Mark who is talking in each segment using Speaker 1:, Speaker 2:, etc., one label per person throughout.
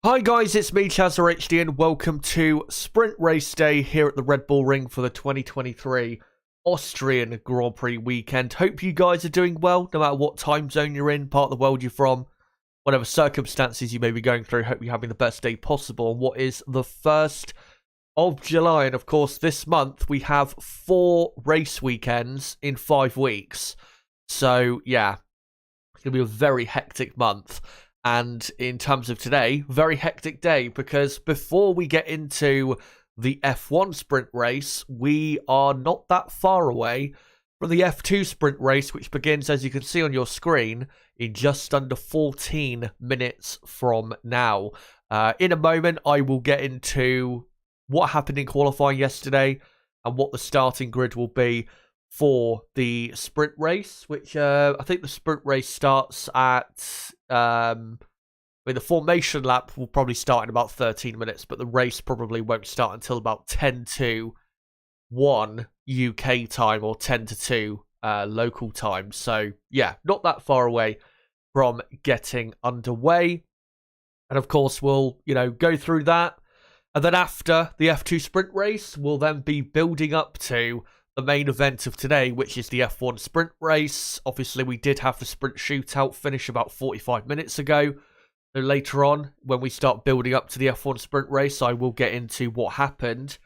Speaker 1: Hi guys, it's me, Chazza HD, and welcome to Sprint Race Day here at the Red Bull Ring for the 2023 Austrian Grand Prix weekend. Hope you guys are doing well, no matter what time zone you're in, part of the world you're from, whatever circumstances you may be going through. Hope you're having the best day possible on what is the 1st of July. And of course, this month we have 4 race weekends in 5 weeks. So yeah, it's going to be a very hectic month. And in terms of today, very hectic day, because before we get into the F1 sprint race, we are not that far away from the F2 sprint race, which begins, as you can see on your screen, in just under 14 minutes from now. In a moment, I will get into what happened in qualifying yesterday and what the starting grid will be for the sprint race, which I think the sprint race starts at the formation lap will probably start in about 13 minutes, but the race probably won't start until about 10 to 1 UK time or 10 to 2 local time. So yeah, not that far away from getting underway. And of course, we'll, go through that. And then after the F2 sprint race, we'll then be building up to the main event of today, which is the F1 sprint race. Obviously, we did have the sprint shootout finish about 45 minutes ago. So later on, when we start building up to the F1 sprint race, I will get into what happened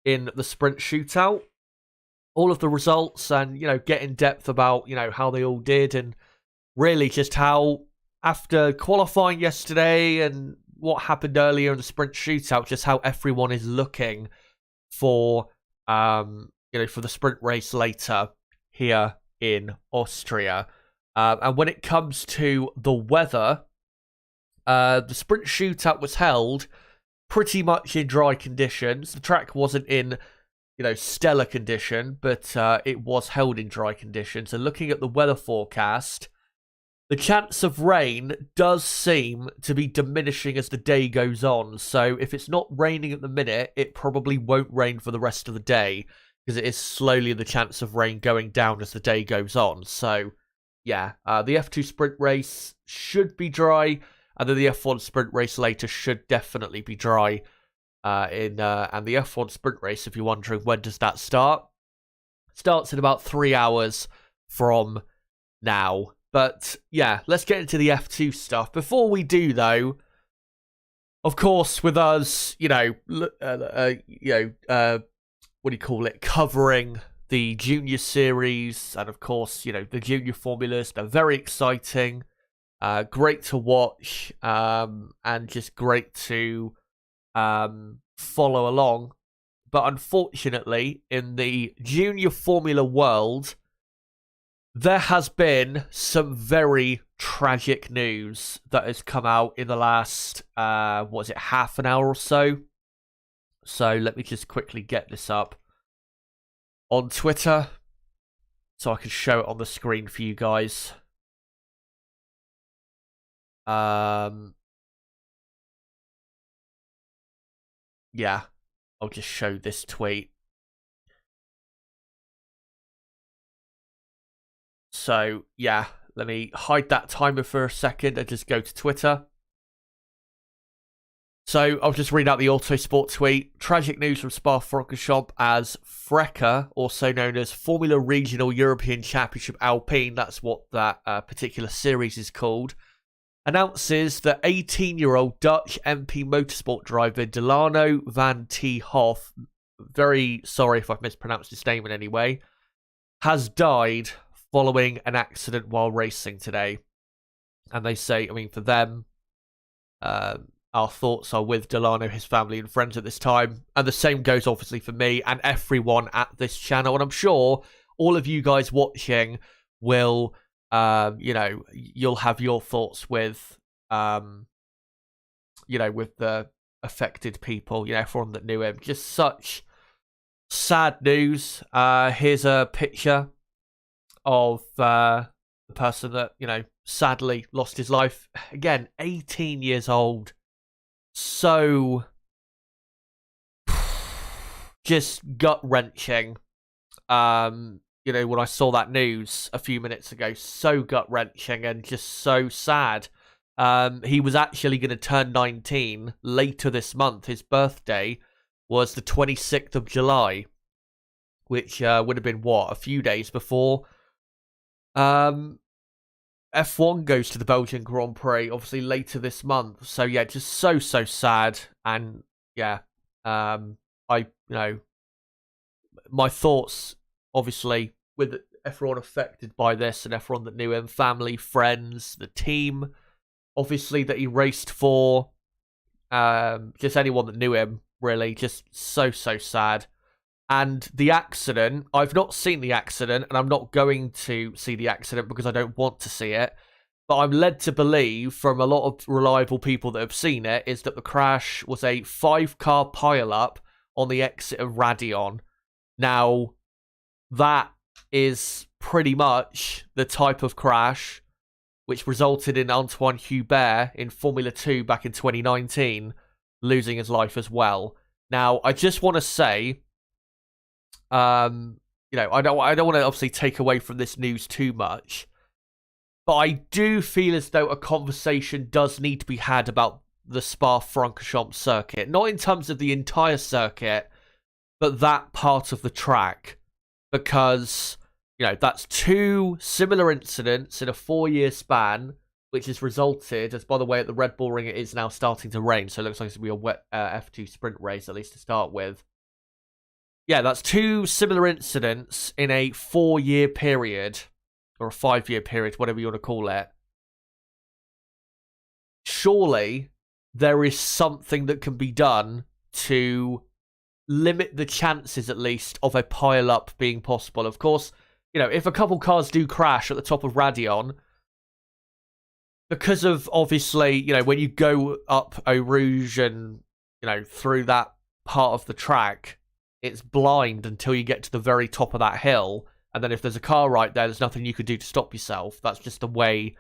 Speaker 1: in the sprint shootout, all of the results, and, get in depth about, how they all did, and really just how, after qualifying yesterday and what happened earlier in the sprint shootout, just how everyone is looking for, for the sprint race later here in Austria. And when it comes to the weather, the sprint shootout was held pretty much in dry conditions. The track wasn't in, stellar condition, but it was held in dry conditions. And looking at the weather forecast, the chance of rain does seem to be diminishing as the day goes on. So if it's not raining at the minute, it probably won't rain for the rest of the day, because it is slowly the chance of rain going down as the day goes on. So yeah, the F2 sprint race should be dry, and then the F1 sprint race later should definitely be dry. And the F1 sprint race, if you're wondering when does that start, starts in about 3 hours from now. But yeah, let's get into the F2 stuff. Before we do, though, of course, with us, covering the junior series, and of course, the junior formulas, they're very exciting. Great to watch, and just great to follow along. But unfortunately, in the junior formula world, there has been some very tragic news that has come out in the last, half an hour or so. So let me just quickly get this up on Twitter so I can show it on the screen for you guys. Yeah, I'll just show this tweet. So yeah, let me hide that timer for a second and just go to Twitter. So I'll just read out the Autosport tweet. Tragic news from Spa-Francorchamps as Freca, also known as Formula Regional European Championship Alpine, that's what that particular series is called, announces that 18-year-old Dutch MP Motorsport driver Delano van T. Hoff, very sorry if I've mispronounced his name in any way, has died following an accident while racing today. And they say, for them, our thoughts are with Delano, his family and friends at this time. And the same goes obviously for me and everyone at this channel. And I'm sure all of you guys watching will, you'll have your thoughts with, with the affected people, everyone that knew him. Just such sad news. Here's a picture of the person that, sadly lost his life. Again, 18 years old. So just gut-wrenching. When I saw that news a few minutes ago, so gut-wrenching and just so sad He was actually going to turn 19 later this month. His birthday was the 26th of July, which would have been, a few days before F1 goes to the Belgian Grand Prix, obviously later this month. So, yeah, just so sad. And, yeah, my thoughts, obviously, with everyone affected by this and everyone that knew him, family, friends, the team, obviously, that he raced for, just anyone that knew him, really, just so sad. And the accident, I've not seen the accident, and I'm not going to see the accident because I don't want to see it. But I'm led to believe from a lot of reliable people that have seen it is that the crash was a 5-car pile-up on the exit of Radion. Now, that is pretty much the type of crash which resulted in Antoine Hubert in Formula 2 back in 2019 losing his life as well. Now, I just want to say, I don't want to obviously take away from this news too much, but I do feel as though a conversation does need to be had about the Spa-Francorchamps circuit. Not in terms of the entire circuit, but that part of the track. Because, that's 2 similar incidents in a 4-year span, which has resulted, as by the way, at the Red Bull Ring, it is now starting to rain, so it looks like it's going to be a wet F2 sprint race, at least to start with. Yeah, that's 2 similar incidents in a 4-year period, or a 5-year period, whatever you want to call it. Surely, there is something that can be done to limit the chances, at least, of a pile-up being possible. Of course, if a couple cars do crash at the top of Radion, because of, obviously, when you go up Eau Rouge and, through that part of the track, it's blind until you get to the very top of that hill. And then if there's a car right there, there's nothing you could do to stop yourself. That's just the way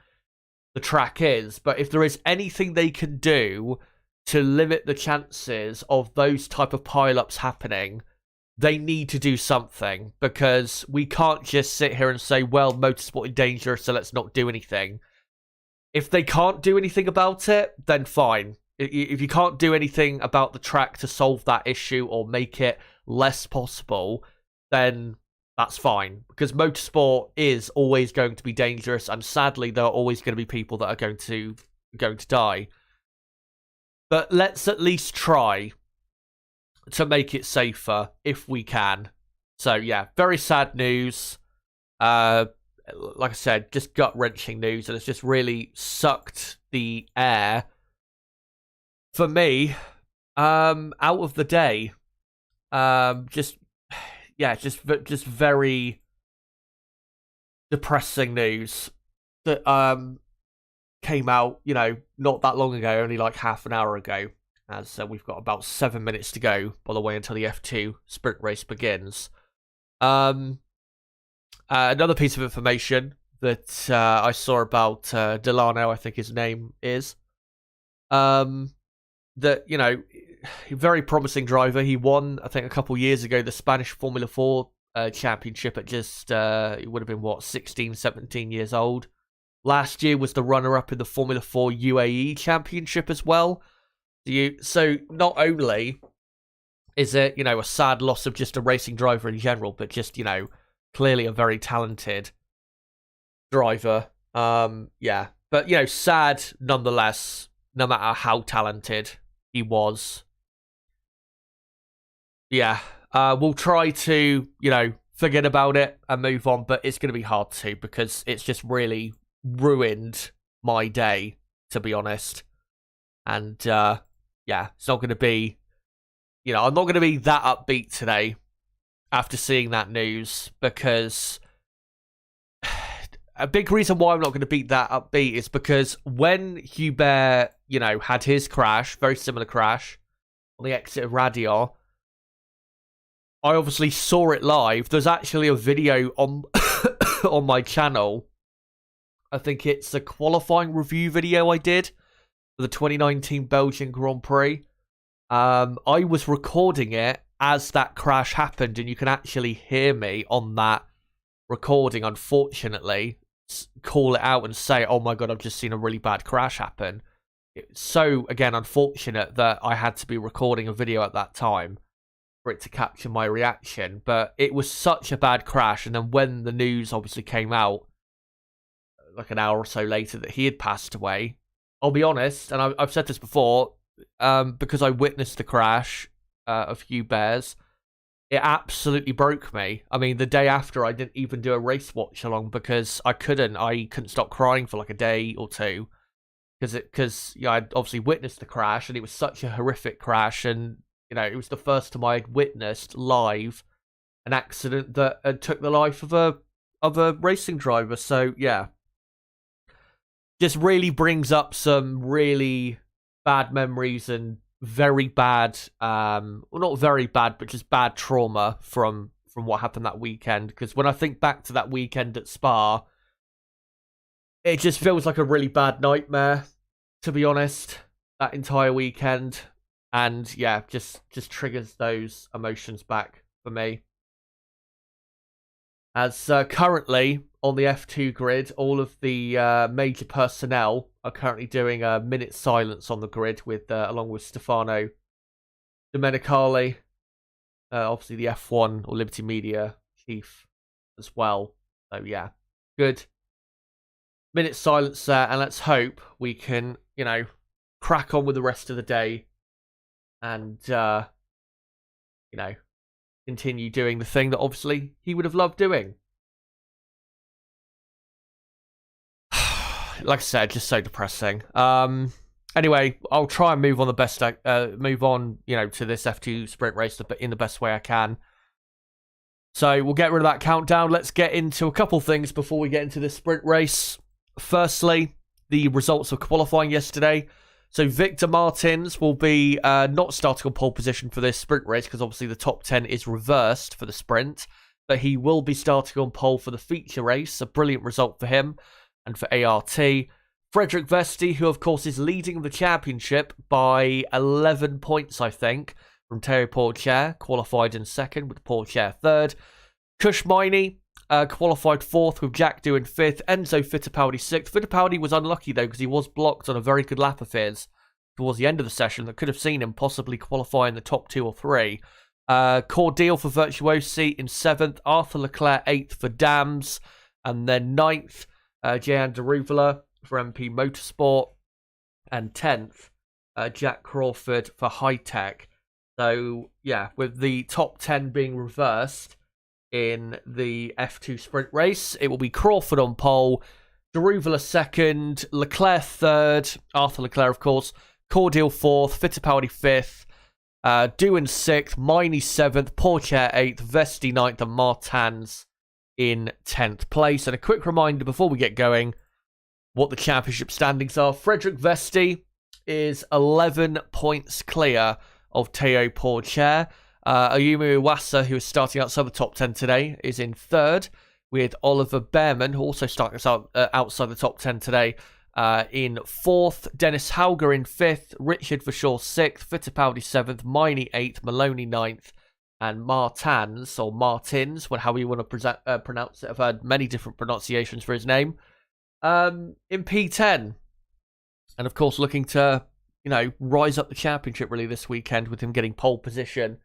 Speaker 1: the track is. But if there is anything they can do to limit the chances of those type of pile-ups happening, they need to do something. Because we can't just sit here and say, well, motorsport is dangerous, so let's not do anything. If they can't do anything about it, then fine. If you can't do anything about the track to solve that issue or make it less possible, then that's fine. Because motorsport is always going to be dangerous, and sadly, there are always going to be people that are going to die. But let's at least try to make it safer if we can. So yeah, very sad news. Like I said, just gut-wrenching news, and it's just really sucked the air for me out of the day. Just very depressing news that came out, not that long ago, only like half an hour ago, as we've got about 7 minutes to go, by the way, until the F2 sprint race begins. Another piece of information that I saw about Delano, I think his name is, that, very promising driver. He won, I think, a couple years ago, the Spanish Formula 4 championship at just, it would have been, 16, 17 years old. Last year was the runner-up in the Formula 4 UAE championship as well. So not only is it, a sad loss of just a racing driver in general, but just, clearly a very talented driver. Yeah. But, sad nonetheless, no matter how talented he was. Yeah. We'll try to, forget about it and move on, but it's going to be hard to, because it's just really ruined my day, to be honest. And, yeah, it's not going to be, I'm not going to be that upbeat today after seeing that news, because a big reason why I'm not going to be that upbeat is because when Hubert, had his crash, very similar crash, on the exit of Radion, I obviously saw it live. There's actually a video on on my channel. I think it's a qualifying review video I did for the 2019 Belgian Grand Prix. I was recording it as that crash happened, and you can actually hear me on that recording, unfortunately. call it out and say, oh my God, I've just seen a really bad crash happen. It's so, again, unfortunate that I had to be recording a video at that time for it to capture my reaction. But it was such a bad crash. And then when the news obviously came out, like an hour or so later, that he had passed away, I'll be honest, and I've said this before, because I witnessed the crash a few bears, it absolutely broke me. I mean, the day after, I didn't even do a race watch along because I couldn't stop crying for like a day or two because I'd obviously witnessed the crash, and it was such a horrific crash, and it was the first time I'd witnessed live an accident that took the life of a racing driver. So yeah, just really brings up some really bad memories and very bad, well, not very bad, but just bad trauma from what happened that weekend. Because when I think back to that weekend at Spa, it just feels like a really bad nightmare, to be honest, that entire weekend. And yeah, just triggers those emotions back for me. As currently on the F2 grid, all of the major personnel are currently doing a minute silence on the grid, with along with Stefano Domenicali, obviously the F1 or Liberty Media chief as well. So yeah, good minute silence there, and let's hope we can, crack on with the rest of the day and, continue doing the thing that obviously he would have loved doing. Like I said, just so depressing. Anyway, I'll try and move on to this F2 sprint race in the best way I can. So we'll get rid of that countdown. Let's get into a couple things before we get into this sprint race. Firstly, the results of qualifying yesterday. So Victor Martins will be not starting on pole position for this sprint race because obviously the top 10 is reversed for the sprint. But he will be starting on pole for the feature race. A brilliant result for him and for ART. Frederick Vesti, who of course is leading the championship by 11 points, I think, from Teo Porcher, qualified in second with Porcher third. Kush Miney qualified fourth with Jack Do in fifth. Enzo Fittipaldi sixth. Fittipaldi was unlucky though because he was blocked on a very good lap of his towards the end of the session that could have seen him possibly qualify in the top 2 or 3. Cordial for Virtuosi in 7th. Arthur Leclerc 8th for Dams. And then 9th, Jehan Deruvala for MP Motorsport. And 10th, Jack Crawford for High Tech. So, yeah, with the top 10 being reversed in the F2 sprint race, it will be Crawford on pole, Deruvala second, Leclerc third, Arthur Leclerc, of course, Cordial fourth, Fittipaldi fifth, Doohan sixth, Miney seventh, Porcher eighth, Vesti ninth, and Martins in 10th place. And a quick reminder before we get going what the championship standings are. Frederick Vesti is 11 points clear of Teo Porcher. Ayumu Iwasa, who is starting outside the top 10 today, is in 3rd, with Oliver Behrman, who also starts outside the top 10 today, in 4th. Dennis Hauger in 5th, Richard Verschoor 6th, Fittipaldi 7th, Miney 8th, Maloney 9th, and Martins, or Martins, however you want to pronounce it. I've heard many different pronunciations for his name, in P10. And of course, looking to, rise up the championship really this weekend with him getting pole position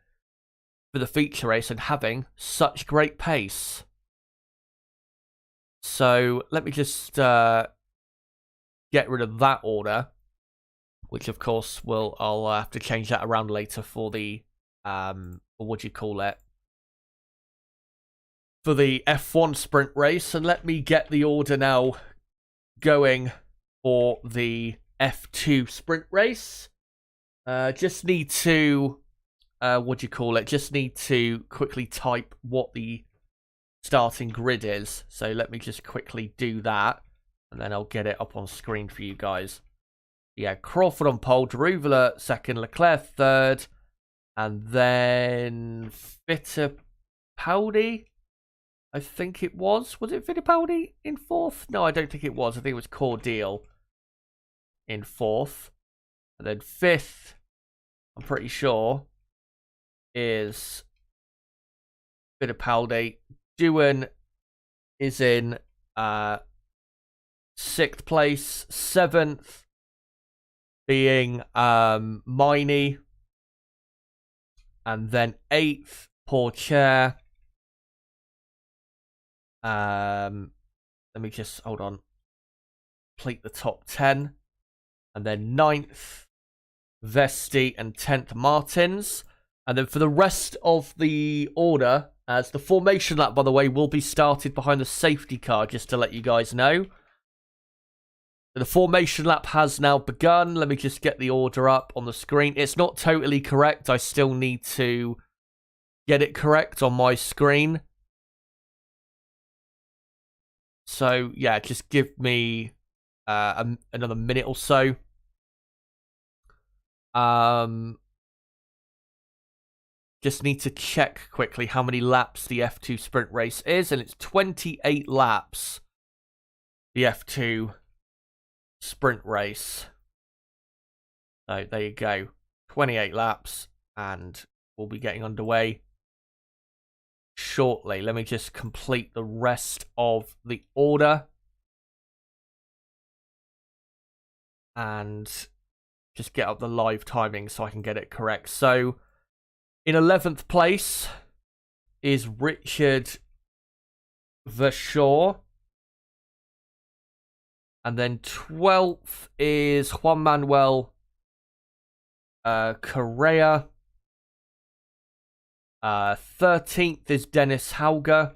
Speaker 1: for the feature race and having such great pace. So let me just get rid of that order, which of course I'll have to change that around later for the for the F1 sprint race. And let me get the order now going for the F2 sprint race. Just need to just need to quickly type what the starting grid is. So let me just quickly do that, and then I'll get it up on screen for you guys. Yeah, Crawford on pole, Deruvala second, Leclerc third, and then Fittipaldi, I think it was. Was it Fittipaldi in 4th? No, I don't think it was. I think it was Cordial in 4th. And then 5th, I'm pretty sure, is Fittipaldi. Doohan is in 6th place. 7th being Miney. And then 8th, Pourchaire. Let me just, hold on. Complete the top 10. And then 9th, Vesti, and 10th, Martins. And then for the rest of the order, as the formation lap, by the way, will be started behind the safety car, just to let you guys know. The formation lap has now begun. Let me just get the order up on the screen. It's not totally correct. I still need to get it correct on my screen. So, yeah, just give me another minute or so. Just need to check quickly how many laps the F2 sprint race is, and it's 28 laps. The F2 sprint race. So there you go. 28 laps, and we'll be getting underway shortly. Let me just complete the rest of the order. And just get up the live timing so I can get it correct. So, in 11th place is Richard Verschaw. And then 12th is Juan Manuel Correa. 13th is Dennis Hauger.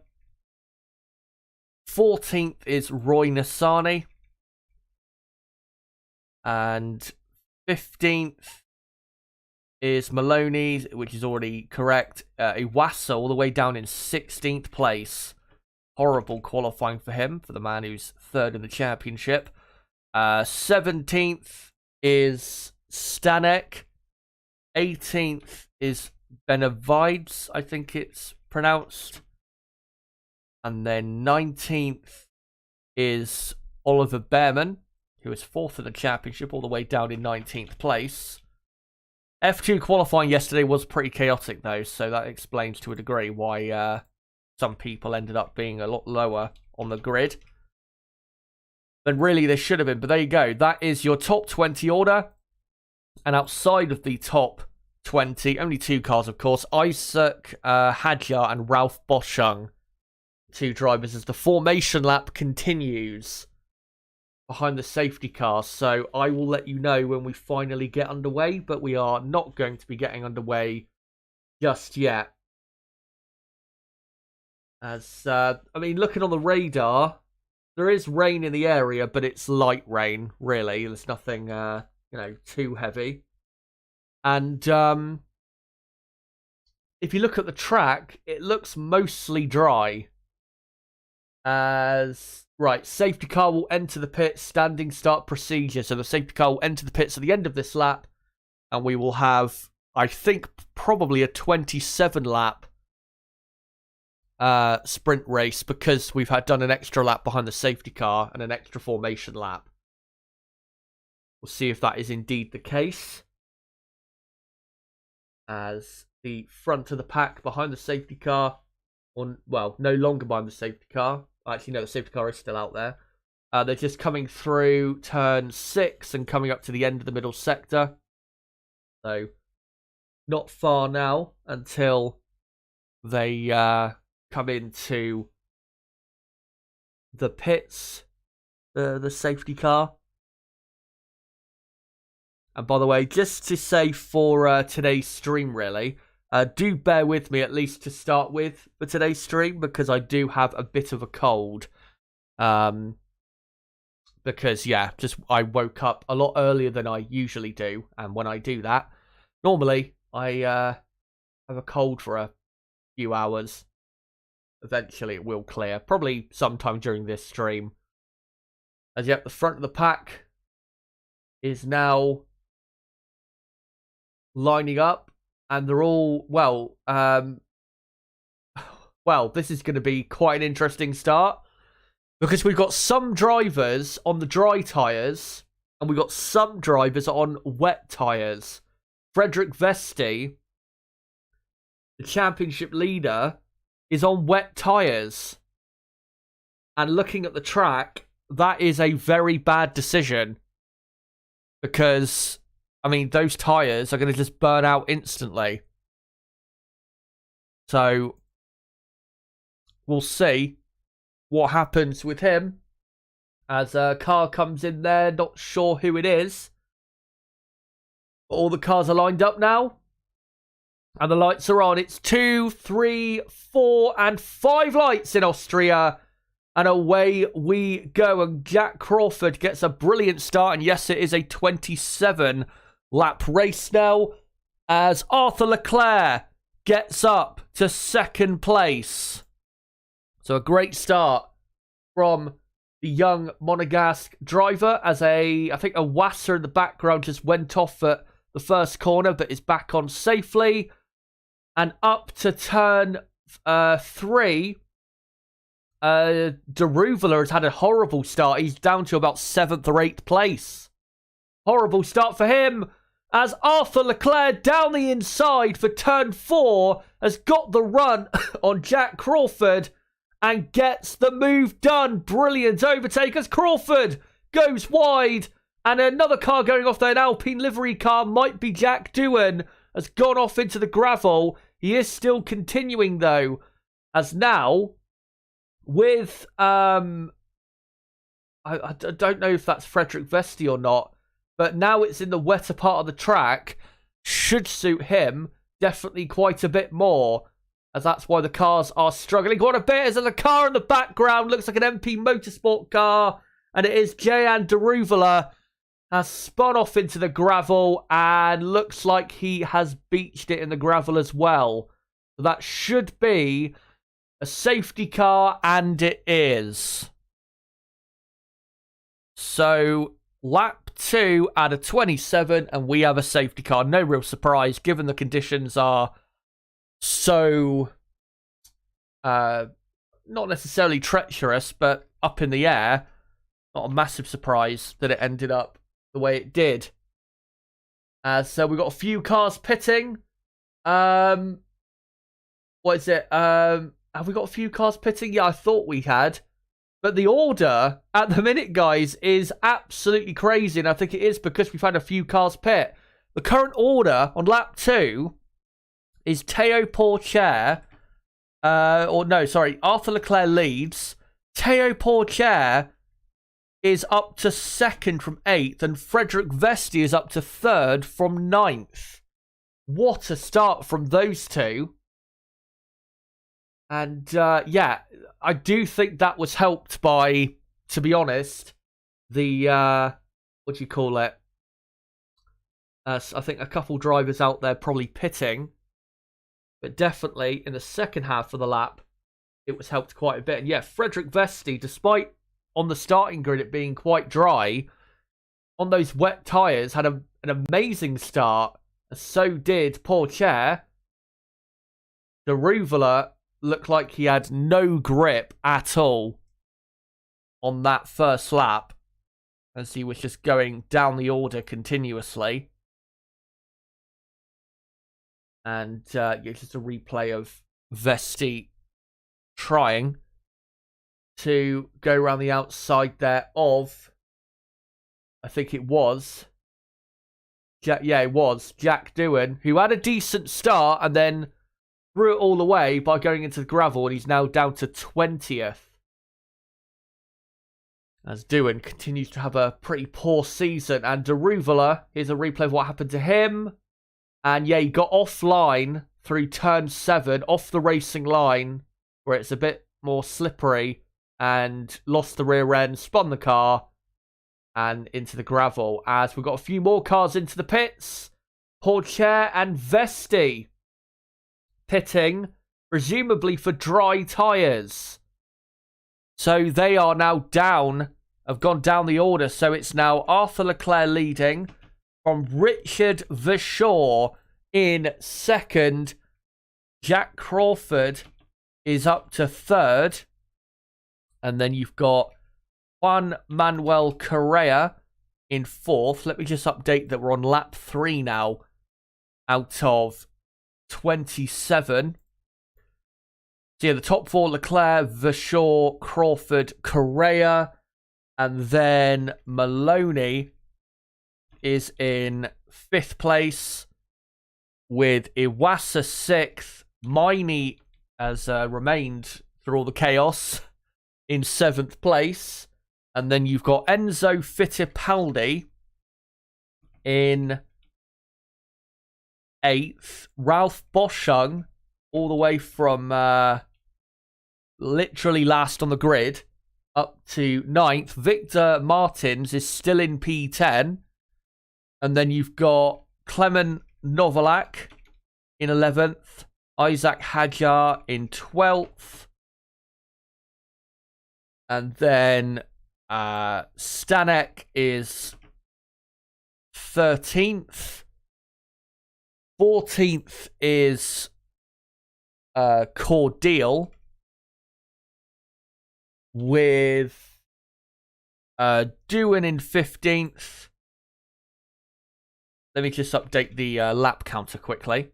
Speaker 1: 14th is Roy Nassani. And 15th is Maloney, which is already correct. Iwasa all the way down in 16th place. Horrible qualifying for him, for the man who's third in the championship. 17th is Stanek. 18th is Benavides, I think it's pronounced. And then 19th is Oliver Behrman, who is fourth in the championship, all the way down in 19th place. F2 qualifying yesterday was pretty chaotic, though, so that explains to a degree why some people ended up being a lot lower on the grid than really they should have been. But there you go. That is your top 20 order. And outside of the top 20, only two cars, of course, Isaac Hadjar and Ralph Boschung, two drivers, as the formation lap continues behind the safety car. So I will let you know when we finally get underway, but we are not going to be getting underway just yet. As, I mean, looking on the radar, there is rain in the area, but it's light rain, really. There's nothing, too heavy. And if you look at the track, it looks mostly dry. Right, safety car will enter the pit, standing start procedure. So the safety car will enter the pits at the end of this lap, and we will have, I think, probably a 27 lap sprint race, because we've done an extra lap behind the safety car and an extra formation lap. We'll see if that is indeed the case, as the front of the pack behind the safety car, no longer behind the safety car. Actually, no, the safety car is still out there. They're just coming through turn 6 and coming up to the end of the middle sector. So, not far now until they come into the pits, the safety car. And by the way, just to say for today's stream, really, do bear with me, at least to start with, for today's stream, because I do have a bit of a cold. Because, yeah, I woke up a lot earlier than I usually do. And when I do that, normally I have a cold for a few hours. Eventually it will clear, probably sometime during this stream. As yet, the front of the pack is now lining up. And they're all, this is going to be quite an interesting start, because we've got some drivers on the dry tyres and we've got some drivers on wet tyres. Frederick Vesti, the championship leader, is on wet tyres. And looking at the track, that is a very bad decision. Because, I mean, those tyres are going to just burn out instantly. So, we'll see what happens with him. As a car comes in there, not sure who it is. All the cars are lined up now. And the lights are on. It's 2, 3, 4, and 5 lights in Austria. And away we go. And Jack Crawford gets a brilliant start. And yes, it is a 27-lap race now. As Arthur Leclerc gets up to second place. So a great start from the young Monegasque driver. As I think a Wasser in the background just went off at the first corner. But is back on safely. And up to turn 3... Deruvala has had a horrible start. He's down to about 7th or 8th place. Horrible start for him. As Arthur Leclerc down the inside for turn 4 has got the run on Jack Crawford and gets the move done. Brilliant overtake as Crawford goes wide. And another car going off there, an Alpine livery car, might be Jack Doohan, has gone off into the gravel. He is still continuing though, as now... with, I don't know if that's Frederick Vesti or not, but now it's in the wetter part of the track. Should suit him definitely quite a bit more, as that's why the cars are struggling quite a bit. As there's a car in the background, looks like an MP Motorsport car, and it is Jehan Deruvala, has spun off into the gravel, and looks like he has beached it in the gravel as well. So that should be a safety car, and it is. So, lap 2 out of 27, and we have a safety car. No real surprise, given the conditions are so, not necessarily treacherous, but up in the air. Not a massive surprise that it ended up the way it did. So, we've got a few cars pitting. What is it? Have we got a few cars pitting? Yeah, I thought we had. But the order at the minute, guys, is absolutely crazy. And I think it is because we've had a few cars pit. The current order on lap 2 is Théo Pourchaire. Arthur Leclerc leads. Théo Pourchaire is up to 2nd from 8th. And Frederick Vesti is up to 3rd from 9th. What a start from those two. And, yeah, I do think that was helped by, to be honest, the, what do you call it? I think a couple drivers out there probably pitting. But definitely, in the second half of the lap, it was helped quite a bit. And, yeah, Frederick Vesti, despite on the starting grid it being quite dry, on those wet tyres, had an amazing start. And so did Pourchaire. Deruvala looked like he had no grip at all on that first lap, as he was just going down the order continuously. And it's just a replay of Vesti trying to go around the outside there of, I think it was, Jack Doohan, who had a decent start and then threw it all away by going into the gravel, and he's now down to 20th. As Doohan continues to have a pretty poor season. And Deruvala, here's a replay of what happened to him. And yeah, he got offline through turn 7, off the racing line, where it's a bit more slippery, and lost the rear end, spun the car, and into the gravel. As we've got a few more cars into the pits. Pourchaire and Vesti pitting, presumably for dry tyres. So they are now down, have gone down the order. So it's now Arthur Leclerc leading from Richard Verschoor in 2nd. Jack Crawford is up to 3rd. And then you've got Juan Manuel Correa in 4th. Let me just update that we're on lap 3 now out of 27. So yeah, the top 4, Leclerc, Verschoor, Crawford, Correa. And then Maloney is in 5th place with Iwasa 6th. Miney has remained through all the chaos in 7th place. And then you've got Enzo Fittipaldi in 8th. Ralph Boschung all the way from literally last on the grid up to 9th. Victor Martins is still in P10. And then you've got Clement Novalak in 11th. Isaac Hadjar in 12th. And then Stanek is 13th. 14th is Cordial with Doohan in 15th. Let me just update the lap counter quickly.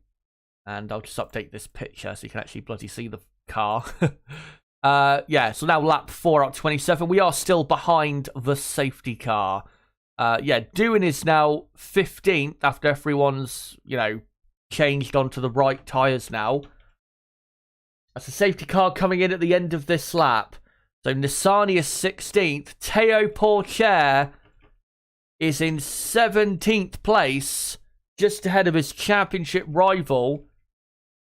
Speaker 1: And I'll just update this picture so you can actually bloody see the car. Yeah, so now lap 4 out 27. We are still behind the safety car. Yeah, Doohan is now 15th after everyone's, changed onto the right tyres now. That's a safety car coming in at the end of this lap. So Nissani is 16th. Teo Pourchaire is in 17th place, just ahead of his championship rival,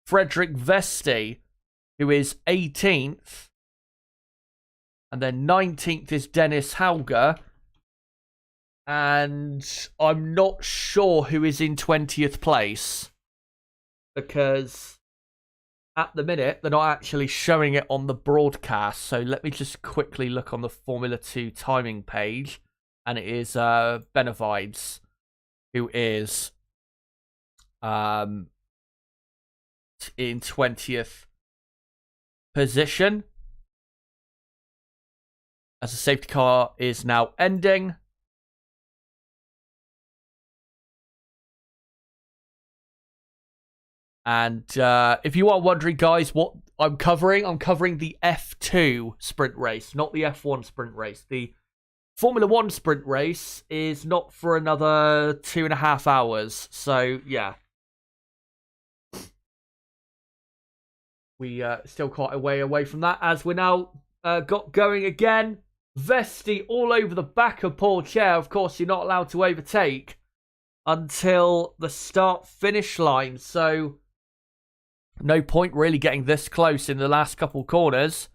Speaker 1: Frederick Vesti, who is 18th. And then 19th is Dennis Hauger. And I'm not sure who is in 20th place, because at the minute, they're not actually showing it on the broadcast. So let me just quickly look on the Formula 2 timing page. And it is Benavides, who is in 20th position. As the safety car is now ending. And if you are wondering, guys, what I'm covering the F2 sprint race, not the F1 sprint race. The Formula 1 sprint race is not for another 2.5 hours. So, yeah. We still quite a way away from that, as we're now got going again. Vesti all over the back of Pourchaire. Of course, you're not allowed to overtake until the start-finish line. So, no point really getting this close in the last couple corners,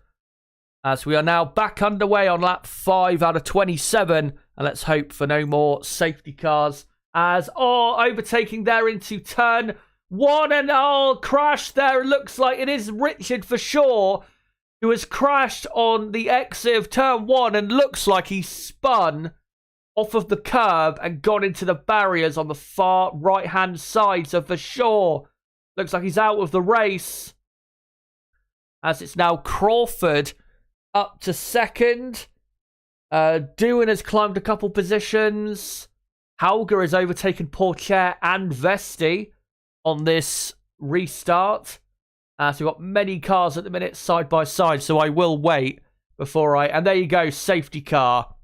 Speaker 1: as we are now back underway on lap 5 out of 27. And let's hope for no more safety cars. As, overtaking there into turn 1. And, crash there. It looks like it is Richard for sure, who has crashed on the exit of turn 1. And looks like he spun off of the curb and gone into the barriers on the far right-hand side. So for sure, looks like he's out of the race. As it's now Crawford up to second. Doohan has climbed a couple positions. Hauger has overtaken Pourchaire and Vesti on this restart. So we've got many cars at the minute side by side. So I will wait before and there you go, safety car.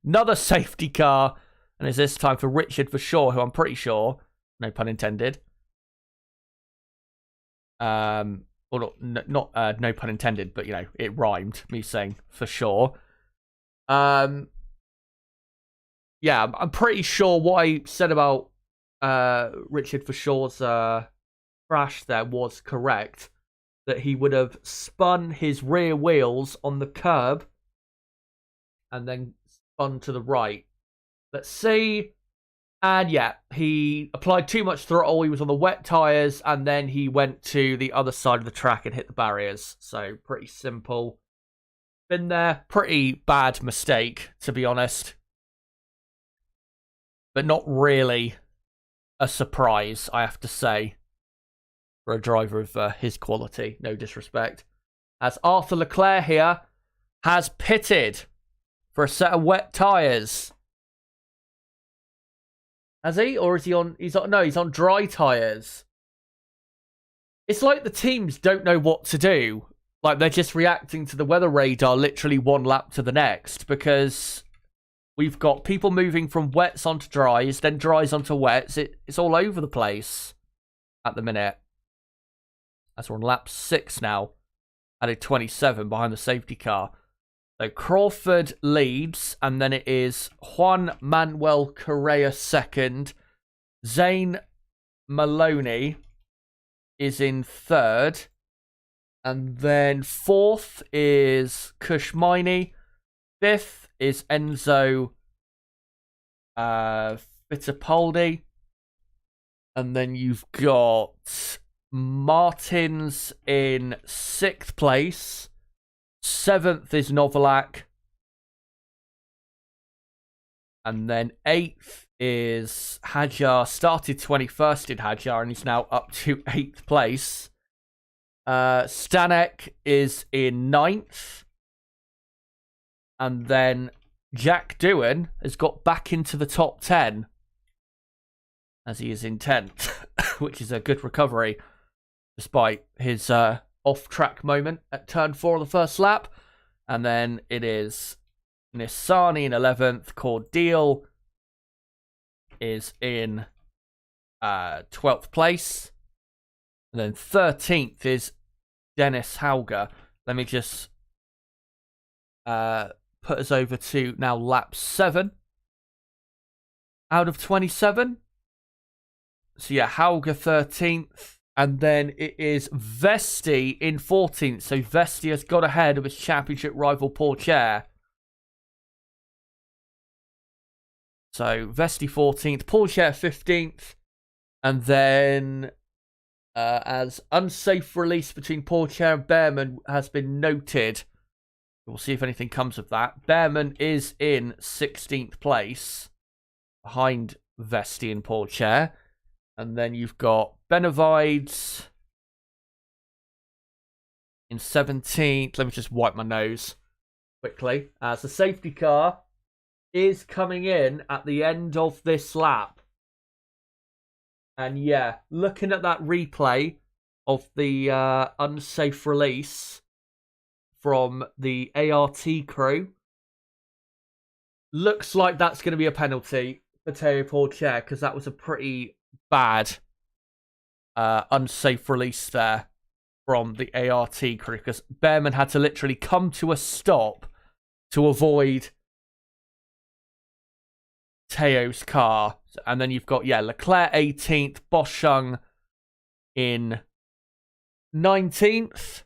Speaker 1: Another safety car. And it's this time for Richard for sure, who I'm pretty sure, no pun intended. Or not no pun intended, but it rhymed, me saying for sure. Yeah, I'm pretty sure what I said about Richard Forshaw's crash there was correct. That he would have spun his rear wheels on the curb and then spun to the right. Let's see. And yeah, he applied too much throttle. He was on the wet tyres, and then he went to the other side of the track and hit the barriers. So pretty simple. Been there. Pretty bad mistake, to be honest. But not really a surprise, I have to say, for a driver of his quality. No disrespect. As Arthur Leclerc here has pitted for a set of wet tyres. Has he? Or is he on... No, he's on dry tyres. It's like the teams don't know what to do. Like, they're just reacting to the weather radar literally one lap to the next. Because we've got people moving from wets onto dries, then dries onto wets. It's all over the place at the minute. As we're on lap 6 now, at a 27 behind the safety car. So Crawford leads, and then it is Juan Manuel Correa second. Zane Maloney is in third. And then fourth is Kushmini. Fifth is Enzo Fittipaldi. And then you've got Martins in 6th place. 7th is Novalak. And then 8th is Hadjar. Started 21st in Hadjar and he's now up to 8th place. Stanek is in 9th. And then Jack Doohan has got back into the top 10. As he is in 10th, which is a good recovery. Despite his off-track moment at turn 4 of the first lap. And then it is Nissani in 11th. Cordeal is in 12th place. And then 13th is Dennis Hauger. Let me just put us over to now lap 7 out of 27. So yeah, Hauger 13th. And then it is Vesti in 14th. So Vesti has got ahead of his championship rival Pourchaire. So Vesti 14th, Pourchaire 15th. And then as unsafe release between Pourchaire and Behrman has been noted. We'll see if anything comes of that. Behrman is in 16th place behind Vesti and Pourchaire. And then you've got Benavides in 17th. Let me just wipe my nose quickly. As the safety car is coming in at the end of this lap. And yeah, looking at that replay of the unsafe release from the ART crew, looks like that's going to be a penalty for Théo Pourchaire because that was a pretty bad unsafe release there from the ART crew because Behrman had to literally come to a stop to avoid Theo's car. And then you've got, yeah, Leclerc 18th, Boschung in 19th.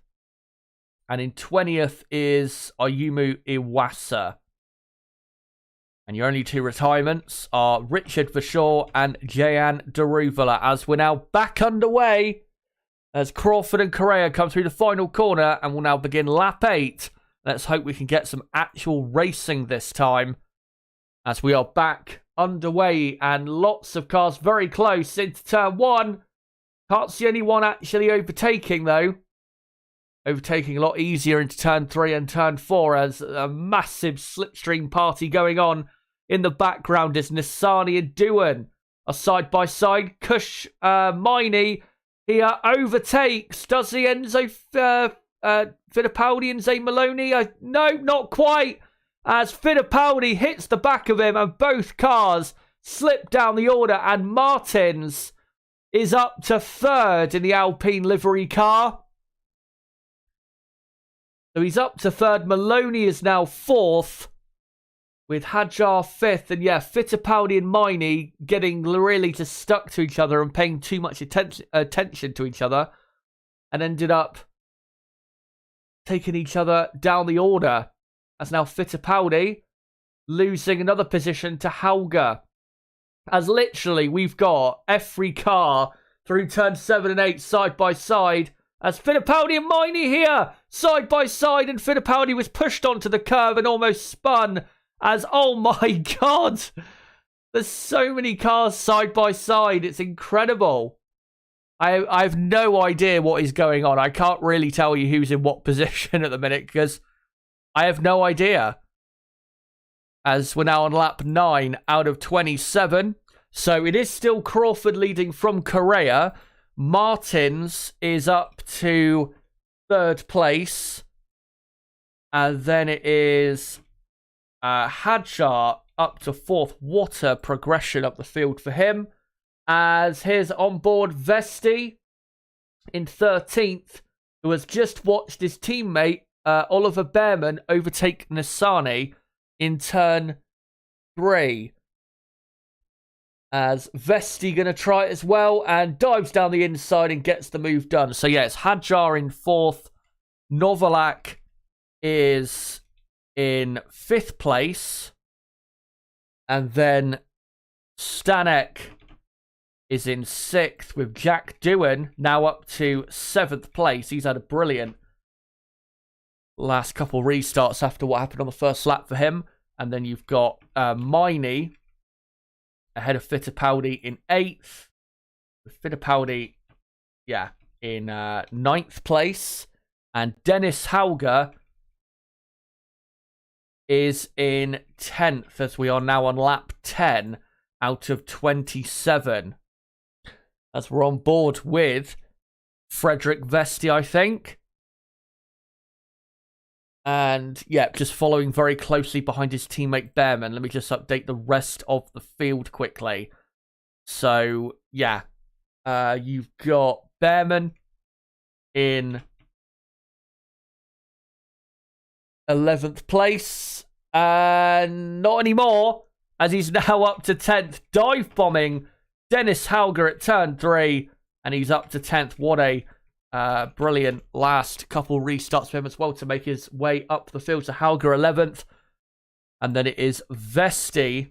Speaker 1: And in 20th is Ayumu Iwasa. And your only two retirements are Richard Verschaw and Jayan Daruvala, as we're now back underway as Crawford and Correa come through the final corner and will now begin lap 8. Let's hope we can get some actual racing this time as we are back underway and lots of cars very close into turn 1. Can't see anyone actually overtaking though. Overtaking a lot easier into turn 3 and turn 4 as a massive slipstream party going on. In the background is Nissani and Doohan are side by side. Miney here overtakes. Does he Enzo Fittipaldi and Zane Maloney? No, not quite. As Fittipaldi hits the back of him and both cars slip down the order. And Martins is up to 3rd in the Alpine livery car. So he's up to 3rd. Maloney is now 4th. With Hadjar 5th, and yeah, Fittipaldi and Miney getting really just stuck to each other and paying too much attention to each other, and ended up taking each other down the order. As now Fittipaldi losing another position to Hauger. As literally we've got every car through turn 7 and 8 side by side. As Fittipaldi and Miney here side by side, and Fittipaldi was pushed onto the curve and almost spun. As, oh my God, there's so many cars side by side. It's incredible. I have no idea what is going on. I can't really tell you who's in what position at the minute because I have no idea. As we're now on lap 9 out of 27. So it is still Crawford leading from Correa. Martins is up to 3rd place. And then it is Hadjar up to 4th. What a progression up the field for him. As here's on board Vesti in 13th, who has just watched his teammate Oliver Bearman overtake Nissany in turn 3. As Vesti going to try it as well and dives down the inside and gets the move done. So yeah, it's Hadjar in 4th. Novalak is in 5th place. And then Stanek is in 6th with Jack Doohan now up to 7th place. He's had a brilliant last couple restarts after what happened on the first lap for him. And then you've got Miney ahead of Fittipaldi in 8th. Fittipaldi, in 9th place. And Dennis Hauger is in 10th as we are now on lap 10 out of 27. As we're on board with Frederick Vesti, I think. And just following very closely behind his teammate Bearman. Let me just update the rest of the field quickly. So, you've got Bearman in 11th place. Not anymore, as he's now up to 10th, dive bombing Dennis Hauger at turn 3, and he's up to 10th. What a brilliant last couple restarts for him as well to make his way up the field. So Hauger 11th, and then it is Vesti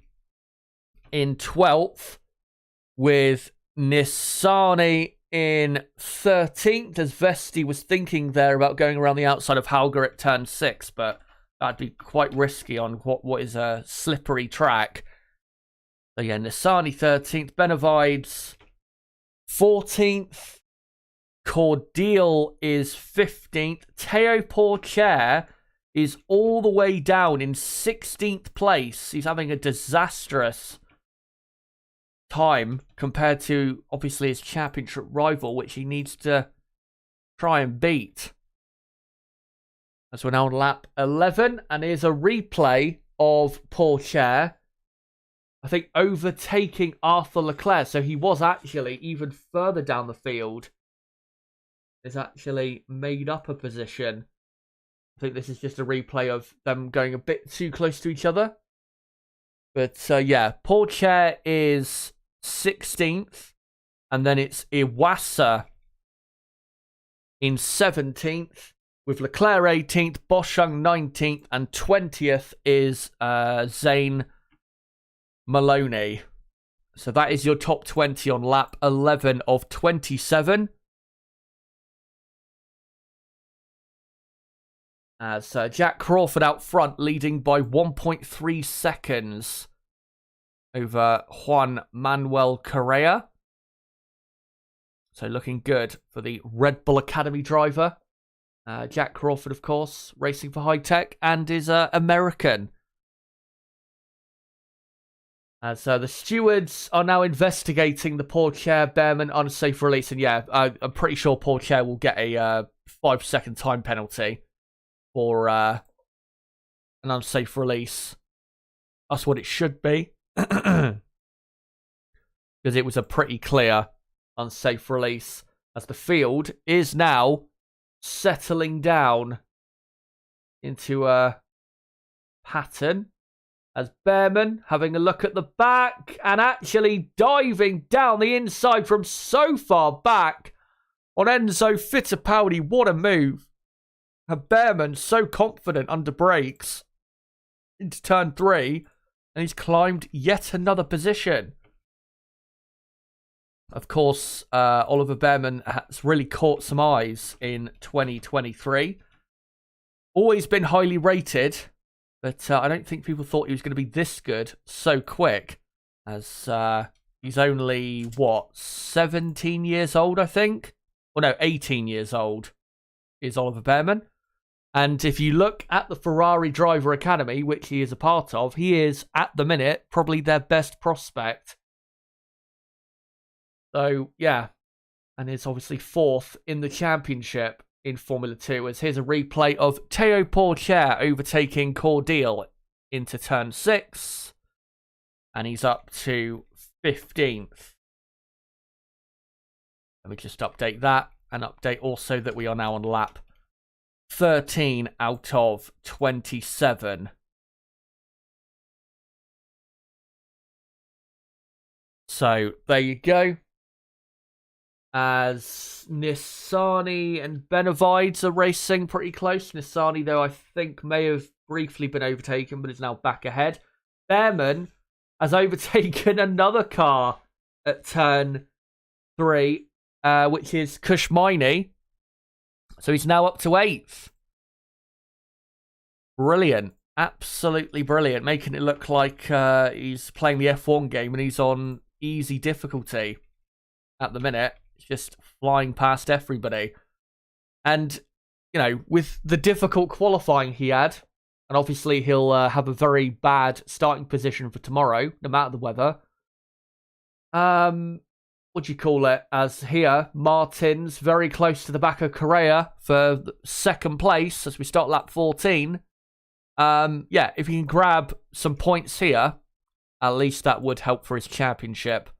Speaker 1: in 12th with Nissany in 13th, as Vesti was thinking there about going around the outside of Hauger at turn 6, but that'd be quite risky on what is a slippery track. So yeah, Nissany 13th, Benavides 14th, Cordial is 15th, Teo Pourchaire is all the way down in 16th place. He's having a disastrous time compared to obviously his championship rival, which he needs to try and beat. As we're now on lap 11, and here's a replay of Pourchaire, I think, overtaking Arthur Leclerc. So he was actually even further down the field. He's actually made up a position. I think this is just a replay of them going a bit too close to each other. But Pourchaire is 16th. And then it's Iwasa in 17th. With Leclerc 18th, Boschung 19th, and 20th is Zane Maloney. So that is your top 20 on lap 11 of 27. As Jack Crawford out front, leading by 1.3 seconds over Juan Manuel Correa. So looking good for the Red Bull Academy driver. Jack Crawford, of course, racing for High Tech and is American. As the stewards are now investigating the Pourchaire Bearman unsafe release. And I'm pretty sure Pourchaire will get a 5-second time penalty for an unsafe release. That's what it should be. Because it was a pretty clear unsafe release. As the field is now settling down into a pattern. As Bearman having a look at the back and actually diving down the inside from so far back on Enzo Fittipaldi. What a move. And Bearman so confident under brakes into turn 3, and he's climbed yet another position. Of course, Oliver Bearman has really caught some eyes in 2023. Always been highly rated, but I don't think people thought he was going to be this good so quick. As he's only, 17 years old, I think? Well, no, 18 years old is Oliver Bearman. And if you look at the Ferrari Driver Academy, which he is a part of, he is, at the minute, probably their best prospect. So, and is obviously 4th in the championship in Formula 2. As here's a replay of Teo Pourchaire overtaking Cordial into turn 6. and he's up to 15th. Let me just update that, and update also that we are now on lap 13 out of 27. So there you go. As Nissany and Benavides are racing pretty close. Nissany, though, I think may have briefly been overtaken, but is now back ahead. Behrman has overtaken another car at turn 3, which is Kushmini. So he's now up to 8th. Brilliant. Absolutely brilliant. Making it look like he's playing the F1 game and he's on easy difficulty at the minute. He's just flying past everybody. And, you know, with the difficult qualifying he had, and obviously he'll have a very bad starting position for tomorrow, no matter the weather. What do you call it? As here, Martin's very close to the back of Correa for second place as we start lap 14. Yeah, if he can grab some points here, at least that would help for his championship.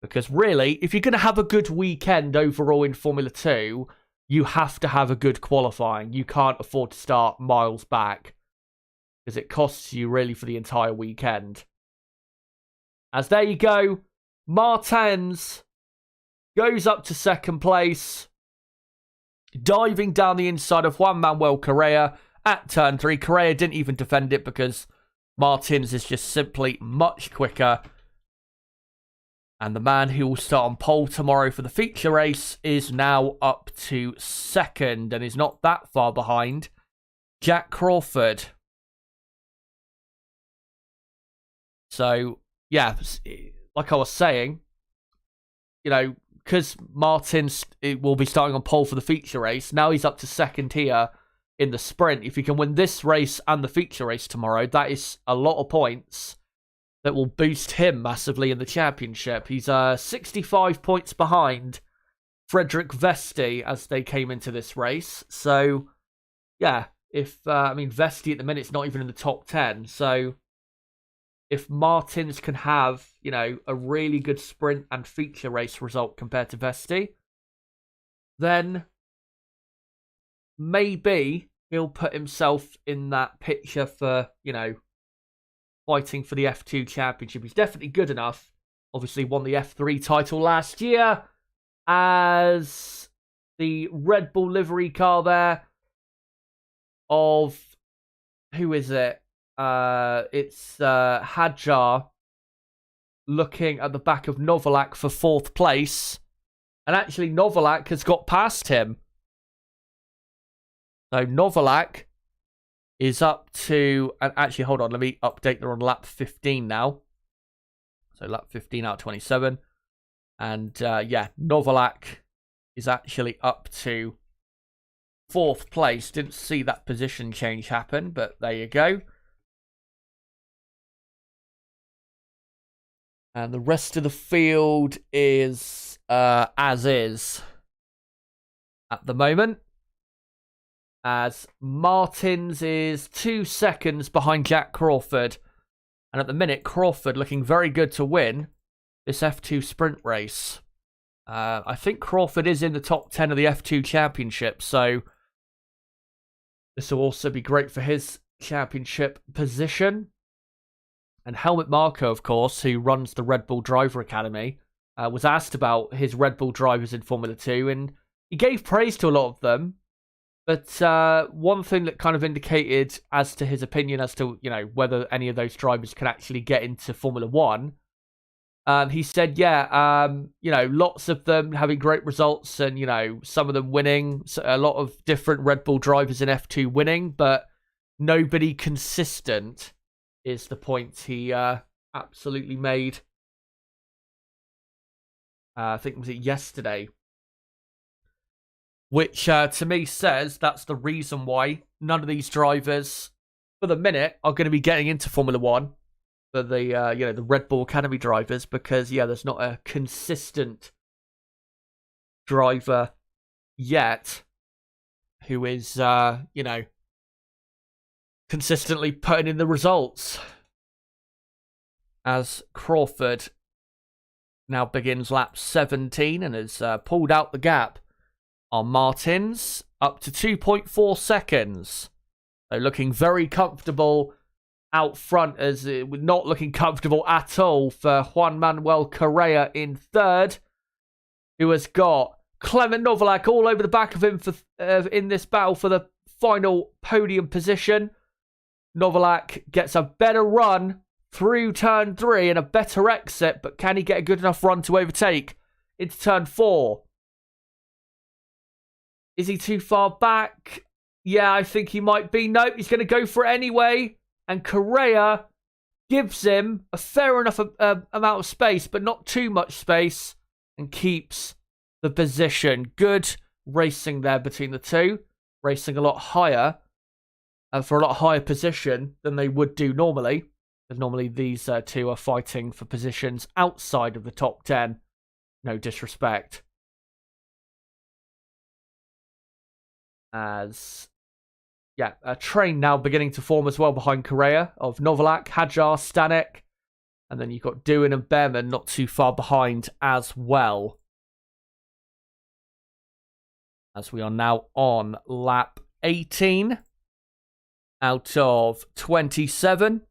Speaker 1: Because really, if you're going to have a good weekend overall in Formula 2, you have to have a good qualifying. You can't afford to start miles back, because it costs you really for the entire weekend. As there you go, Martins goes up to second place, diving down the inside of Juan Manuel Correa at turn 3. Correa didn't even defend it because Martins is just simply much quicker. And the man who will start on pole tomorrow for the feature race is now up to second and is not that far behind Jack Crawford. So, yeah, like I was saying, you know, because Martins will be starting on pole for the feature race, now he's up to second here in the sprint. If he can win this race and the feature race tomorrow, that is a lot of points that will boost him massively in the championship. He's 65 points behind Frederick Vesti as they came into this race. So, yeah, if I mean, Vesti at the minute's not even in the top 10. So, if Martins can have, you know, a really good sprint and feature race result compared to Vesti, then maybe he'll put himself in that picture for, you know, fighting for the F2 championship. He's definitely good enough. Obviously won the F3 title last year as the Red Bull livery car there of, who is it? It's Hadjar looking at the back of Novalak for 4th place. And actually Novalak has got past him. So Novalak is up to, and actually, hold on, let me update. They're on lap 15 now. So lap 15 out of 27. And yeah, Novalak is actually up to 4th place. Didn't see that position change happen, but there you go. And the rest of the field is as is at the moment. As Martins is 2 seconds behind Jack Crawford. And at the minute, Crawford looking very good to win this F2 sprint race. I think Crawford is in the top 10 of the F2 championship. So this will also be great for his championship position. And Helmut Marko, of course, who runs the Red Bull Driver Academy, was asked about his Red Bull drivers in Formula 2. And he gave praise to a lot of them. But one thing that kind of indicated as to his opinion as to, you know, whether any of those drivers can actually get into Formula 1, he said, yeah, you know, lots of them having great results and, you know, some of them winning, a lot of different Red Bull drivers in F2 winning, but nobody consistent is the point he absolutely made. I think, was it yesterday? Which, to me, says that's the reason why none of these drivers, for the minute, are going to be getting into Formula 1 for the, you know, the Red Bull Academy drivers, because, yeah, there's not a consistent driver yet who is, you know, consistently putting in the results. as Crawford now begins lap 17 and has pulled out the gap on Martins up to 2.4 seconds. So looking very comfortable out front, as not looking comfortable at all for Juan Manuel Correa in third, who has got Clement Novalak all over the back of him for in this battle for the final podium position. Novalak gets a better run through turn 3 and a better exit, but can he get a good enough run to overtake into turn 4? Is he too far back? Yeah, I think he might be. Nope, he's going to go for it anyway. And Correa gives him a fair enough amount of space, but not too much space, and keeps the position. Good racing there between the two. Racing a lot higher, for a lot higher position than they would do normally. Because normally these two are fighting for positions outside of the top 10. No disrespect. As, yeah, a train now beginning to form as well behind Correa of Novalak, Hadjar, Stanek. And then you've got Doohan and Behrman not too far behind as well. As we are now on lap 18 out of 27.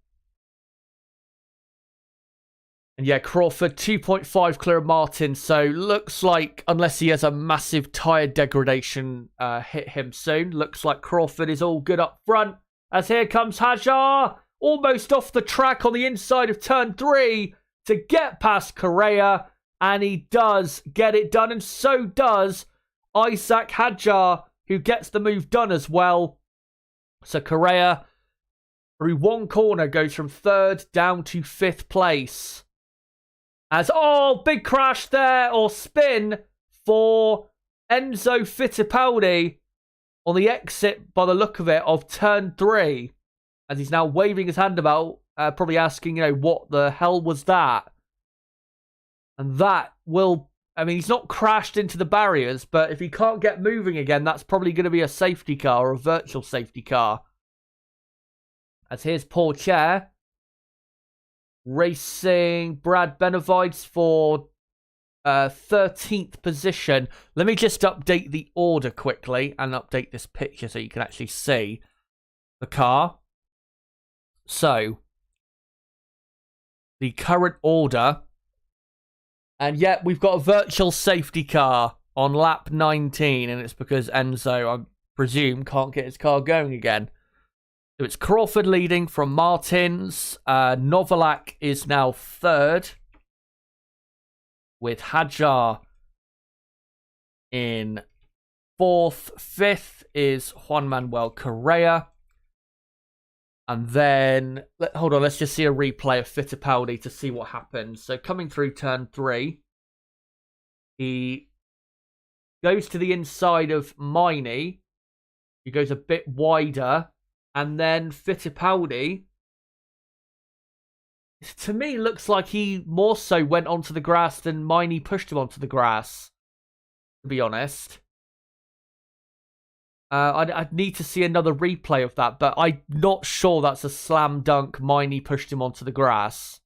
Speaker 1: And yeah, Crawford 2.5 clear of Martin. So looks like, unless he has a massive tyre degradation hit him soon, looks like Crawford is all good up front. As here comes Hadjar, almost off the track on the inside of turn 3 to get past Correa. And he does get it done, and so does Isaac Hadjar, who gets the move done as well. So Correa, through one corner, goes from 3rd down to 5th place. As, oh, big crash there, or spin for Enzo Fittipaldi on the exit, by the look of it, of turn 3. As he's now waving his hand about, probably asking, what the hell was that? And that will, I mean, he's not crashed into the barriers, but if he can't get moving again, that's probably going to be a safety car, or a virtual safety car. As here's Paul Chair racing Brad Benavides for 13th position. Let me just update the order quickly and update this picture so you can actually see the car. So, the current order. And yet, we've got a virtual safety car on lap 19, and it's because Enzo, I presume, can't get his car going again. So it's Crawford leading from Martins. Novalak is now 3rd, with Hadjar in 4th. 5th is Juan Manuel Correa. And then, hold on, let's just see a replay of Fittipaldi to see what happens. So coming through turn 3, he goes to the inside of Miney. He goes a bit wider. And then Fittipaldi, to me, looks like he more so went onto the grass than Miney pushed him onto the grass, to be honest. I'd need to see another replay of that, but I'm not sure that's a slam dunk. Miney pushed him onto the grass.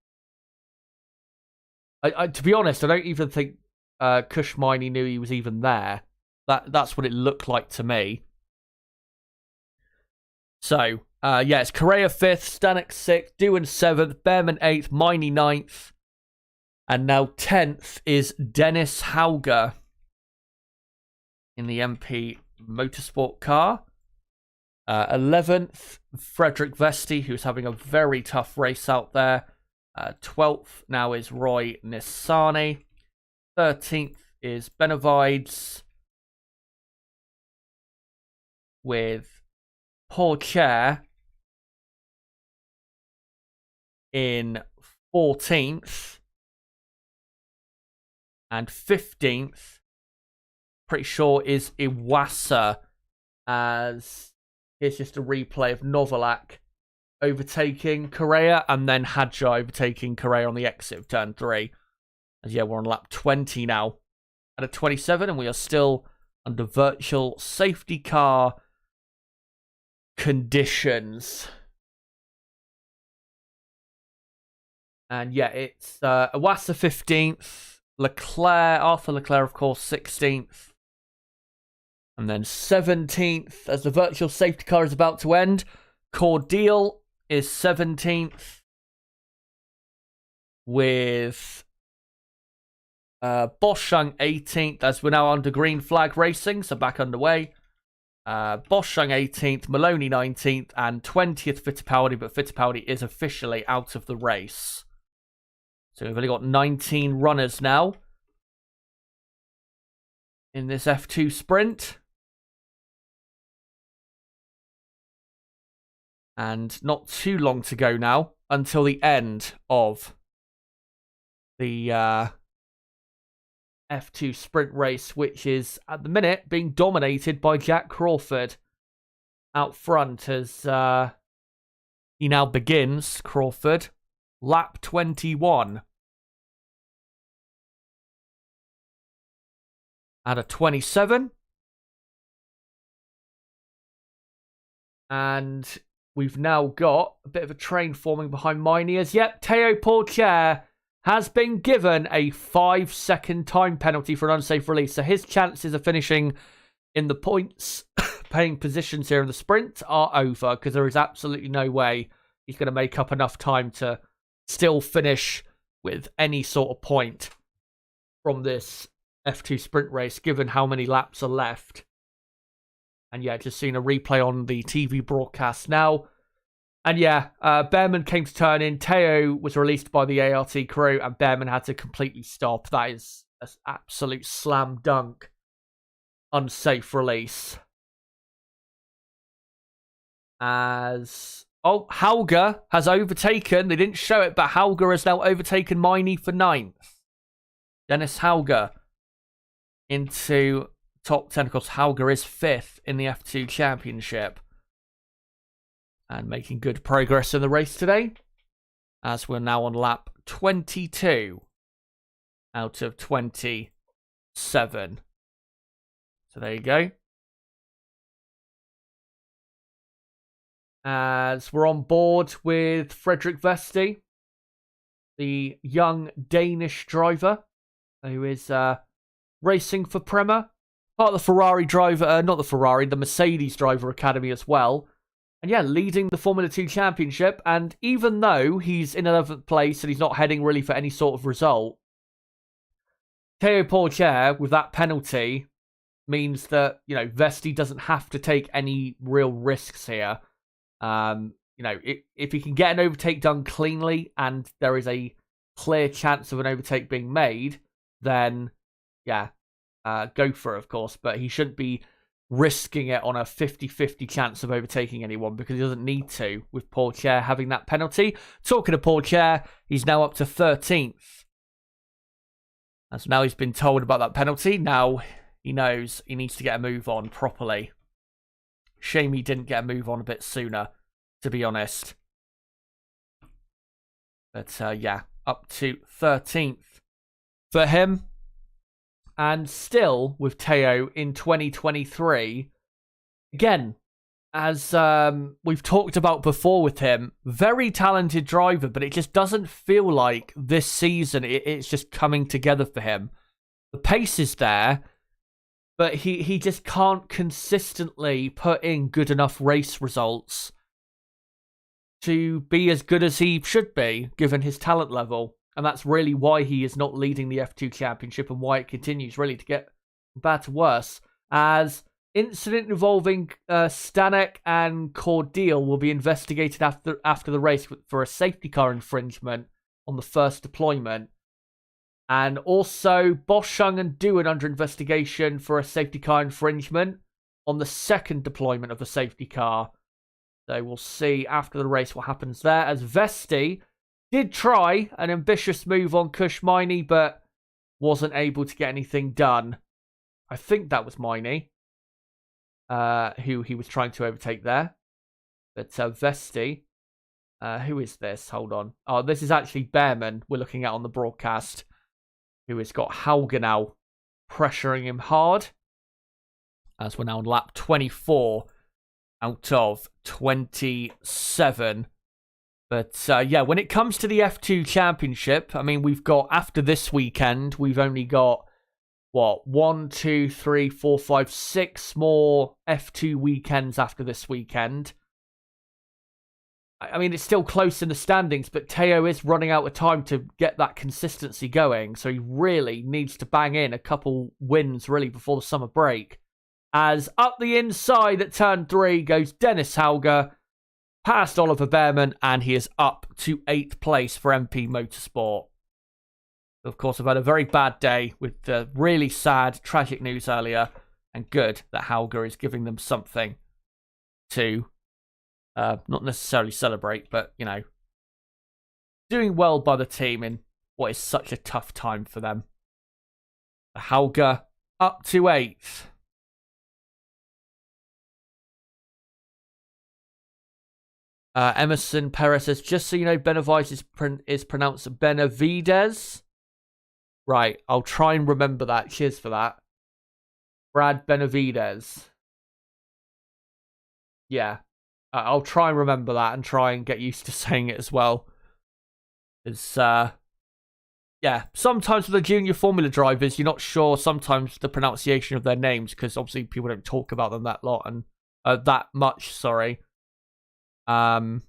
Speaker 1: To be honest, I don't even think Kush Miney knew he was even there. That's what it looked like to me. So, yeah, it's Correa 5th, Stanek 6th, Doohan 7th, Behrman 8th, Miney 9th. And now 10th is Dennis Hauger in the MP Motorsport car. 11th, Frederick Vesti, who's having a very tough race out there. 12th now is Roy Nissani. 13th is Benavides, with Paul Chair in 14th. And 15th, pretty sure, is Iwasa. As here's just a replay of Novalak overtaking Correa, and then Hadjar overtaking Correa on the exit of turn 3. As yeah, we're on lap 20 now out of 27, and we are still under virtual safety car conditions. And yeah, it's Iwasa 15th, Arthur Leclerc, of course, 16th. And then 17th, as the virtual safety car is about to end, Cordial is 17th. With Boschung 18th, as we're now under green flag racing, so back underway. Boschung 18th, Maloney 19th, and 20th Fittipaldi, but Fittipaldi is officially out of the race. So we've only got 19 runners now in this F2 sprint. And not too long to go now until the end of the F2 sprint race, which is at the minute being dominated by Jack Crawford out front as he now begins. Crawford, lap 21 at a 27, and we've now got a bit of a train forming behind Miney as yet. Théo Pourchaire has been given a 5-second time penalty for an unsafe release. So his chances of finishing in the points paying positions here in the sprint are over, because there is absolutely no way he's going to make up enough time to still finish with any sort of point from this F2 sprint race, given how many laps are left. And yeah, just seeing a replay on the TV broadcast now. And yeah, Behrman came to turn in. Théo was released by the ART crew, and Behrman had to completely stop. That is an absolute slam dunk unsafe release. As Hauger has overtaken. They didn't show it, but Hauger has now overtaken Miney for 9th. Dennis Hauger into top 10. Of course, Hauger is 5th in the F2 Championship. And making good progress in the race today, as we're now on lap 22 out of 27. So there you go. As we're on board with Frederik Vesti, the young Danish driver who is racing for Prema. Part of the Ferrari driver, the Mercedes driver academy as well. And yeah, leading the Formula 2 Championship. And even though he's in 11th place and he's not heading really for any sort of result, Théo Pourchaire, with that penalty, means that, you know, Vesti doesn't have to take any real risks here. You know, if he can get an overtake done cleanly and there is a clear chance of an overtake being made, then, yeah, go for it, of course. But he shouldn't be risking it on a 50-50 chance of overtaking anyone, because he doesn't need to with Pourchaire having that penalty. Talking to Pourchaire, he's now up to 13th. And so now he's been told about that penalty. Now he knows he needs to get a move on properly. Shame he didn't get a move on a bit sooner, to be honest. But yeah, up to 13th for him. And still with Théo in 2023, again, as we've talked about before with him, very talented driver, but it just doesn't feel like this season it's just coming together for him. The pace is there, but he just can't consistently put in good enough race results to be as good as he should be, given his talent level. And that's really why he is not leading the F2 Championship, and why it continues really to get bad to worse. As incident involving Stanek and Cordial will be investigated after the race for a safety car infringement on the first deployment. And also Boschung and Doohan under investigation for a safety car infringement on the second deployment of the safety car. So we'll see after the race what happens there, as Vesti did try an ambitious move on Kush Miney, but wasn't able to get anything done. I think that was Miney, who he was trying to overtake there. But Vesti, who is this? Hold on. Oh, this is actually Behrman we're looking at on the broadcast, who has got Hauger now pressuring him hard. As we're now on lap 24 out of 27 But yeah, when it comes to the F2 Championship, I mean, we've got, after this weekend, we've only got, what, 1, 2, 3, 4, 5, 6 more F2 weekends after this weekend. I mean, it's still close in the standings, but Teo is running out of time to get that consistency going. So he really needs to bang in a couple wins, really, before the summer break. As up the inside at turn 3 goes Dennis Hauger, past Oliver Behrman, and he is up to 8th place for MP Motorsport. Of course, I've had a very bad day with the really sad, tragic news earlier, and good that Hauger is giving them something to not necessarily celebrate, but, you know, doing well by the team in what is such a tough time for them. Hauger up to 8th. Emerson Perez says, just so you know, Benavides is pronounced Benavides. Right, I'll try and remember that. Cheers for that. Brad Benavides. Yeah. I'll try and remember that and try and get used to saying it as well. It's, yeah, sometimes with the junior Formula drivers, you're not sure sometimes the pronunciation of their names because obviously people don't talk about them that lot and that much, sorry. And,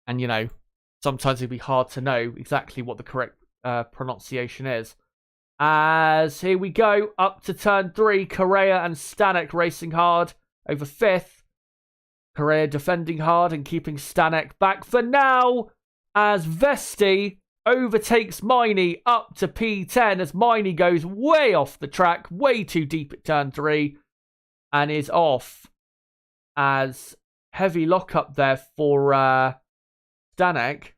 Speaker 1: you know, sometimes it'd be hard to know exactly what the correct pronunciation is. As here we go, up to turn 3, Correa and Stanek racing hard over 5th. Correa defending hard and keeping Stanek back for now, as Vesti overtakes Miney up to P10 as Miney goes way off the track, way too deep at turn 3, and is off. As heavy lockup there for Stanek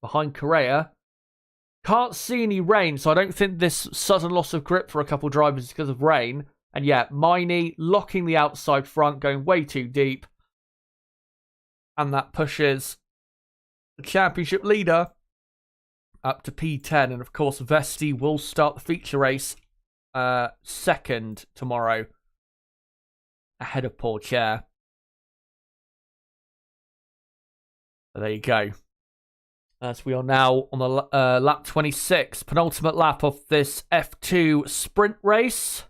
Speaker 1: behind Correa. Can't see any rain, so I don't think this sudden loss of grip for a couple drivers is because of rain. And yeah, Miney locking the outside front, going way too deep. And that pushes the championship leader up to P10. And of course, Vesti will start the feature race second tomorrow, ahead of Paul Chair. So there you go. As we are now on the lap 26, penultimate lap of this F2 sprint race.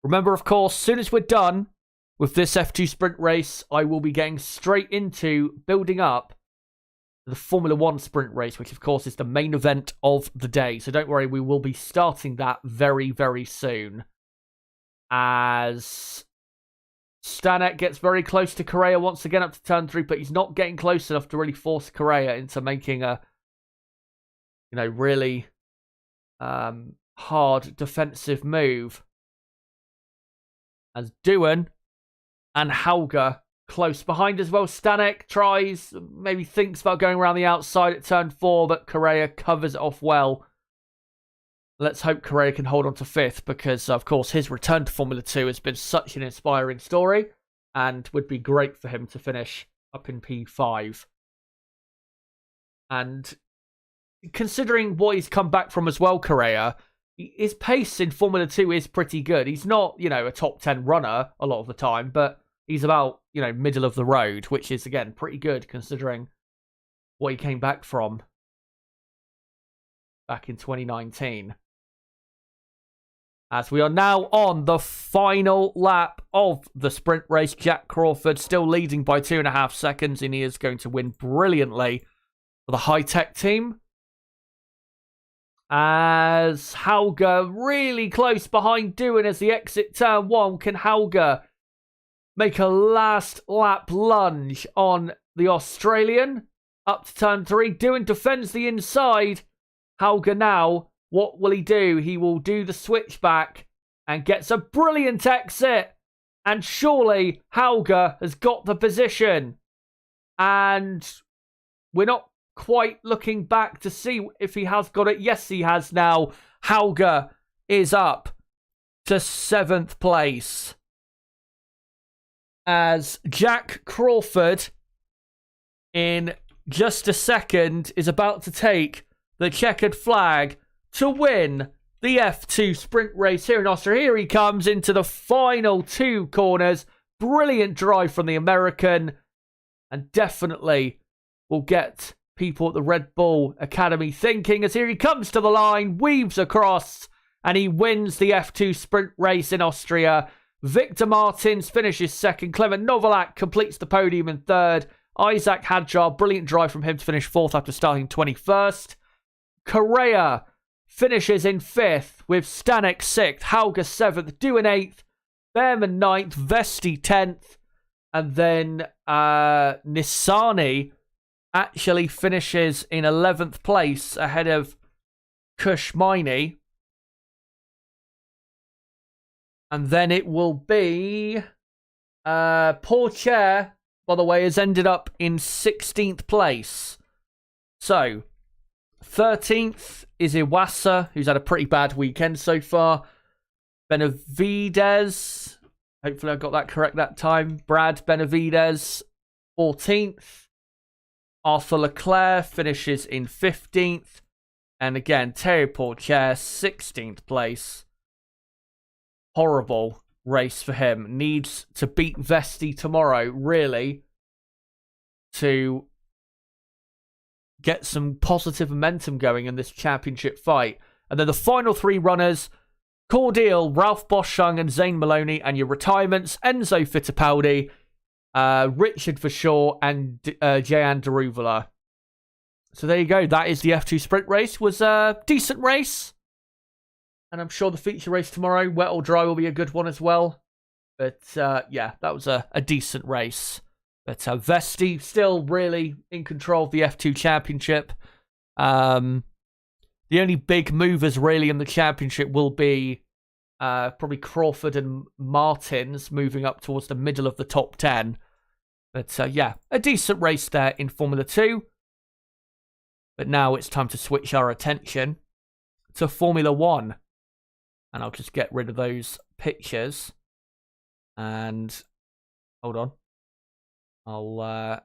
Speaker 1: Remember, of course, as soon as we're done with this F2 sprint race, I will be getting straight into building up the Formula 1 sprint race, which, of course, is the main event of the day. So don't worry, we will be starting that very, very soon. As Stanek gets very close to Correa once again up to turn 3, but he's not getting close enough to really force Correa into making a, you know, really hard defensive move. As Doohan and Hauger close behind as well. Stanek tries, maybe thinks about going around the outside at turn 4, but Correa covers it off well. Let's hope Correa can hold on to 5th because, of course, his return to Formula 2 has been such an inspiring story and would be great for him to finish up in P5. And considering what he's come back from as well, Correa, his pace in Formula 2 is pretty good. He's not, you know, a top 10 runner a lot of the time, but he's about, you know, middle of the road, which is, again, pretty good considering what he came back from back in 2019. As we are now on the final lap of the sprint race, Jack Crawford still leading by 2.5 seconds, and he is going to win brilliantly for the high-tech team. As Hauger really close behind Doohan as the exit turn 1. Can Hauger make a last lap lunge on the Australian up to turn 3? Doohan defends the inside. Hauger now, what will he do? He will do the switchback and gets a brilliant exit. And surely Hauger has got the position. And we're not quite looking back to see if he has got it. Yes, he has now. Hauger is up to 7th place. As Jack Crawford, in just a second, is about to take the checkered flag to win the F2 sprint race here in Austria. Here he comes into the final 2 corners. Brilliant drive from the American. And definitely will get people at the Red Bull Academy thinking, as here he comes to the line, weaves across, and he wins the F2 sprint race in Austria. Victor Martins finishes second. Clement Novalak completes the podium in third. Isaac Hadjar, brilliant drive from him to finish fourth after starting 21st. Correa finishes in fifth with Stanek sixth, Hauger seventh, Doohan eighth, Behrman ninth, Vesti 10th, and then Nissani actually finishes in 11th place ahead of Kushmini. And then it will be Pourchaire, by the way, has ended up in 16th place. So 13th is Iwasa, who's had a pretty bad weekend so far. Benavides, hopefully I got that correct that time. Brad Benavides, 14th. Arthur Leclerc finishes in 15th. And again, Terry Pourchaire, 16th place. Horrible race for him. Needs to beat Vesti tomorrow, really, to get some positive momentum going in this championship fight. And then the final three runners, Cordial, Ralph Boschung and Zane Maloney, and your retirements, Enzo Fittipaldi, Richard Verschoor, and Jayan Daruvala. So there you go. That is the F2 sprint race. Was a decent race. And I'm sure the feature race tomorrow, wet or dry, will be a good one as well. But yeah, that was a decent race. But Vesti still really in control of the F2 championship. The only big movers really in the championship will be probably Crawford and Martins moving up towards the middle of the top 10. But yeah, a decent race there in Formula 2. But now it's time to switch our attention to Formula 1. And I'll just get rid of those pictures. And hold on. I'll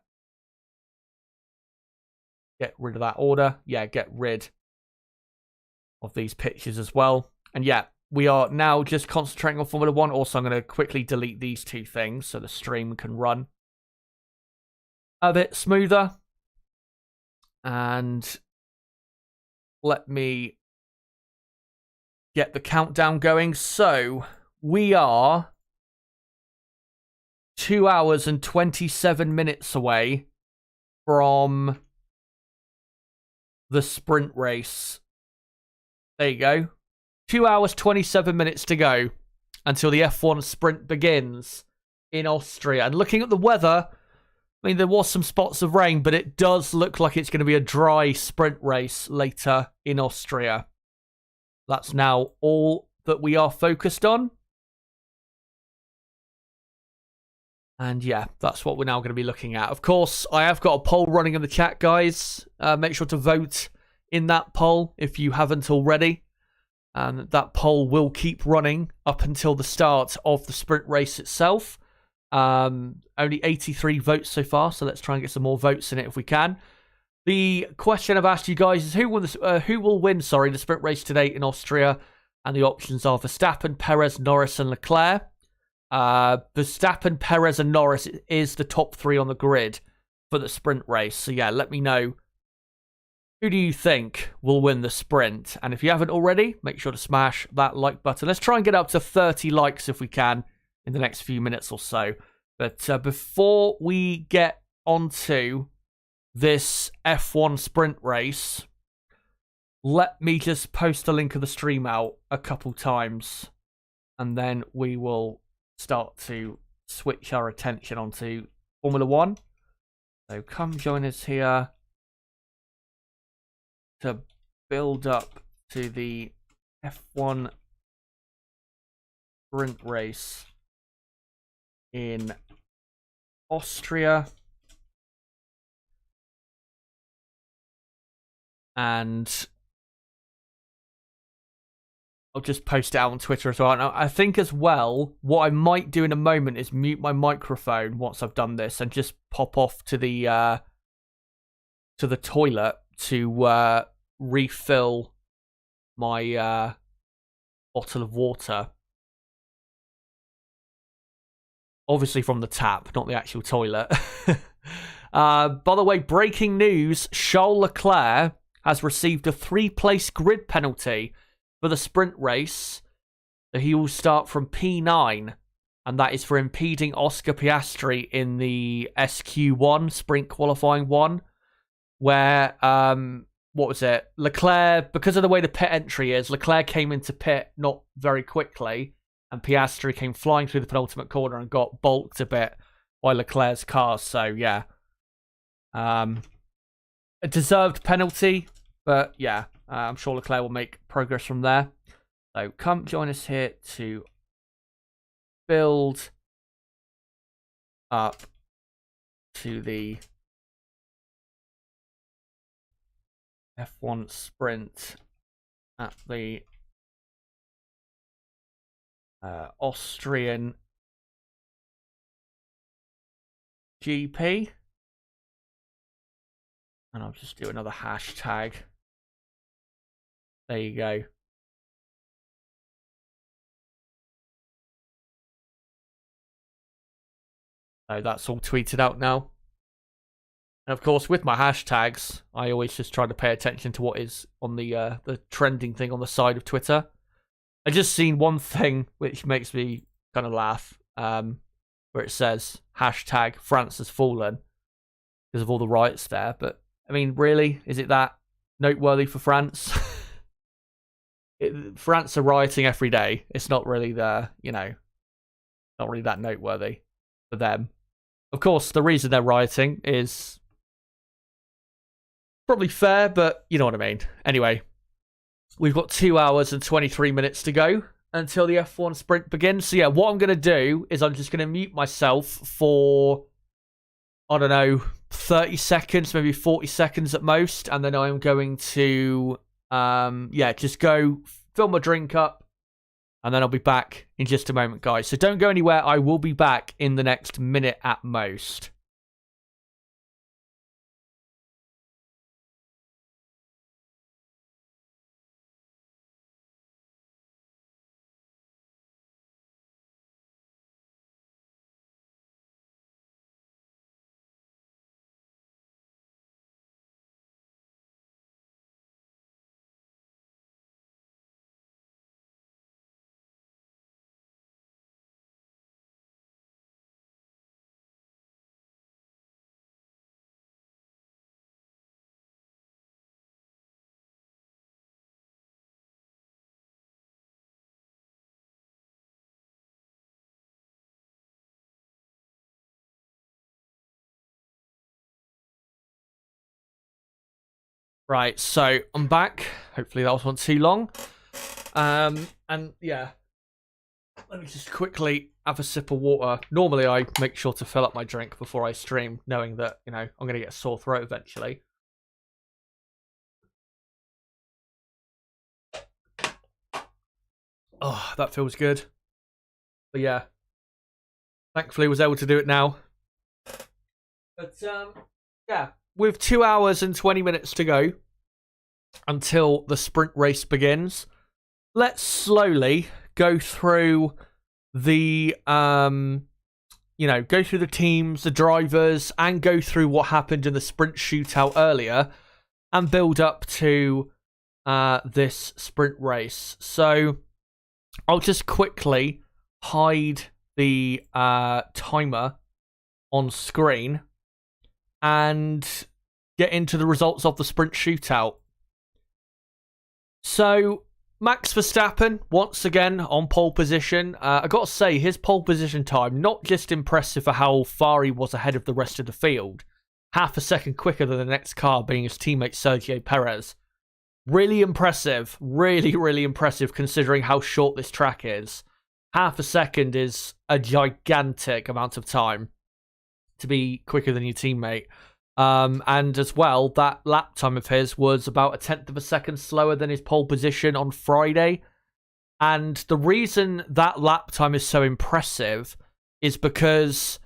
Speaker 1: get rid of that order. Yeah, get rid of these pictures as well. And yeah, we are now just concentrating on Formula 1. Also, I'm going to quickly delete these two things so the stream can run a bit smoother. And let me get the countdown going. So we are 2 hours and 27 minutes away from the sprint race. There you go. 2 hours, 27 minutes to go until the F1 sprint begins in Austria. And looking at the weather, I mean, there was some spots of rain, but it does look like it's going to be a dry sprint race later in Austria. That's now all that we are focused on. And yeah, that's what we're now going to be looking at. Of course, I have got a poll running in the chat, guys. Make sure to vote in that poll if you haven't already. And that poll will keep running up until the start of the sprint race itself. Only 83 votes so far, so let's try and get some more votes in it if we can. The question I've asked you guys is who will win the sprint race today in Austria? And the options are Verstappen, Perez, Norris, and Leclerc. Verstappen, Perez, and Norris is the top three on the grid for the sprint race. So yeah, let me know, who do you think will win the sprint? And if you haven't already, make sure to smash that like button. Let's try and get up to 30 likes if we can in the next few minutes or so. But before we get onto this F1 sprint race, let me just post the link of the stream out a couple times, and then we will start to switch our attention onto Formula 1. So come join us here to build up to the F1 sprint race in Austria. And I'll just post it out on Twitter as well. And I think as well, what I might do in a moment is mute my microphone once I've done this and just pop off to the toilet to refill my bottle of water. Obviously from the tap, not the actual toilet. By the way, breaking news, Charles Leclerc has received a 3-place grid penalty for the sprint race. So he will start from P9, and that is for impeding Oscar Piastri in the SQ1, sprint qualifying 1, where, what was it? Leclerc, because of the way the pit entry is, Leclerc came into pit not very quickly, and Piastri came flying through the penultimate corner and got bulked a bit by Leclerc's car. So, yeah. A deserved penalty, but yeah, I'm sure Leclerc will make progress from there. So come join us here to build up to the F1 sprint at the Austrian GP. And I'll just do another hashtag. There you go. So that's all tweeted out now. And of course, with my hashtags, I always just try to pay attention to what is on the trending thing on the side of Twitter. I just seen one thing which makes me kind of laugh, where it says hashtag France has fallen because of all the riots there. But I mean, really, is it that noteworthy for France? France are rioting every day. It's not really not really that noteworthy for them. Of course, the reason they're rioting is probably fair, but you know what I mean. Anyway, we've got 2 hours and 23 minutes to go until the F1 sprint begins. So yeah, what I'm going to do is I'm just going to mute myself for, I don't know, 30 seconds, maybe 40 seconds at most. And then I'm going to, just go fill my drink up. And then I'll be back in just a moment, guys. So don't go anywhere. I will be back in the next minute at most. Right, so I'm back. Hopefully that wasn't too long. And yeah, let me just quickly have a sip of water. Normally I make sure to fill up my drink before I stream, knowing that, I'm going to get a sore throat eventually. Oh, that feels good. But yeah, thankfully I was able to do it now. But yeah. With 2 hours and 20 minutes to go until the sprint race begins, let's slowly go through the, go through the teams, the drivers, and go through what happened in the sprint shootout earlier and build up to this sprint race. So I'll just quickly hide the timer on screen and get into the results of the sprint shootout. So, Max Verstappen, once again, on pole position. I got to say, his pole position time, not just impressive for how far he was ahead of the rest of the field, half a second quicker than the next car being his teammate Sergio Perez. Really impressive, really, really impressive considering how short this track is. Half a second is a gigantic amount of time to be quicker than your teammate. And as well, that lap time of his was about 1/10 of a second slower than his pole position on Friday. And the reason that lap time is so impressive is because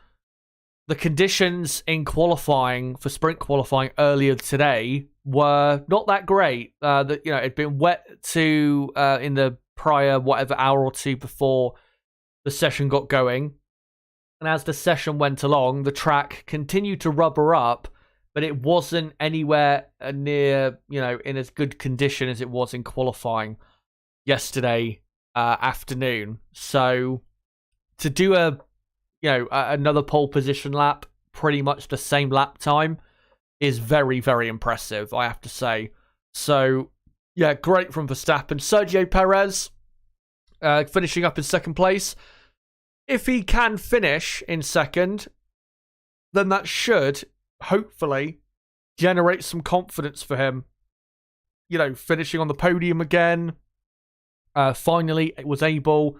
Speaker 1: the conditions in qualifying, for sprint qualifying earlier today, were not that great. It'd been wet in the prior, hour or two before the session got going. And as the session went along, the track continued to rubber up, but it wasn't anywhere near, in as good condition as it was in qualifying yesterday afternoon. So to do another pole position lap, pretty much the same lap time, is very, very impressive, I have to say. So, yeah, great from Verstappen. Sergio Perez finishing up in second place. If he can finish in second, then that should, hopefully, generate some confidence for him. Finishing on the podium again. Finally, it was able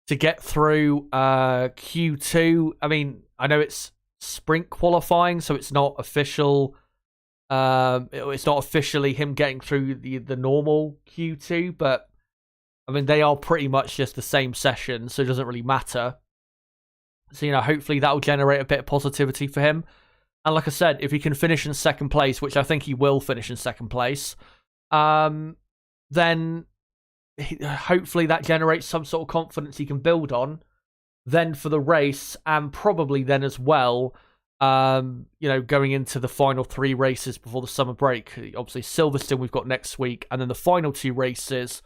Speaker 1: to get through Q2. I mean, I know it's sprint qualifying, so it's not official. It's not officially him getting through the normal Q2, but I mean, they are pretty much just the same session, so it doesn't really matter. So, hopefully that will generate a bit of positivity for him. And like I said, if he can finish in second place, which I think he will finish in second place, then hopefully that generates some sort of confidence he can build on then for the race, and probably then as well, going into the final 3 races before the summer break. Obviously, Silverstone we've got next week, and then the final 2 races,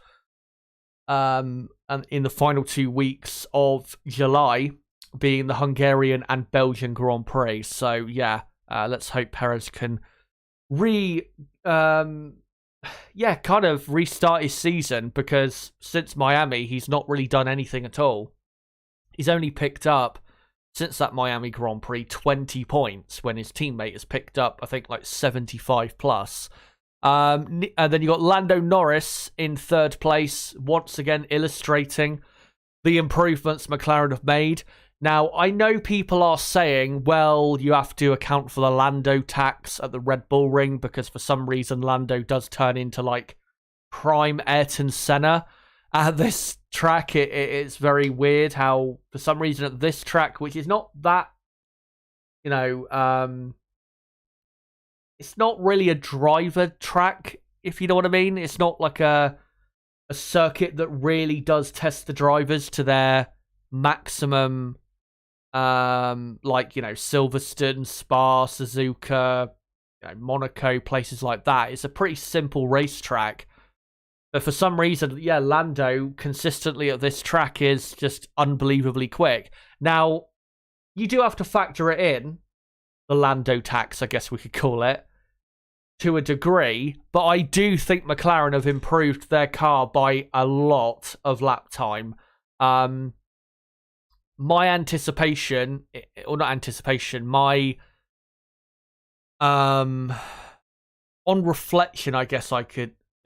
Speaker 1: and in the final 2 weeks of July, being the Hungarian and Belgian Grand Prix. So, yeah, let's hope Perez can kind of restart his season, because since Miami, he's not really done anything at all. He's only picked up, since that Miami Grand Prix, 20 points, when his teammate has picked up, I think, like 75 plus. And then you got Lando Norris in third place, once again illustrating the improvements McLaren have made. Now, I know people are saying, well, you have to account for the Lando tax at the Red Bull Ring, because for some reason Lando does turn into, like, prime Ayrton Senna at this track. It's very weird how, for some reason, at this track, which is not that, it's not really a driver track, if you know what I mean. It's not like a circuit that really does test the drivers to their maximum, Silverstone, Spa, Suzuka, Monaco, places like that. It's a pretty simple racetrack. But for some reason, Lando consistently at this track is just unbelievably quick. Now, you do have to factor it in, the Lando tax, I guess we could call it, to a degree. But I do think McLaren have improved their car by a lot of lap time. My anticipation, or not anticipation, on reflection, I guess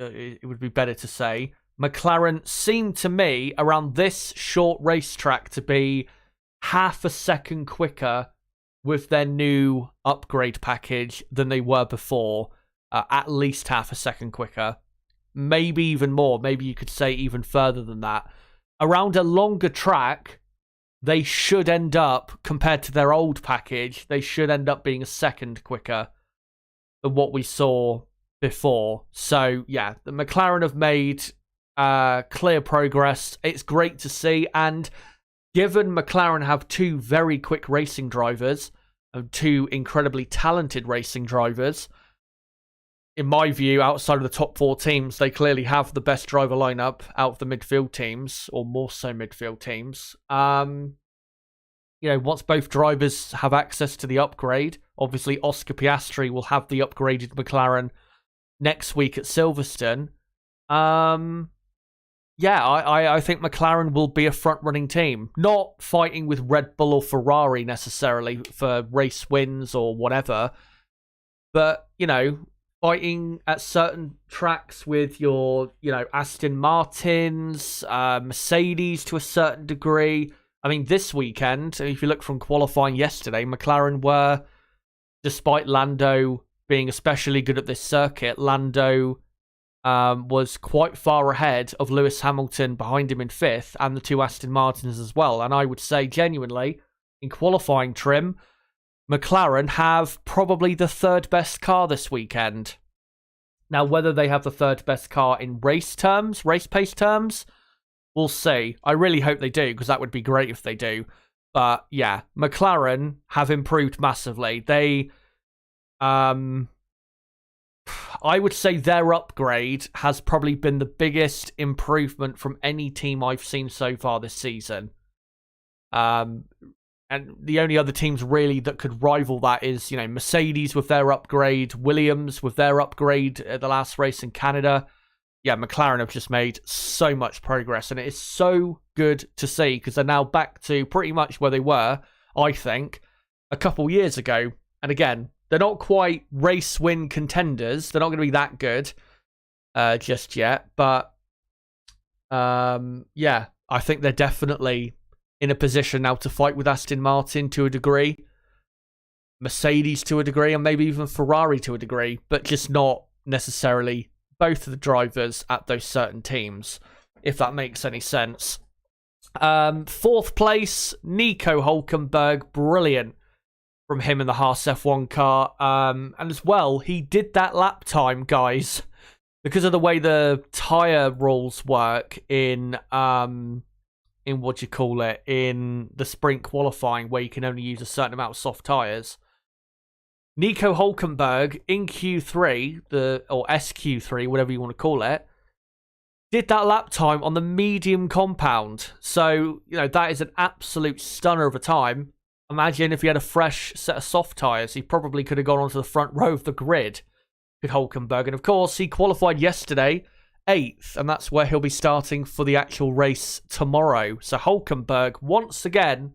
Speaker 1: it would be better to say, McLaren seemed to me around this short racetrack to be half a second quicker with their new upgrade package than they were before. At least half a second quicker. Maybe even more. Maybe you could say even further than that. Around a longer track, they should end up, compared to their old package, they should end up being a second quicker than what we saw before. So, yeah, the McLaren have made clear progress. It's great to see. And given McLaren have 2 very quick racing drivers, and 2 incredibly talented racing drivers, in my view, outside of the top 4 teams, they clearly have the best driver lineup out of the midfield teams, or more so midfield teams. Once both drivers have access to the upgrade, obviously Oscar Piastri will have the upgraded McLaren next week at Silverstone. I think McLaren will be a front-running team. Not fighting with Red Bull or Ferrari necessarily for race wins or whatever, but, fighting at certain tracks with your, Aston Martins, Mercedes to a certain degree. I mean, this weekend, if you look from qualifying yesterday, McLaren were, despite Lando being especially good at this circuit, Lando was quite far ahead of Lewis Hamilton behind him in 5th, and the 2 Aston Martins as well. And I would say, genuinely, in qualifying trim, McLaren have probably the 3rd best car this weekend. Now, whether they have the 3rd best car in race pace terms, we'll see. I really hope they do, because that would be great if they do. But yeah, McLaren have improved massively. They, I would say their upgrade has probably been the biggest improvement from any team I've seen so far this season. And the only other teams really that could rival that is, Mercedes with their upgrade, Williams with their upgrade at the last race in Canada. Yeah, McLaren have just made so much progress, and it is so good to see because they're now back to pretty much where they were, I think, a couple years ago. And again, they're not quite race win contenders. They're not going to be that good just yet. But yeah, I think they're definitely in a position now to fight with Aston Martin to a degree, Mercedes to a degree, and maybe even Ferrari to a degree, but just not necessarily both of the drivers at those certain teams, if that makes any sense. Fourth place, Nico Hülkenberg, brilliant from him in the Haas F1 car. And as well, he did that lap time, guys, because of the way the tyre rules work in in the sprint qualifying, where you can only use a certain amount of soft tyres. Nico Hülkenberg in Q3, or SQ3, whatever you want to call it, did that lap time on the medium compound. So, that is an absolute stunner of a time. Imagine if he had a fresh set of soft tyres, he probably could have gone onto the front row of the grid with Hülkenberg. And of course, he qualified yesterday, 8th, and that's where he'll be starting for the actual race tomorrow. So Hülkenberg, once again,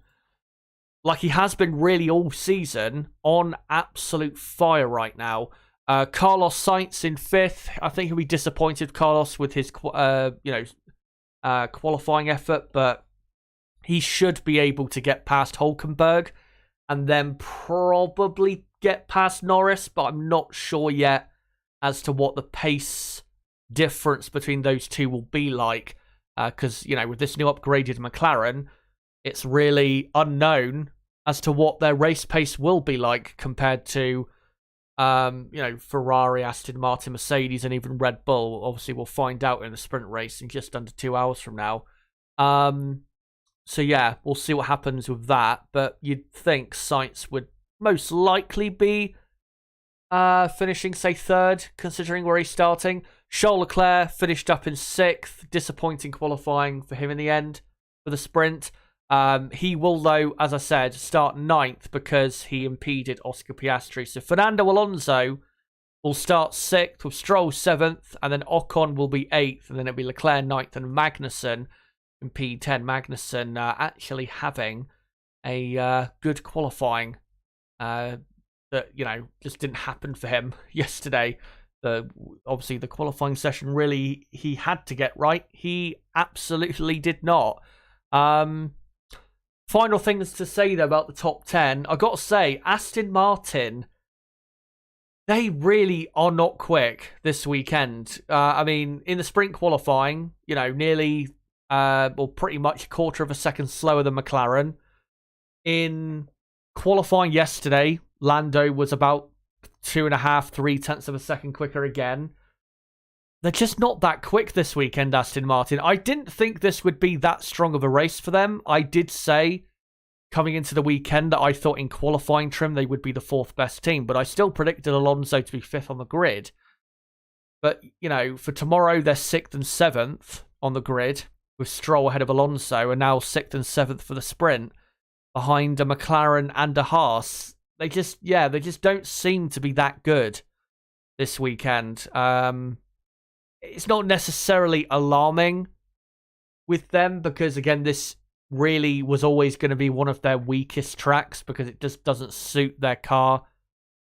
Speaker 1: like he has been really all season, on absolute fire right now. Carlos Sainz in 5th. I think he'll be disappointed, Carlos, with his qualifying effort, but he should be able to get past Hülkenberg and then probably get past Norris, but I'm not sure yet as to what the pace difference between those two will be like, because with this new upgraded McLaren, it's really unknown as to what their race pace will be like compared to Ferrari, Aston Martin, Mercedes, and even Red Bull. Obviously we'll find out in the sprint race in just under 2 hours from now. So yeah, we'll see what happens with that, but you'd think Sainz would most likely be finishing, say, 3rd, considering where he's starting. Charles Leclerc finished up in 6th. Disappointing qualifying for him in the end for the sprint. He will, though, as I said, start 9th because he impeded Oscar Piastri. So Fernando Alonso will start 6th with Stroll 7th, and then Ocon will be 8th, and then it'll be Leclerc 9th and Magnussen in P10. Magnussen actually having a good qualifying that, just didn't happen for him yesterday. Obviously, the qualifying session really he had to get right. He absolutely did not. Final things to say, though, about the top 10. I got to say, Aston Martin, they really are not quick this weekend. In the sprint qualifying, nearly, pretty much a quarter of a second slower than McLaren. In qualifying yesterday, Lando was about 2.5, 3 tenths of a second quicker again. They're just not that quick this weekend, Aston Martin. I didn't think this would be that strong of a race for them. I did say coming into the weekend that I thought in qualifying trim they would be the 4th best team, but I still predicted Alonso to be 5th on the grid. But, for tomorrow, they're 6th and 7th on the grid, with Stroll ahead of Alonso, and now 6th and 7th for the sprint, behind a McLaren and a Haas. They just don't seem to be that good this weekend. It's not necessarily alarming with them because, again, this really was always going to be one of their weakest tracks because it just doesn't suit their car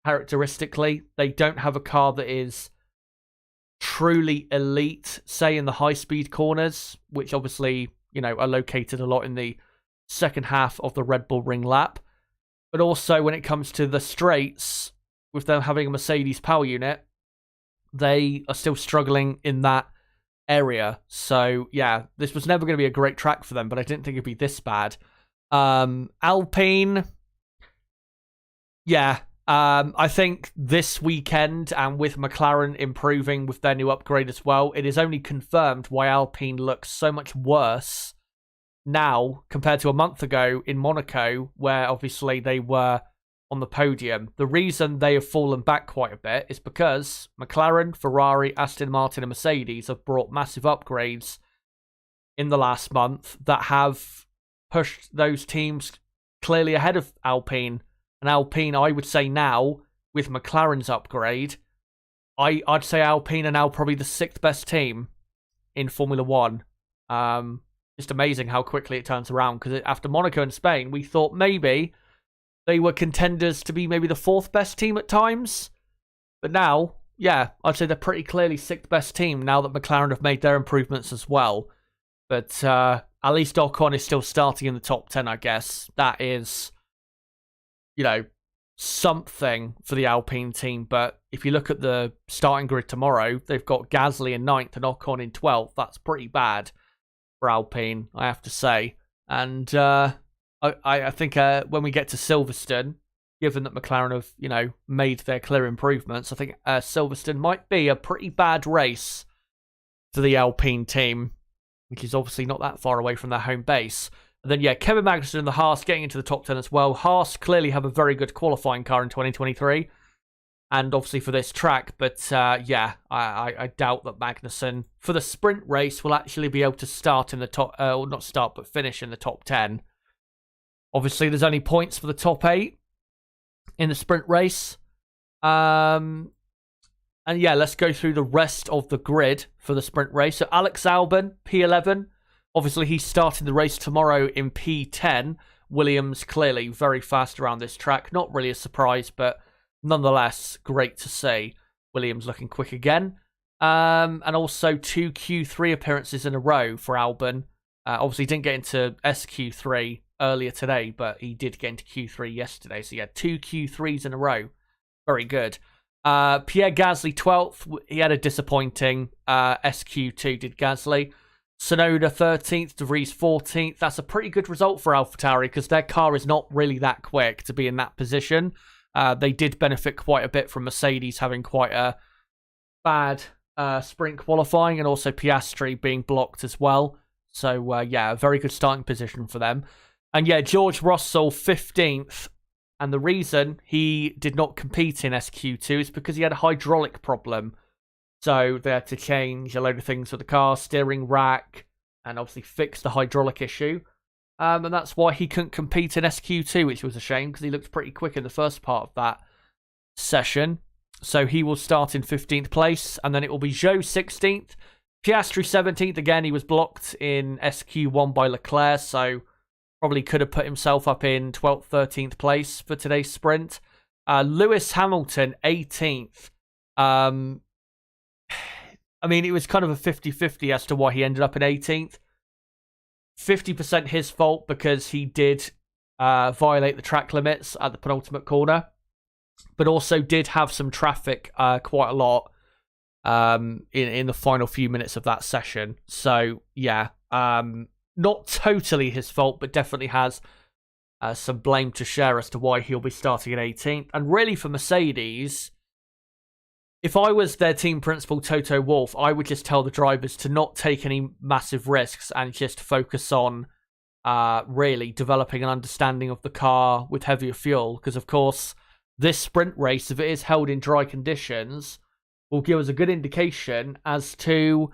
Speaker 1: characteristically. They don't have a car that is truly elite, say, in the high-speed corners, which obviously, are located a lot in the second half of the Red Bull Ring lap. But also when it comes to the straights, with them having a Mercedes power unit, they are still struggling in that area. So, yeah, this was never going to be a great track for them, but I didn't think it'd be this bad. Alpine, yeah, I think this weekend, and with McLaren improving with their new upgrade as well, it is only confirmed why Alpine looks so much worse now compared to a month ago in Monaco, where obviously they were on the podium. The reason they have fallen back quite a bit is because McLaren, Ferrari, Aston Martin, and Mercedes have brought massive upgrades in the last month that have pushed those teams clearly ahead of Alpine. And Alpine, I would say now, with McLaren's upgrade, I'd say Alpine are now probably the 6th best team in Formula One. Just amazing how quickly it turns around, because after Monaco and Spain, we thought maybe they were contenders to be maybe the 4th best team at times. But now, yeah, I'd say they're pretty clearly 6th best team now that McLaren have made their improvements as well. But at least Ocon is still starting in the top 10, I guess. That is, something for the Alpine team. But if you look at the starting grid tomorrow, they've got Gasly in 9th and Ocon in 12th. That's pretty bad for Alpine, I have to say. And I think when we get to Silverstone, given that McLaren have, made their clear improvements, I think Silverstone might be a pretty bad race for the Alpine team, which is obviously not that far away from their home base. And then, Kevin Magnussen and the Haas getting into the top 10 as well. Haas clearly have a very good qualifying car in 2023, and obviously for this track. But, I doubt that Magnussen, for the sprint race, will actually be able to start in the top, or not start, but finish in the top 10. Obviously, there's only points for the top 8 in the sprint race. And let's go through the rest of the grid for the sprint race. So Alex Albon, P11. Obviously, he's starting the race tomorrow in P10. Williams clearly very fast around this track. Not really a surprise, but nonetheless, great to see. Williams looking quick again. And also 2 Q3 appearances in a row for Albon. Obviously, he didn't get into SQ3 earlier today, but he did get into Q3 yesterday. So, 2 Q3s in a row. Very good. Pierre Gasly, 12th. He had a disappointing SQ2, did Gasly. Tsunoda 13th, De Vries 14th. That's a pretty good result for AlphaTauri because their car is not really that quick to be in that position. They did benefit quite a bit from Mercedes having quite a bad sprint qualifying, and also Piastri being blocked as well. So, a very good starting position for them. And George Russell 15th. And the reason he did not compete in SQ2 is because he had a hydraulic problem. So they had to change a load of things with the car, steering rack, and obviously fix the hydraulic issue. And that's why he couldn't compete in SQ2, which was a shame because he looked pretty quick in the first part of that session. So he will start in 15th place, and then it will be Zhou 16th. Piastri 17th. Again, he was blocked in SQ1 by Leclerc, so probably could have put himself up in 12th, 13th place for today's sprint. Lewis Hamilton, 18th. It was kind of a 50-50 as to why he ended up in 18th. 50% his fault because he did violate the track limits at the penultimate corner, but also did have some traffic quite a lot in the final few minutes of that session. So, not totally his fault, but definitely has some blame to share as to why he'll be starting at 18th. And really for Mercedes, if I was their team principal, Toto Wolff, I would just tell the drivers to not take any massive risks and just focus on really developing an understanding of the car with heavier fuel. Because, of course, this sprint race, if it is held in dry conditions, will give us a good indication as to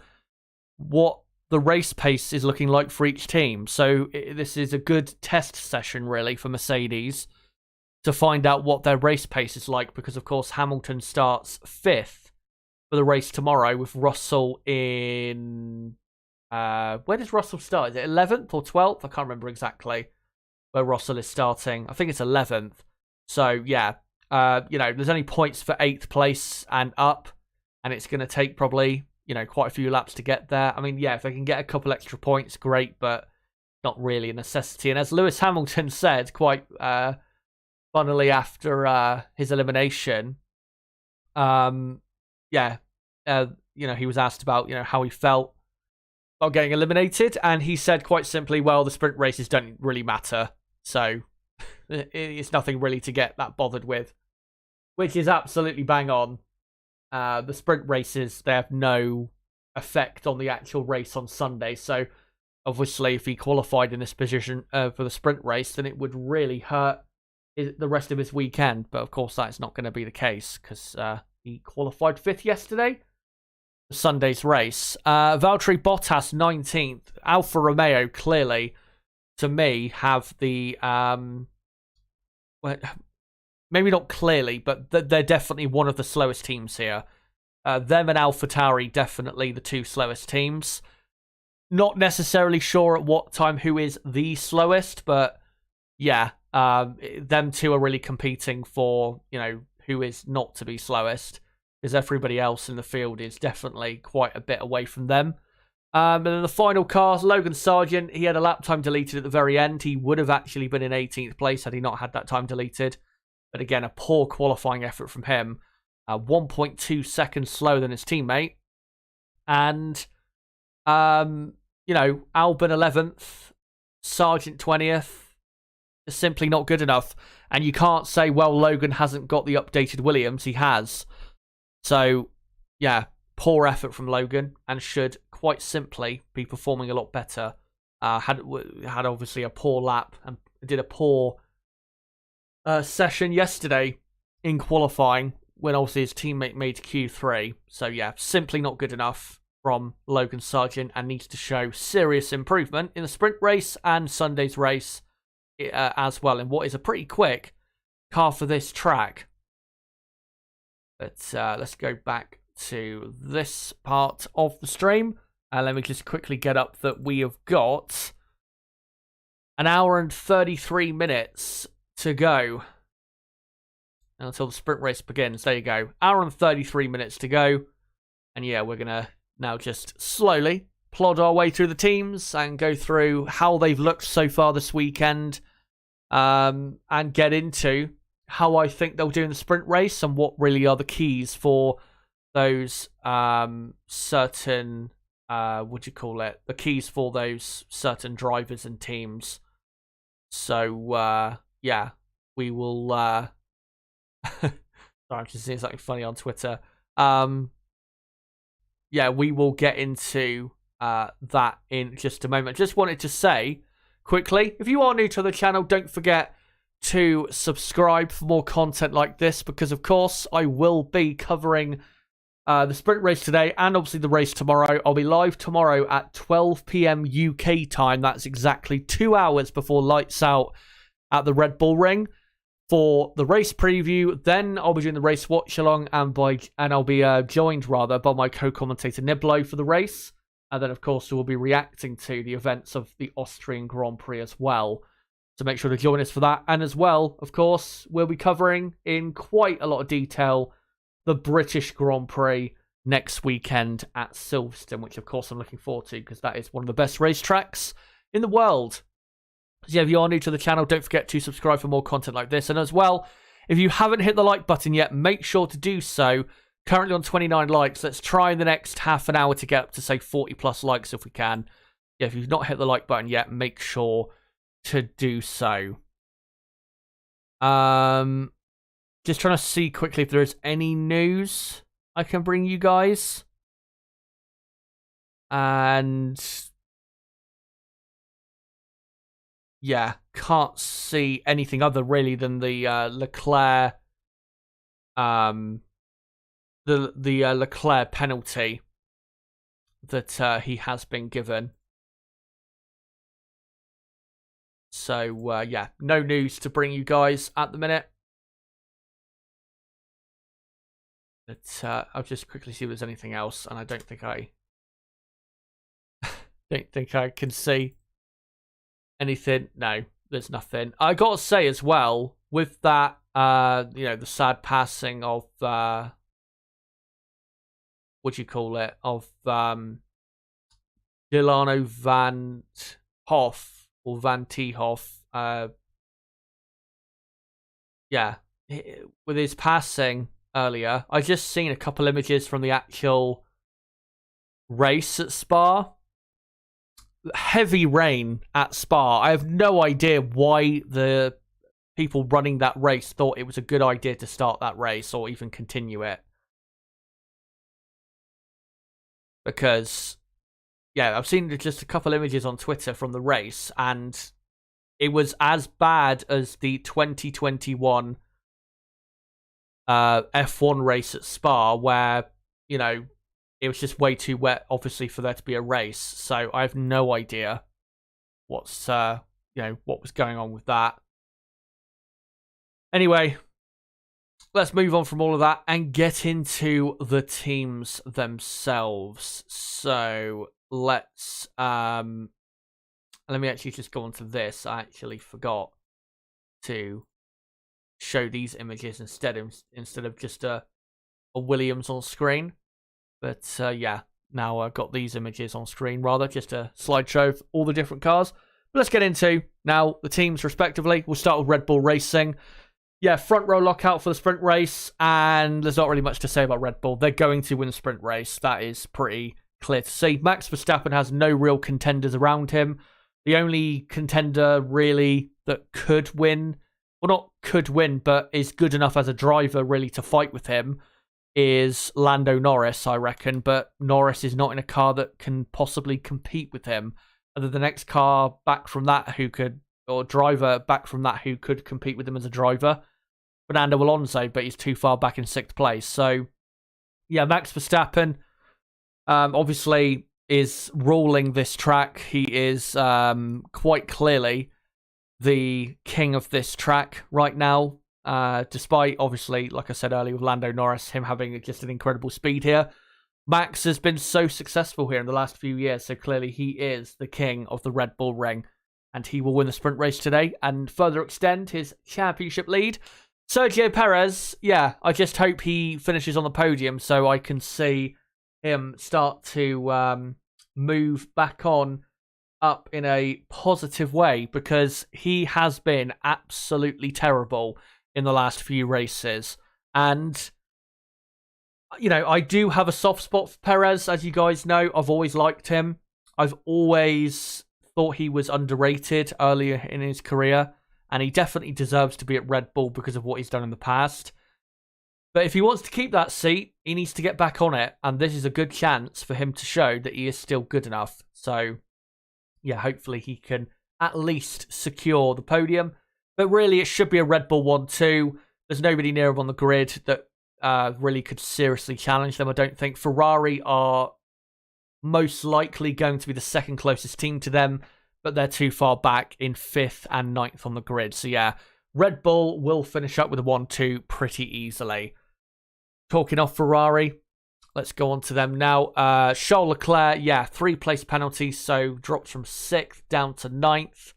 Speaker 1: what the race pace is looking like for each team. So this is a good test session, really, for Mercedes to find out what their race pace is like, because, of course, Hamilton starts 5th for the race tomorrow with Russell in... where does Russell start? Is it 11th or 12th? I can't remember exactly where Russell is starting. I think it's 11th. So, there's only points for 8th place and up, and it's going to take probably, quite a few laps to get there. If they can get a couple extra points, great, but not really a necessity. And as Lewis Hamilton said, quite... funnily, after his elimination, he was asked about, how he felt about getting eliminated, and he said quite simply, well, the sprint races don't really matter, so it's nothing really to get that bothered with, which is absolutely bang on. The sprint races, they have no effect on the actual race on Sunday, so obviously, if he qualified in this position for the sprint race, then it would really hurt the rest of his weekend. But of course, that's not going to be the case because he qualified 5th yesterday, Sunday's race. Valtteri Bottas 19th. Alfa Romeo clearly, to me, have the well, maybe not clearly, but they're definitely one of the slowest teams here. Them and AlphaTauri definitely the two slowest teams. Not necessarily sure at what time who is the slowest, but yeah, them two are really competing for, who is not to be slowest, because everybody else in the field is definitely quite a bit away from them. And then the final car, Logan Sargent, he had a lap time deleted at the very end. He would have actually been in 18th place had he not had that time deleted. But again, a poor qualifying effort from him. 1.2 seconds slower than his teammate. And, Albon 11th, Sargent 20th. Is simply not good enough. And you can't say, well, Logan hasn't got the updated Williams. He has. So, yeah, poor effort from Logan and should quite simply be performing a lot better. Had obviously a poor lap and did a poor session yesterday in qualifying when obviously his teammate made Q3. So yeah, simply not good enough from Logan Sargent and needs to show serious improvement in the sprint race and Sunday's race as well, in what is a pretty quick car for this track. But let's go back to this part of the stream. And let me just quickly get up that we have got an hour and 33 minutes to go until the sprint race begins. There you go. Hour and 33 minutes to go. And yeah, we're going to now just slowly plod our way through the teams and go through how they've looked so far this weekend. And get into how I think they'll do in the sprint race and what really are the keys for those certain, the keys for those certain drivers and teams. So, yeah, we will, sorry, I'm just seeing something funny on Twitter. Yeah, we will get into that in just a moment. Just wanted to say quickly, if you are new to the channel, don't forget to subscribe for more content like this, because of course I will be covering the sprint race today and obviously the race tomorrow. I'll be live tomorrow at 12 p.m. UK time. That's exactly 2 hours before lights out at the Red Bull Ring for the race preview. Then I'll be doing the race watch along and I'll be joined rather by my co-commentator Niblo for the race. And then of course we'll be reacting to the events of the Austrian Grand Prix as well. So make sure to join us for that. And as well, of course, we'll be covering in quite a lot of detail the British Grand Prix next weekend at Silverstone, which of course I'm looking forward to because that is one of the best racetracks in the world. So yeah, if you are new to the channel, don't forget to subscribe for more content like this. And as well, if you haven't hit the like button yet, make sure to do so. Currently on 29 likes. Let's try in the next half an hour to get up to, say, 40 plus likes if we can. Yeah, if you've not hit the like button yet, make sure to do so. Just trying to see quickly if there is any news I can bring you guys. And yeah, can't see anything other really than the Leclerc Leclerc penalty that he has been given. So yeah, no news to bring you guys at the minute. But I'll just quickly see if there's anything else, and I don't think I can see anything. No, there's nothing. I gotta say as well, with that the sad passing of of Delano Van Hoff or Van T Hoff. Yeah, with his passing earlier, I just seen a couple images from the actual race at Spa. Heavy rain at Spa. I have no idea why the people running that race thought it was a good idea to start that race or even continue it. Because yeah, I've seen just a couple images on Twitter from the race, and it was as bad as the 2021 F1 race at Spa, where, you know, it was just way too wet, obviously, for there to be a race. So I have no idea what's, what was going on with that. Anyway, let's move on from all of that and get into the teams themselves. So let's, let me actually just go on to this. I actually forgot to show these images instead of just a Williams on screen. But yeah, now I've got these images on screen, rather, just a slideshow of all the different cars. But let's get into now the teams respectively. We'll start with Red Bull Racing. Yeah, front row lockout for the sprint race, and there's not really much to say about Red Bull. They're going to win the sprint race. That is pretty clear to see. Max Verstappen has no real contenders around him. The only contender really that could win, well, not could win, but is good enough as a driver really to fight with him, is Lando Norris, I reckon. But Norris is not in a car that can possibly compete with him. Other the next car back from that who could, or driver back from that who could compete with him as a driver, Fernando Alonso, but he's too far back in 6th place. So, yeah, Max Verstappen obviously is ruling this track. He is quite clearly the king of this track right now, despite, obviously, like I said earlier with Lando Norris, him having just an incredible speed here. Max has been so successful here in the last few years, so clearly he is the king of the Red Bull Ring, and he will win the sprint race today and further extend his championship lead. Sergio Perez, yeah, I just hope he finishes on the podium so I can see him start to move back on up in a positive way, because he has been absolutely terrible in the last few races. And, you know, I do have a soft spot for Perez, as you guys know. I've always liked him. I've always thought he was underrated earlier in his career, and he definitely deserves to be at Red Bull because of what he's done in the past. But if he wants to keep that seat, he needs to get back on it, and this is a good chance for him to show that he is still good enough. So, yeah, hopefully he can at least secure the podium. But really, it should be a Red Bull 1-2. There's nobody near him on the grid that really could seriously challenge them, I don't think. Ferrari are most likely going to be the second closest team to them, but they're too far back in 5th and 9th on the grid. So yeah, Red Bull will finish up with a 1-2 pretty easily. Talking off Ferrari, let's go on to them now. Charles Leclerc, yeah, 3-place penalty, so drops from 6th down to 9th.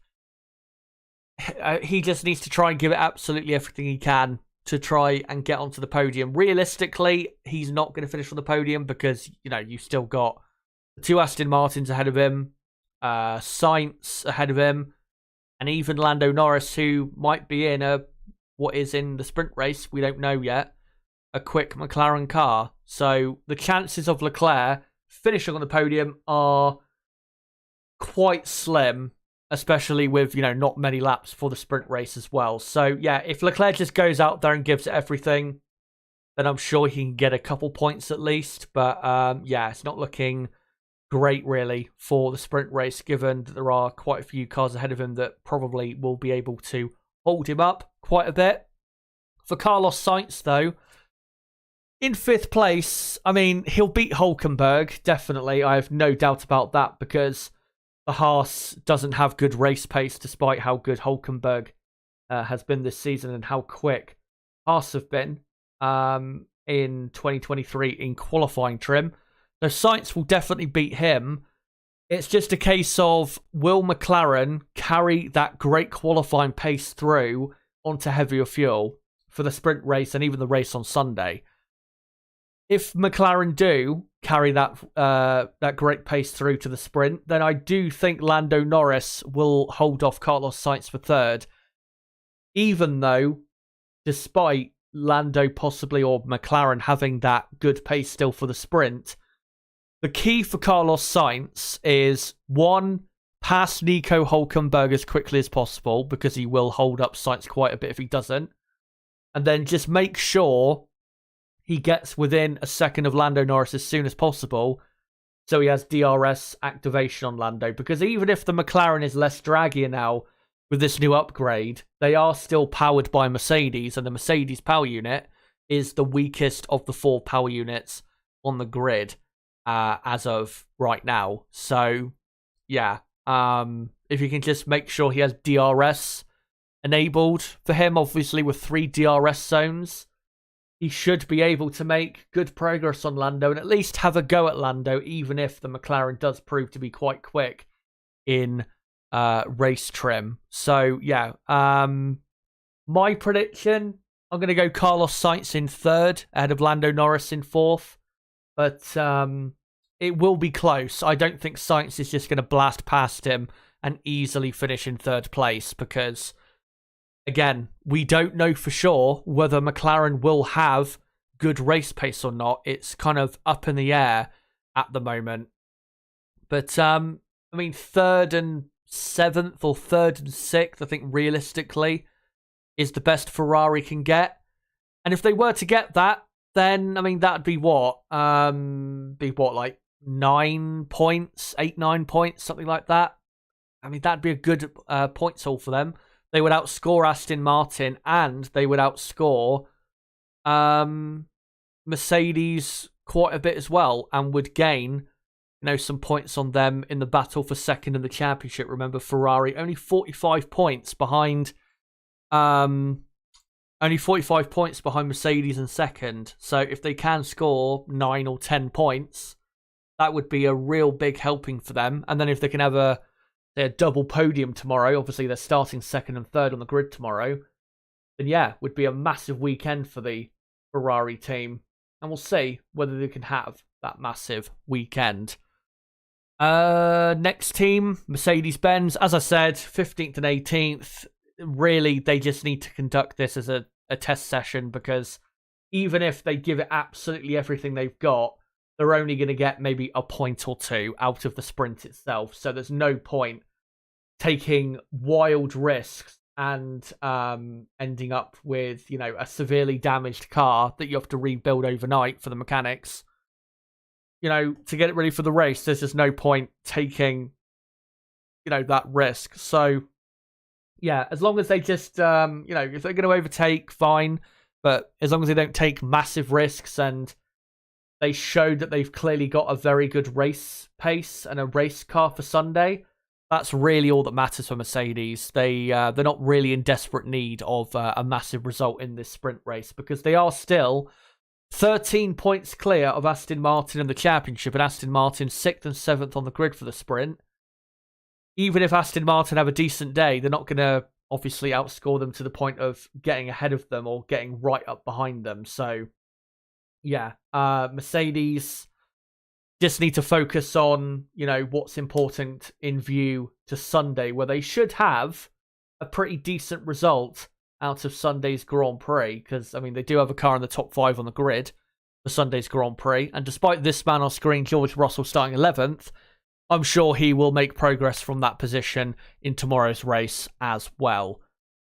Speaker 1: He just needs to try and give it absolutely everything he can to try and get onto the podium. Realistically, he's not going to finish on the podium because, you know, you've still got 2 Aston Martins ahead of him, Sainz ahead of him, and even Lando Norris, who might be in what is in the sprint race, we don't know yet, a quick McLaren car. So the chances of Leclerc finishing on the podium are quite slim, especially with, you know, not many laps for the sprint race as well. So yeah, if Leclerc just goes out there and gives it everything, then I'm sure he can get a couple points at least. But yeah, it's not looking great really for the sprint race, given that there are quite a few cars ahead of him that probably will be able to hold him up quite a bit. For Carlos Sainz, though, in 5th place, I mean, he'll beat Hülkenberg, definitely. I have no doubt about that, because the Haas doesn't have good race pace, despite how good Hülkenberg has been this season and how quick Haas have been in 2023 in qualifying trim. So Sainz will definitely beat him. It's just a case of, will McLaren carry that great qualifying pace through onto heavier fuel for the sprint race and even the race on Sunday? If McLaren do carry that that great pace through to the sprint, then I do think Lando Norris will hold off Carlos Sainz for 3rd. Even though, despite Lando possibly or McLaren having that good pace still for the sprint, the key for Carlos Sainz is, 1, pass Nico Hülkenberg as quickly as possible, because he will hold up Sainz quite a bit if he doesn't. And then just make sure he gets within a second of Lando Norris as soon as possible, so he has DRS activation on Lando. Because even if the McLaren is less draggier now with this new upgrade, they are still powered by Mercedes, and the Mercedes power unit is the weakest of the 4 power units on the grid as of right now. So, yeah, if you can just make sure he has DRS enabled for him, obviously with 3 DRS zones, he should be able to make good progress on Lando and at least have a go at Lando, even if the McLaren does prove to be quite quick in race trim. So, yeah, my prediction, I'm going to go Carlos Sainz in 3rd, ahead of Lando Norris in 4th. But it will be close. I don't think Sainz is just going to blast past him and easily finish in 3rd place because, again, we don't know for sure whether McLaren will have good race pace or not. It's kind of up in the air at the moment. But, I mean, 3rd and 7th or 3rd and 6th, I think realistically, is the best Ferrari can get. And if they were to get that, then, I mean, that'd be what? Like 9 points, 8, 9 points, something like that. I mean, that'd be a good points haul for them. They would outscore Aston Martin and they would outscore Mercedes quite a bit as well and would gain, some points on them in the battle for 2nd in the championship. Remember, Ferrari only 45 points behind Mercedes in 2nd. So if they can score 9 or 10 points, that would be a real big helping for them. And then if they can have a double podium tomorrow, obviously they're starting 2nd and 3rd on the grid tomorrow, then yeah, would be a massive weekend for the Ferrari team. And we'll see whether they can have that massive weekend. Next team, Mercedes-Benz. As I said, 15th and 18th. Really, they just need to conduct this as a test session because even if they give it absolutely everything they've got, they're only going to get maybe a point or 2 out of the sprint itself. So there's no point taking wild risks and ending up with, a severely damaged car that you have to rebuild overnight for the mechanics. To get it ready for the race, there's just no point taking, that risk. So, yeah, as long as they just, if they're going to overtake, fine. But as long as they don't take massive risks and they showed that they've clearly got a very good race pace and a race car for Sunday, that's really all that matters for Mercedes. They're not really in desperate need of a massive result in this sprint race because they are still 13 points clear of Aston Martin in the championship, and Aston Martin 6th and 7th on the grid for the sprint. Even if Aston Martin have a decent day, they're not going to obviously outscore them to the point of getting ahead of them or getting right up behind them. So, yeah, Mercedes just need to focus on, what's important in view to Sunday, where they should have a pretty decent result out of Sunday's Grand Prix. Because, I mean, they do have a car in the top 5 on the grid for Sunday's Grand Prix. And despite this man on screen, George Russell, starting 11th, I'm sure he will make progress from that position in tomorrow's race as well.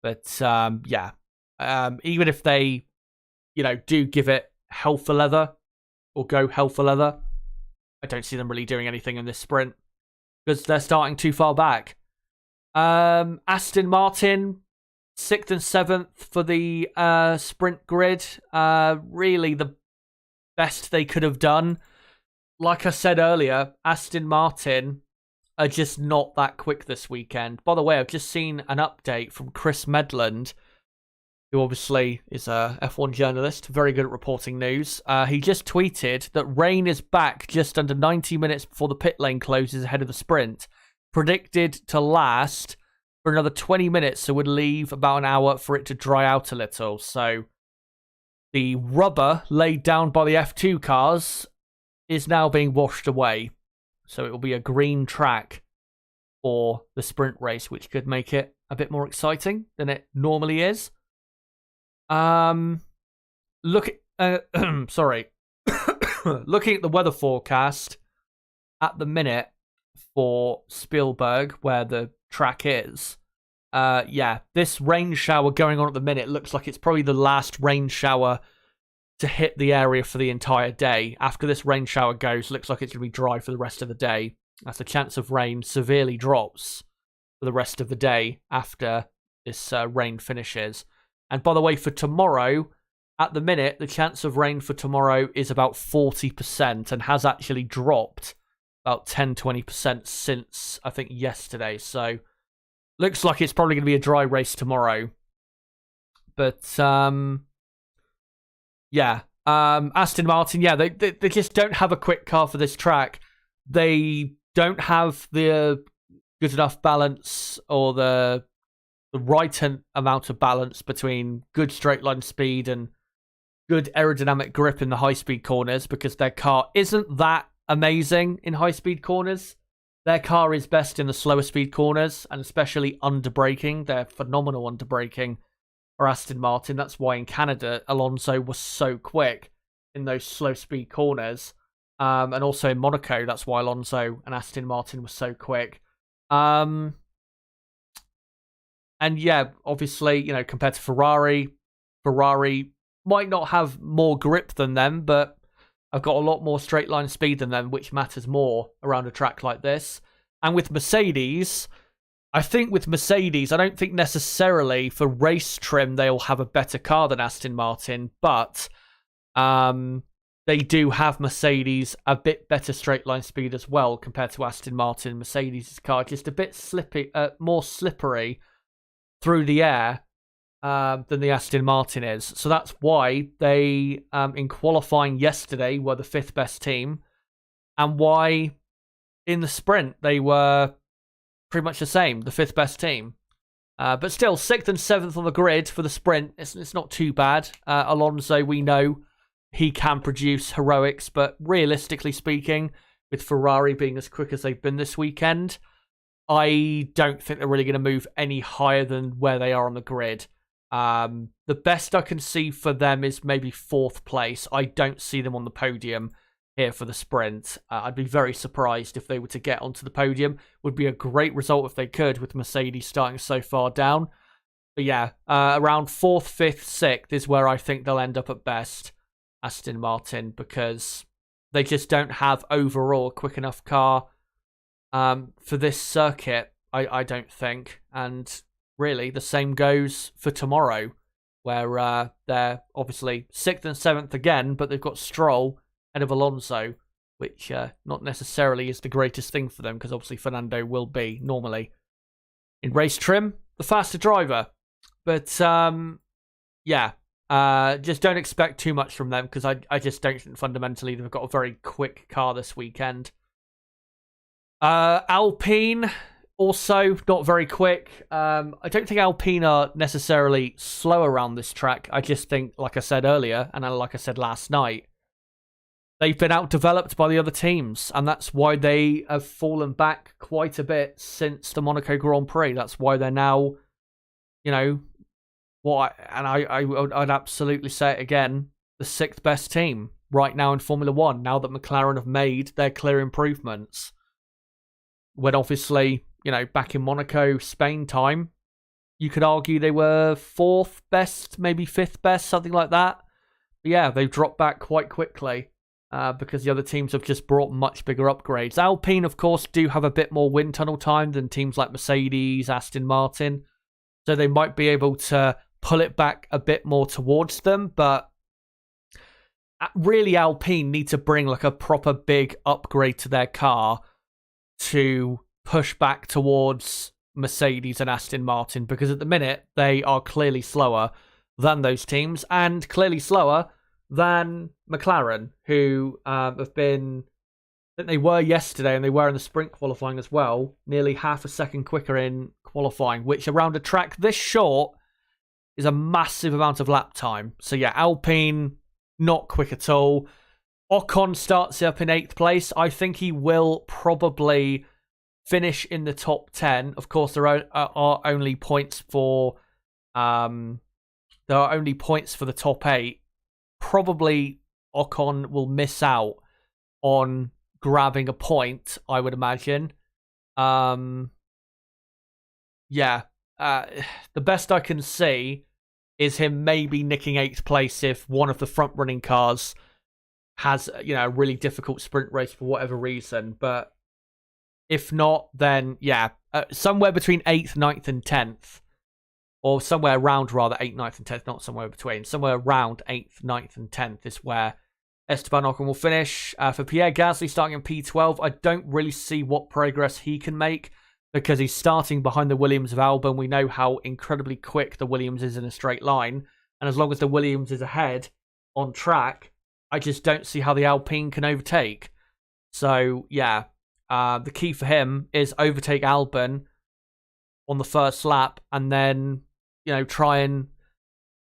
Speaker 1: But, yeah, even if they, do give it hell for leather or go hell for leather, I don't see them really doing anything in this sprint because they're starting too far back. Aston Martin, 6th and 7th for the sprint grid. Really the best they could have done. Like I said earlier, Aston Martin are just not that quick this weekend. By the way, I've just seen an update from Chris Medland, who obviously is a F1 journalist, very good at reporting news. He just tweeted that rain is back just under 90 minutes before the pit lane closes ahead of the sprint. Predicted to last for another 20 minutes, so would leave about an hour for it to dry out a little. So the rubber laid down by the F2 cars is now being washed away. So it will be a green track for the sprint race, which could make it a bit more exciting than it normally is. Sorry. Looking at the weather forecast at the minute for Spielberg, where the track is, this rain shower going on at the minute looks like it's probably the last rain shower to hit the area for the entire day. After this rain shower goes, looks like it's going to be dry for the rest of the day, as the chance of rain severely drops for the rest of the day after this rain finishes. And by the way, for tomorrow, at the minute, the chance of rain for tomorrow is about 40% and has actually dropped about 10-20% since, I think, yesterday. So, looks like it's probably going to be a dry race tomorrow. But, yeah. Aston Martin, yeah, they just don't have a quick car for this track. They don't have the good enough balance or the right amount of balance between good straight line speed and good aerodynamic grip in the high-speed corners, because their car isn't that amazing in high-speed corners. Their car is best in the slower speed corners, and especially under braking. They're phenomenal under braking for Aston Martin. That's why in Canada, Alonso was so quick in those slow speed corners. And also in Monaco, that's why Alonso and Aston Martin were so quick. And yeah, obviously, you know, compared to Ferrari might not have more grip than them, but I've got a lot more straight line speed than them, which matters more around a track like this. And with Mercedes, I think with Mercedes, I don't think necessarily for race trim they'll have a better car than Aston Martin, but they do have Mercedes a bit better straight line speed as well compared to Aston Martin. Mercedes' car just a bit slippy, more slippery through the air than the Aston Martin is. So that's why they, in qualifying yesterday, were the 5th best team, and why in the sprint they were pretty much the same, the 5th best team. But still, 6th and 7th on the grid for the sprint. It's not too bad. Alonso, we know he can produce heroics, but realistically speaking, with Ferrari being as quick as they've been this weekend, I don't think they're really going to move any higher than where they are on the grid. The best I can see for them is maybe 4th place. I don't see them on the podium here for the sprint. I'd be very surprised if they were to get onto the podium. Would be a great result if they could, with Mercedes starting so far down. But yeah, around 4th, 5th, 6th is where I think they'll end up at best, Aston Martin, because they just don't have overall a quick enough car for this circuit, I don't think. And really, the same goes for tomorrow, where they're obviously 6th and 7th again, but they've got Stroll ahead of Alonso, which not necessarily is the greatest thing for them, because obviously Fernando will be, normally, in race trim, the faster driver. But, yeah, just don't expect too much from them, because I just don't think fundamentally they've got a very quick car this weekend. Alpine, also not very quick. I don't think Alpine are necessarily slow around this track. I just think, like I said earlier, and like I said last night, they've been outdeveloped by the other teams, and that's why they have fallen back quite a bit since the Monaco Grand Prix. That's why they're now, you know, I'd absolutely say it again, the 6th best team right now in Formula One, now that McLaren have made their clear improvements. When obviously, you know, back in Monaco, Spain time, you could argue they were 4th best, maybe 5th best, something like that. But yeah, they've dropped back quite quickly because the other teams have just brought much bigger upgrades. Alpine, of course, do have a bit more wind tunnel time than teams like Mercedes, Aston Martin. So they might be able to pull it back a bit more towards them. But really, Alpine need to bring like a proper big upgrade to their car to push back towards Mercedes and Aston Martin, because at the minute they are clearly slower than those teams, and clearly slower than McLaren, who have been, I think they were yesterday, and they were in the sprint qualifying as well, nearly half a second quicker in qualifying, which around a track this short is a massive amount of lap time. So yeah, Alpine, not quick at all. Ocon starts up in 8th place. I think he will probably finish in the top 10. Of course, there are only points for the top 8. Probably Ocon will miss out on grabbing a point, I would imagine. Yeah, the best I can see is him maybe nicking 8th place if one of the front-running cars has, a really difficult sprint race for whatever reason. But if not, then, somewhere between 8th, 9th, and 10th. Or somewhere around, rather, 8th, 9th, and 10th, not somewhere between. Somewhere around 8th, 9th, and 10th is where Esteban Ocon will finish. For Pierre Gasly starting in P12, I don't really see what progress he can make because he's starting behind the Williams of Albon. We know how incredibly quick the Williams is in a straight line. And as long as the Williams is ahead on track, I just don't see how the Alpine can overtake. So, the key for him is overtake Albon on the first lap and then, try and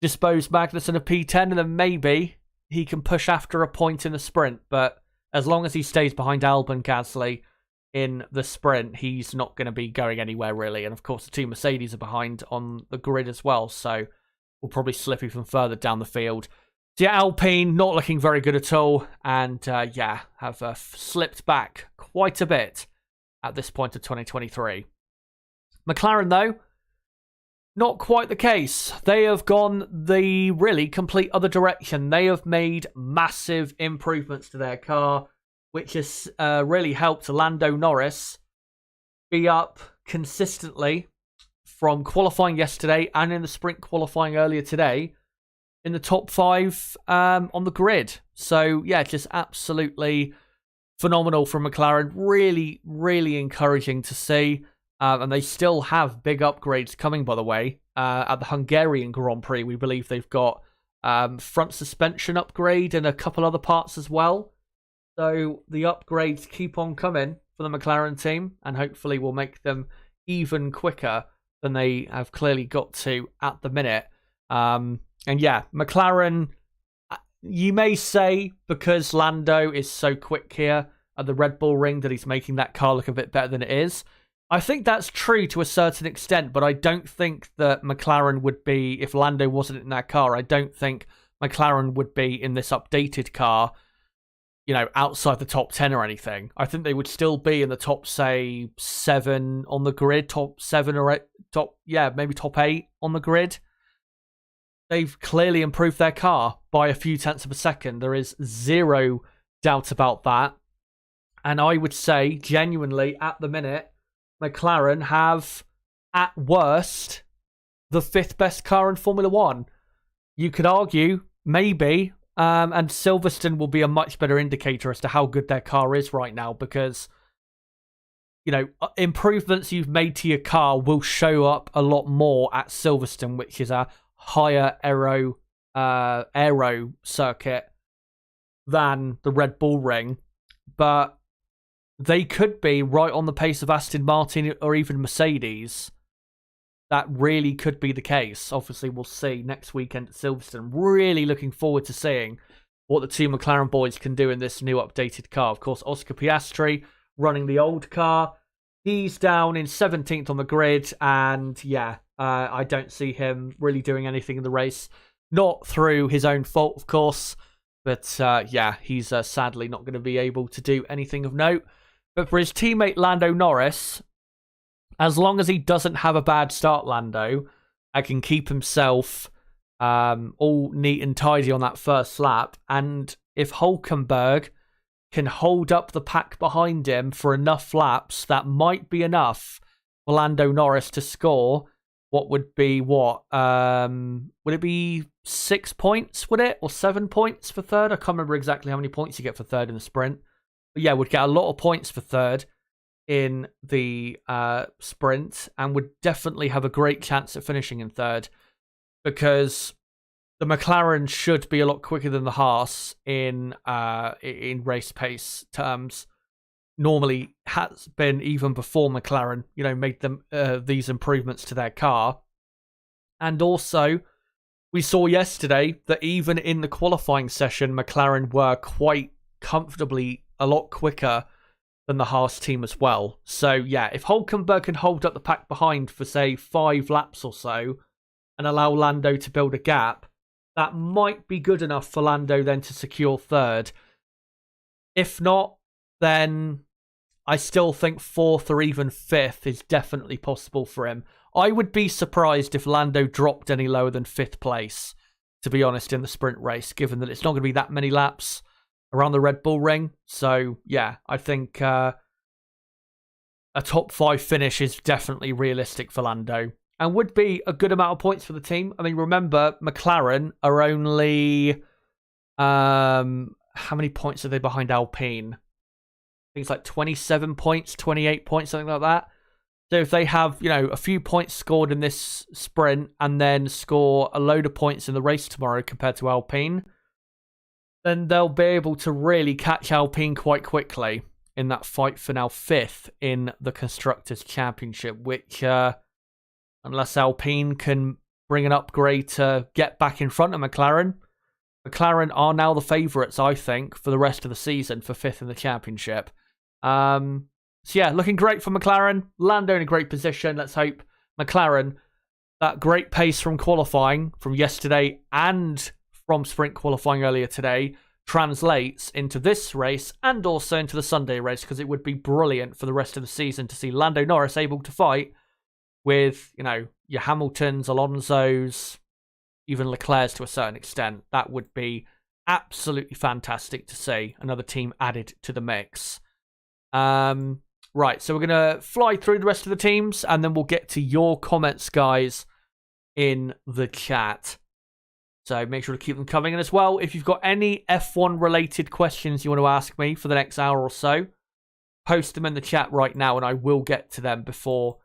Speaker 1: dispose Magnussen of P10 and then maybe he can push after a point in the sprint. But as long as he stays behind Albon Gasly in the sprint, he's not going to be going anywhere really. And of course, the two Mercedes are behind on the grid as well. So we'll probably slip even further down the field. So Alpine not looking very good at all. And have slipped back quite a bit at this point of 2023. McLaren, though, not quite the case. They have gone the really complete other direction. They have made massive improvements to their car, which has really helped Lando Norris be up consistently from qualifying yesterday and in the sprint qualifying earlier today in the top 5 on the grid. So, just absolutely phenomenal from McLaren. Really, really encouraging to see. And they still have big upgrades coming, by the way. At the Hungarian Grand Prix, we believe they've got front suspension upgrade and a couple other parts as well. So the upgrades keep on coming for the McLaren team, and hopefully will make them even quicker than they have clearly got to at the minute. McLaren, you may say, because Lando is so quick here at the Red Bull Ring, that he's making that car look a bit better than it is. I think that's true to a certain extent, but I don't think that McLaren would be, if Lando wasn't in that car, I don't think McLaren would be in this updated car, outside the top 10 or anything. I think they would still be in the top, say, 7 on the grid, top 7 or 8, maybe top 8 on the grid. They've clearly improved their car by a few tenths of a second. There is zero doubt about that. And I would say, genuinely, at the minute, McLaren have, at worst, the 5th best car in Formula 1. You could argue, maybe, and Silverstone will be a much better indicator as to how good their car is right now because, improvements you've made to your car will show up a lot more at Silverstone, which is a higher aero circuit than the Red Bull Ring. But they could be right on the pace of Aston Martin or even Mercedes. That really could be the case. Obviously, we'll see next weekend at Silverstone. Really looking forward to seeing what the two McLaren boys can do in this new updated car. Of course, Oscar Piastri running the old car. He's down in 17th on the grid. And I don't see him really doing anything in the race. Not through his own fault, of course. But he's sadly not going to be able to do anything of note. But for his teammate Lando Norris, as long as he doesn't have a bad start, Lando, and can keep himself all neat and tidy on that first lap, and if Hülkenberg can hold up the pack behind him for enough laps, that might be enough for Lando Norris to score what would be would it be 6 points, would it? Or 7 points for third? I can't remember exactly how many points you get for third in the sprint. But would get a lot of points for third in the sprint and would definitely have a great chance at finishing in third because the McLaren should be a lot quicker than the Haas in race pace terms. Normally has been even before McLaren, made them these improvements to their car. And also, we saw yesterday that even in the qualifying session, McLaren were quite comfortably a lot quicker than the Haas team as well. So, if Hülkenberg can hold up the pack behind for, say, 5 laps or so and allow Lando to build a gap, that might be good enough for Lando then to secure third. If not, then I still think 4th or even 5th is definitely possible for him. I would be surprised if Lando dropped any lower than 5th place, to be honest, in the sprint race, given that it's not going to be that many laps around the Red Bull Ring. So, yeah, I think a top 5 finish is definitely realistic for Lando and would be a good amount of points for the team. I mean, remember, McLaren are only... how many points are they behind Alpine? I think it's like 27 points, 28 points, something like that. So if they have, a few points scored in this sprint and then score a load of points in the race tomorrow compared to Alpine, then they'll be able to really catch Alpine quite quickly in that fight for now 5th in the Constructors' Championship, which, unless Alpine can bring an upgrade to get back in front of McLaren are now the favourites, I think, for the rest of the season for 5th in the championship. So yeah, looking great for McLaren. Lando in a great position. Let's hope McLaren, that great pace from qualifying from yesterday and from sprint qualifying earlier today, translates into this race and also into the Sunday race, because it would be brilliant for the rest of the season to see Lando Norris able to fight with, your Hamiltons, Alonso's, even Leclerc's to a certain extent. That would be absolutely fantastic to see. Another team added to the mix. Right, so we're going to fly through the rest of the teams, and then we'll get to your comments, guys, in the chat. So make sure to keep them coming. And as well, if you've got any F1-related questions you want to ask me for the next hour or so, post them in the chat right now, and I will get to them before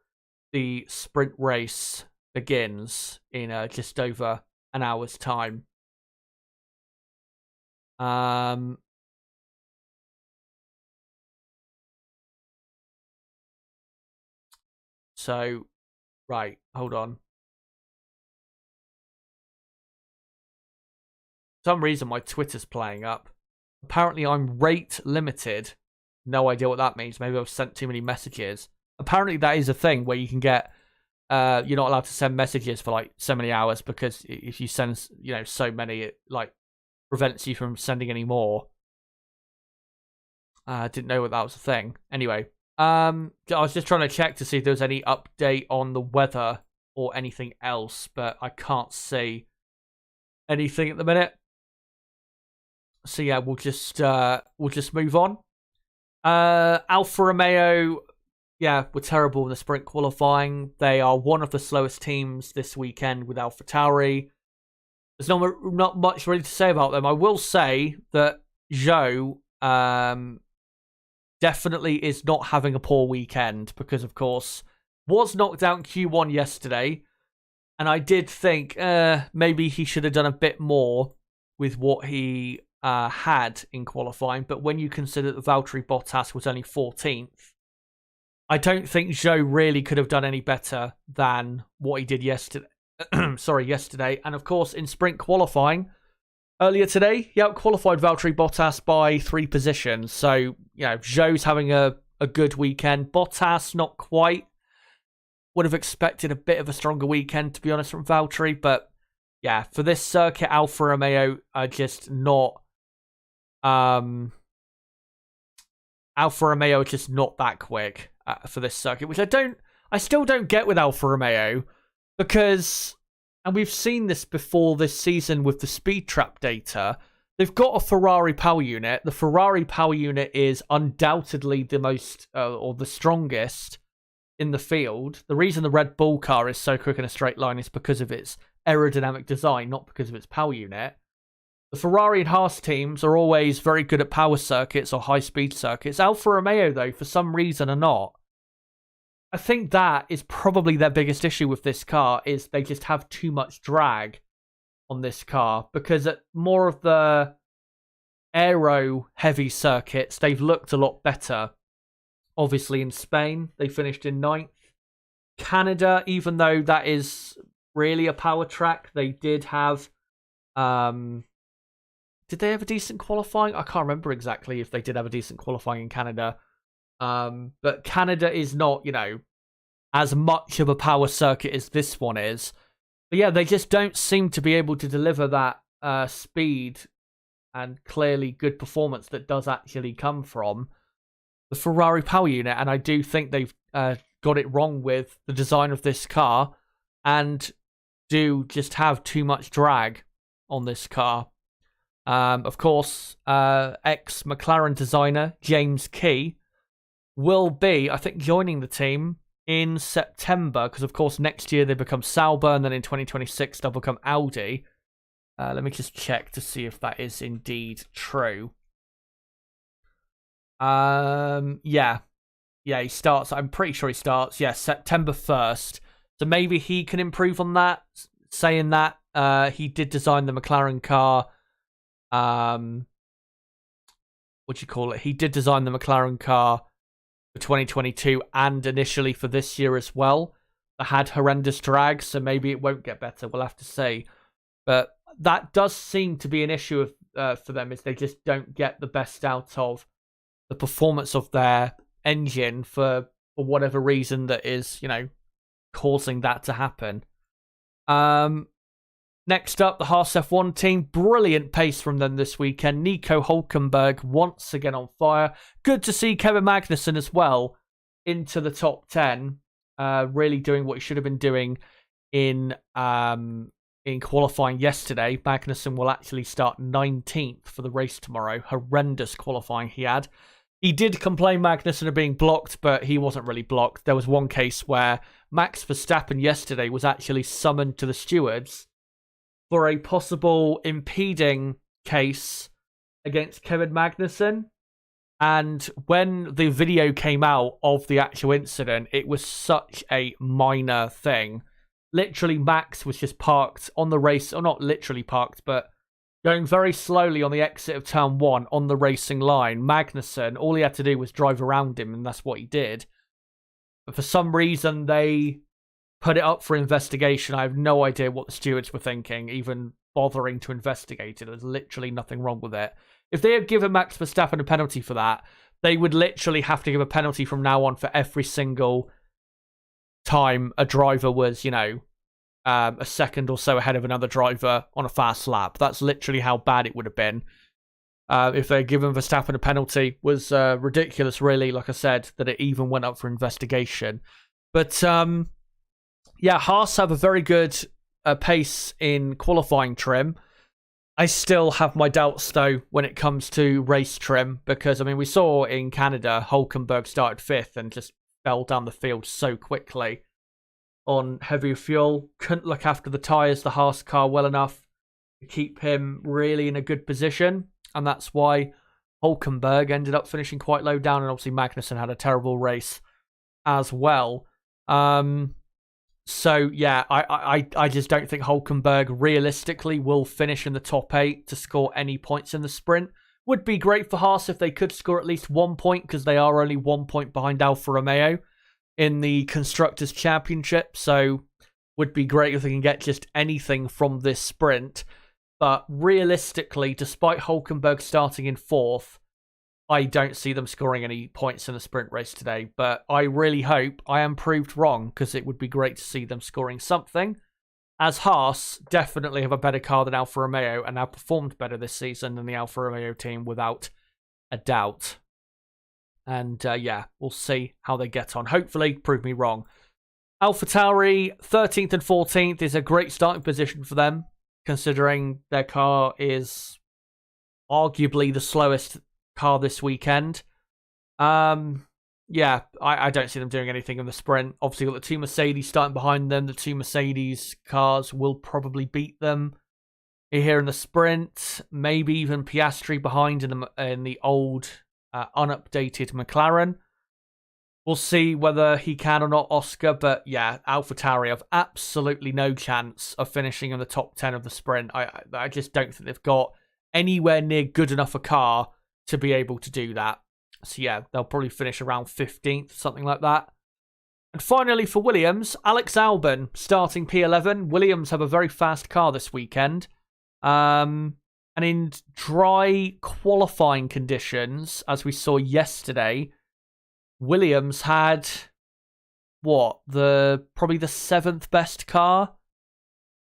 Speaker 1: the sprint race begins in just over an hour's time. So, right, hold on. For some reason, my Twitter's playing up. Apparently, I'm rate limited. No idea what that means. Maybe I've sent too many messages. Apparently, that is a thing where you can get... you're not allowed to send messages for, like, so many hours, because if you send, so many, it, like, prevents you from sending any more. I didn't know that was a thing. Anyway. I was just trying to check to see if there was any update on the weather or anything else, but I can't see anything at the minute. So yeah, we'll just move on. Alfa Romeo, yeah, were terrible in the sprint qualifying. They are one of the slowest teams this weekend with AlphaTauri. There's not much really to say about them. I will say that Zhou, definitely is not having a poor weekend because, of course, was knocked out in Q1 yesterday. And I did think maybe he should have done a bit more with what he had in qualifying. But when you consider that Valtteri Bottas was only 14th, I don't think Zhou really could have done any better than what he did yesterday. yesterday. And, of course, in sprint qualifying, earlier today, he out-qualified Valtteri Bottas by 3 positions. So, Zhou's having a good weekend. Bottas, not quite. Would have expected a bit of a stronger weekend, to be honest, from Valtteri. But, yeah, for this circuit, Alfa Romeo are just not... Alfa Romeo are just not that quick for this circuit, which I still don't get with Alfa Romeo, because... And we've seen this before this season with the speed trap data. They've got a Ferrari power unit. The Ferrari power unit is undoubtedly the most, or the strongest in the field. The reason the Red Bull car is so quick in a straight line is because of its aerodynamic design, not because of its power unit. The Ferrari and Haas teams are always very good at power circuits or high-speed circuits. Alfa Romeo, though, for some reason are not. I think that is probably their biggest issue with this car, is they just have too much drag on this car, because at more of the aero-heavy circuits, they've looked a lot better. Obviously, in Spain, they finished in 9th. Canada, even though that is really a power track, they did have... did they have a decent qualifying? I can't remember exactly if they did have a decent qualifying in Canada. But Canada is not, as much of a power circuit as this one is. But yeah, they just don't seem to be able to deliver that speed and clearly good performance that does actually come from the Ferrari power unit, and I do think they've got it wrong with the design of this car and do just have too much drag on this car. Of course, ex-McLaren designer James Key will be, I think, joining the team in September, because, of course, next year they become Sauber, and then in 2026 they'll become Audi. Let me just check to see if that is indeed true. Yeah, he starts. I'm pretty sure he starts. Yeah, September 1st. So maybe he can improve on that. Saying that, he did design the McLaren car. What do you call it? He did design the McLaren car for 2022 and initially for this year as well. That had horrendous drag, so maybe it won't get better. We'll have to see. But that does seem to be an issue for them, is they just don't get the best out of the performance of their engine for whatever reason that is, causing that to happen. Next up, the Haas F1 team. Brilliant pace from them this weekend. Nico Hülkenberg once again on fire. Good to see Kevin Magnussen as well into the top 10. Really doing what he should have been doing in qualifying yesterday. Magnussen will actually start 19th for the race tomorrow. Horrendous qualifying he had. He did complain, Magnussen, of being blocked, but he wasn't really blocked. There was one case where Max Verstappen yesterday was actually summoned to the stewards for a possible impeding case against Kevin Magnussen. And when the video came out of the actual incident, it was such a minor thing. Literally, Max was just parked on the race, or not literally parked, but going very slowly on the exit of turn 1 on the racing line. Magnussen, all he had to do was drive around him, and that's what he did. But for some reason, they put it up for investigation. I have no idea what the stewards were thinking, even bothering to investigate it. There's literally nothing wrong with it. If they had given Max Verstappen a penalty for that, they would literally have to give a penalty from now on for every single time a driver was, a second or so ahead of another driver on a fast lap. That's literally how bad it would have been. If they'd given Verstappen a penalty, was ridiculous, really, like I said, that it even went up for investigation. But, Haas have a very good pace in qualifying trim. I still have my doubts, though, when it comes to race trim, because, we saw in Canada, Hülkenberg started 5th and just fell down the field so quickly on heavier fuel. Couldn't look after the tyres, the Haas car, well enough to keep him really in a good position, and that's why Hülkenberg ended up finishing quite low down, and obviously Magnussen had a terrible race as well. So, yeah, I just don't think Hülkenberg realistically will finish in the top 8 to score any points in the sprint. Would be great for Haas if they could score at least 1 point, because they are only 1 point behind Alfa Romeo in the Constructors' Championship. So, would be great if they can get just anything from this sprint. But realistically, despite Hülkenberg starting in 4th, I don't see them scoring any points in the sprint race today, but I really hope I am proved wrong, because it would be great to see them scoring something, as Haas definitely have a better car than Alfa Romeo and have performed better this season than the Alfa Romeo team without a doubt. And we'll see how they get on. Hopefully, prove me wrong. AlphaTauri, 13th and 14th is a great starting position for them, considering their car is arguably the slowest car this weekend. I don't see them doing anything in the sprint. Obviously, got the two Mercedes starting behind them. The two Mercedes cars will probably beat them here in the sprint. Maybe even Piastri behind in the old, unupdated McLaren. We'll see whether he can or not, Oscar. But yeah, AlphaTauri have absolutely no chance of finishing in the top 10 of the sprint. I just don't think they've got anywhere near good enough a car to be able to do that. So yeah, they'll probably finish around 15th, something like that. And finally for Williams, Alex Albon starting P11. Williams have a very fast car this weekend. And in dry qualifying conditions, as we saw yesterday, Williams had probably the 7th best car,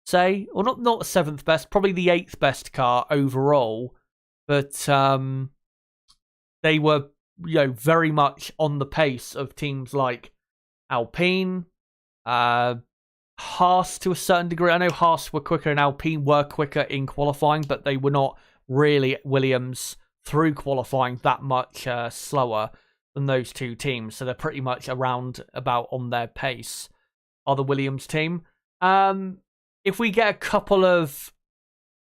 Speaker 1: say, or not the 7th best, probably the 8th best car overall. But they were very much on the pace of teams like Alpine, Haas to a certain degree. I know Haas were quicker and Alpine were quicker in qualifying, but they were not really Williams through qualifying that much slower than those two teams. So they're pretty much around about on their pace, are the Williams team. If we get a couple of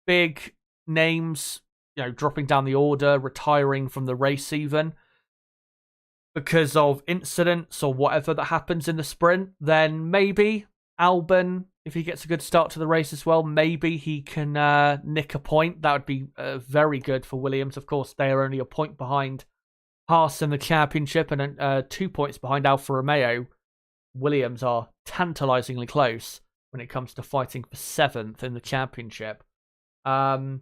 Speaker 1: big names, dropping down the order, retiring from the race even, because of incidents or whatever that happens in the sprint, then maybe Albon, if he gets a good start to the race as well, maybe he can nick a point. That would be very good for Williams. Of course, they are only a point behind Haas in the championship and 2 points behind Alfa Romeo. Williams are tantalizingly close when it comes to fighting for 7th in the championship. So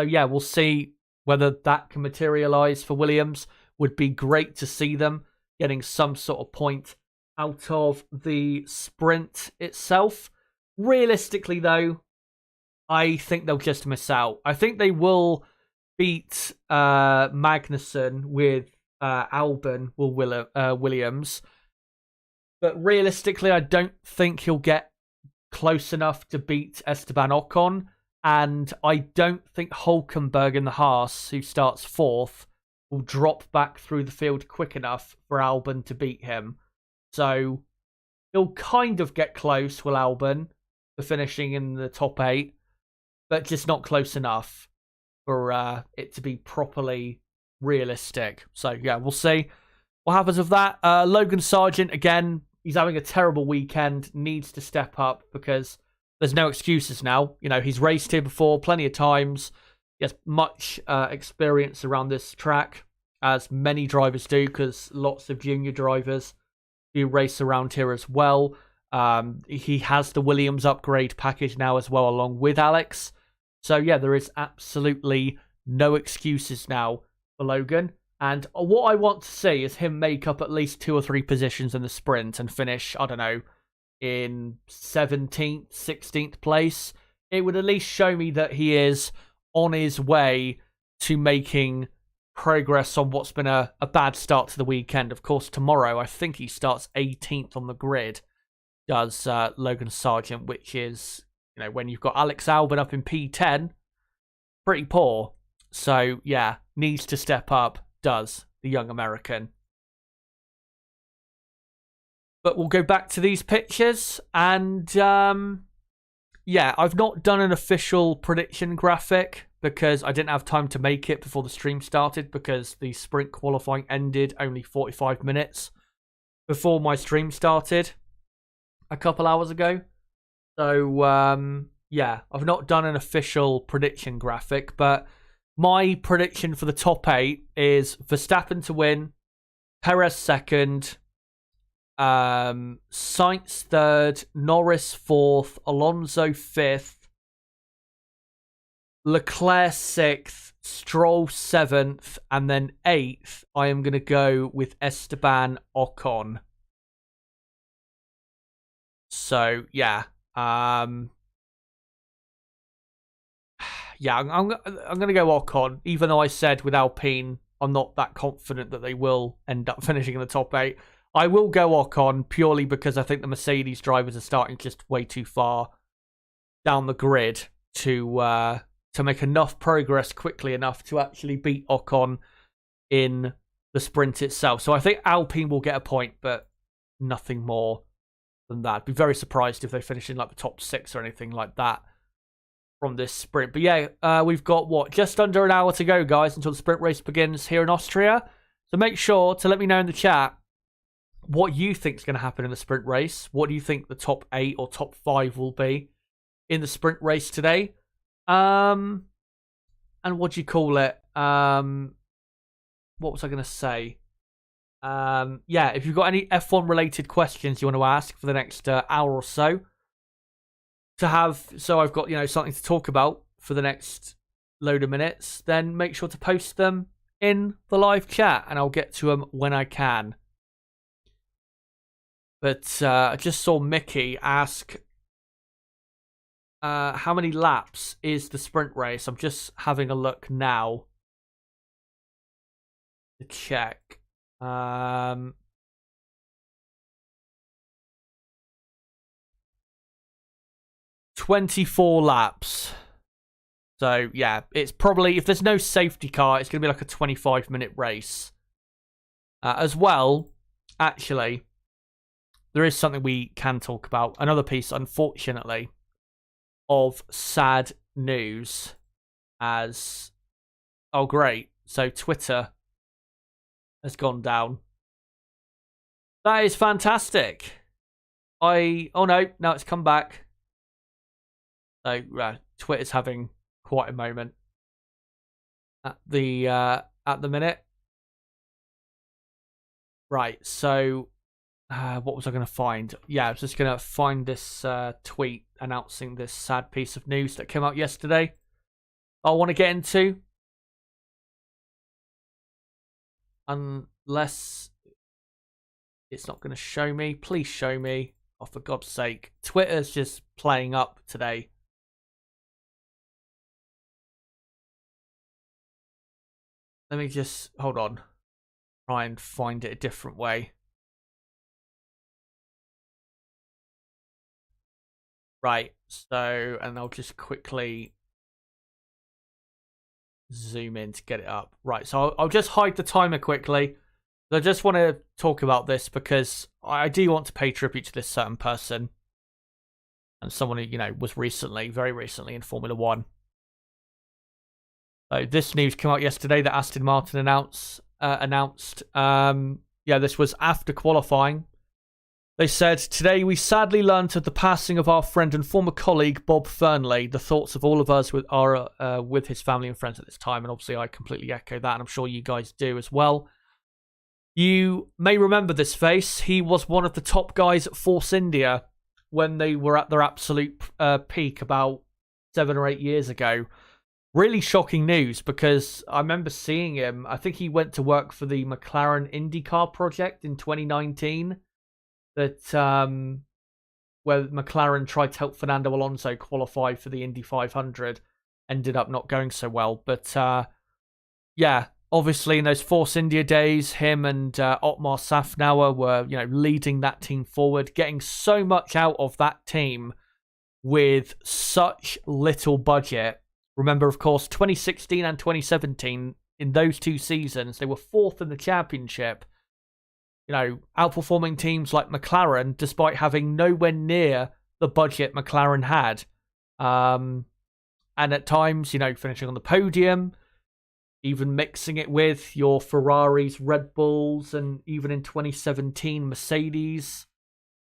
Speaker 1: yeah, we'll see whether that can materialize for Williams. Would be great to see them getting some sort of point out of the sprint itself. Realistically, though, I think they'll just miss out. I think they will beat Magnussen with Albon Williams. But realistically, I don't think he'll get close enough to beat Esteban Ocon. And I don't think Hülkenberg in the Haas, who starts 4th, will drop back through the field quick enough for Albon to beat him. So he'll kind of get close, will Albon, for finishing in the top 8, but just not close enough for it to be properly realistic. So yeah, we'll see what happens with that. Logan Sargent, again, he's having a terrible weekend, needs to step up because there's no excuses now. He's raced here before plenty of times. He has much experience around this track, as many drivers do, because lots of junior drivers do race around here as well. He has the Williams upgrade package now as well, along with Alex. So yeah, there is absolutely no excuses now for Logan. And what I want to see is him make up at least 2 or 3 positions in the sprint and finish, I don't know, in 17th, 16th place. It would at least show me that he is on his way to making progress on what's been a bad start to the weekend. Of course, tomorrow, I think he starts 18th on the grid, does Logan Sargent, which is, when you've got Alex Albon up in P10, pretty poor. So, yeah, needs to step up, does the young American. But we'll go back to these pictures, and yeah, I've not done an official prediction graphic because I didn't have time to make it before the stream started, because the sprint qualifying ended only 45 minutes before my stream started a couple hours ago. So, yeah, I've not done an official prediction graphic, but my prediction for the top 8 is Verstappen to win, Perez 2nd, Sainz 3rd, Norris 4th, Alonso 5th, Leclerc 6th, Stroll 7th, and then 8th, I am going to go with Esteban Ocon. So, yeah. Yeah, I'm going to go Ocon, even though I said with Alpine, I'm not that confident that they will end up finishing in the top 8. I will go Ocon purely because I think the Mercedes drivers are starting just way too far down the grid to make enough progress quickly enough to actually beat Ocon in the sprint itself. So I think Alpine will get a point, but nothing more than that. I'd be very surprised if they finish in like the top 6 or anything like that from this sprint. But yeah, we've got, just under an hour to go, guys, until the sprint race begins here in Austria. So make sure to let me know in the chat what you think is going to happen in the sprint race. What do you think the top 8 or top 5 will be in the sprint race today? And what do you call it? What was I going to say? Yeah, if you've got any F1 related questions you want to ask for the next hour or so, so I've got, something to talk about for the next load of minutes, then make sure to post them in the live chat and I'll get to them when I can. But I just saw Mickey ask, how many laps is the sprint race? I'm just having a look now. to check. 24 laps. So, yeah, it's probably, if there's no safety car, it's going to be like a 25-minute race. As well, actually, there is something we can talk about. Another piece, unfortunately, of sad news as... Oh, great. So, Twitter has gone down. That is fantastic. Oh, no, now it's come back. So, Twitter's having quite a moment at the minute. Right, so what was I going to find? Yeah, I was just going to find this tweet announcing this sad piece of news that came out yesterday. I want to get into, unless it's not going to show me. Please show me. Oh, for God's sake, Twitter's just playing up today. Let me just hold on. Try and find it a different way. Right, so, and I'll just quickly zoom in to get it up. Right, so I'll just hide the timer quickly. I just want to talk about this because I do want to pay tribute to this certain person. And someone who, you know, was recently, very recently in Formula 1. So this news came out yesterday that Aston Martin announced. This was after qualifying. They said, "Today we sadly learnt of the passing of our friend and former colleague Bob Fernley. The thoughts of all of us are with his family and friends at this time." And obviously I completely echo that, and I'm sure you guys do as well. You may remember this face. He was one of the top guys at Force India when they were at their absolute peak about 7 or 8 years ago. Really shocking news because I remember seeing him. I think he went to work for the McLaren IndyCar project in 2019. That where McLaren tried to help Fernando Alonso qualify for the Indy 500, ended up not going so well. But yeah, obviously in those Force India days, him and Otmar Safnauer were, you know, leading that team forward, getting so much out of that team with such little budget. Remember, of course, 2016 and 2017, in those 2 seasons, they were 4th in the championship. You know, outperforming teams like McLaren, despite having nowhere near the budget McLaren had. And at times, you know, finishing on the podium, even mixing it with your Ferraris, Red Bulls, and even in 2017, Mercedes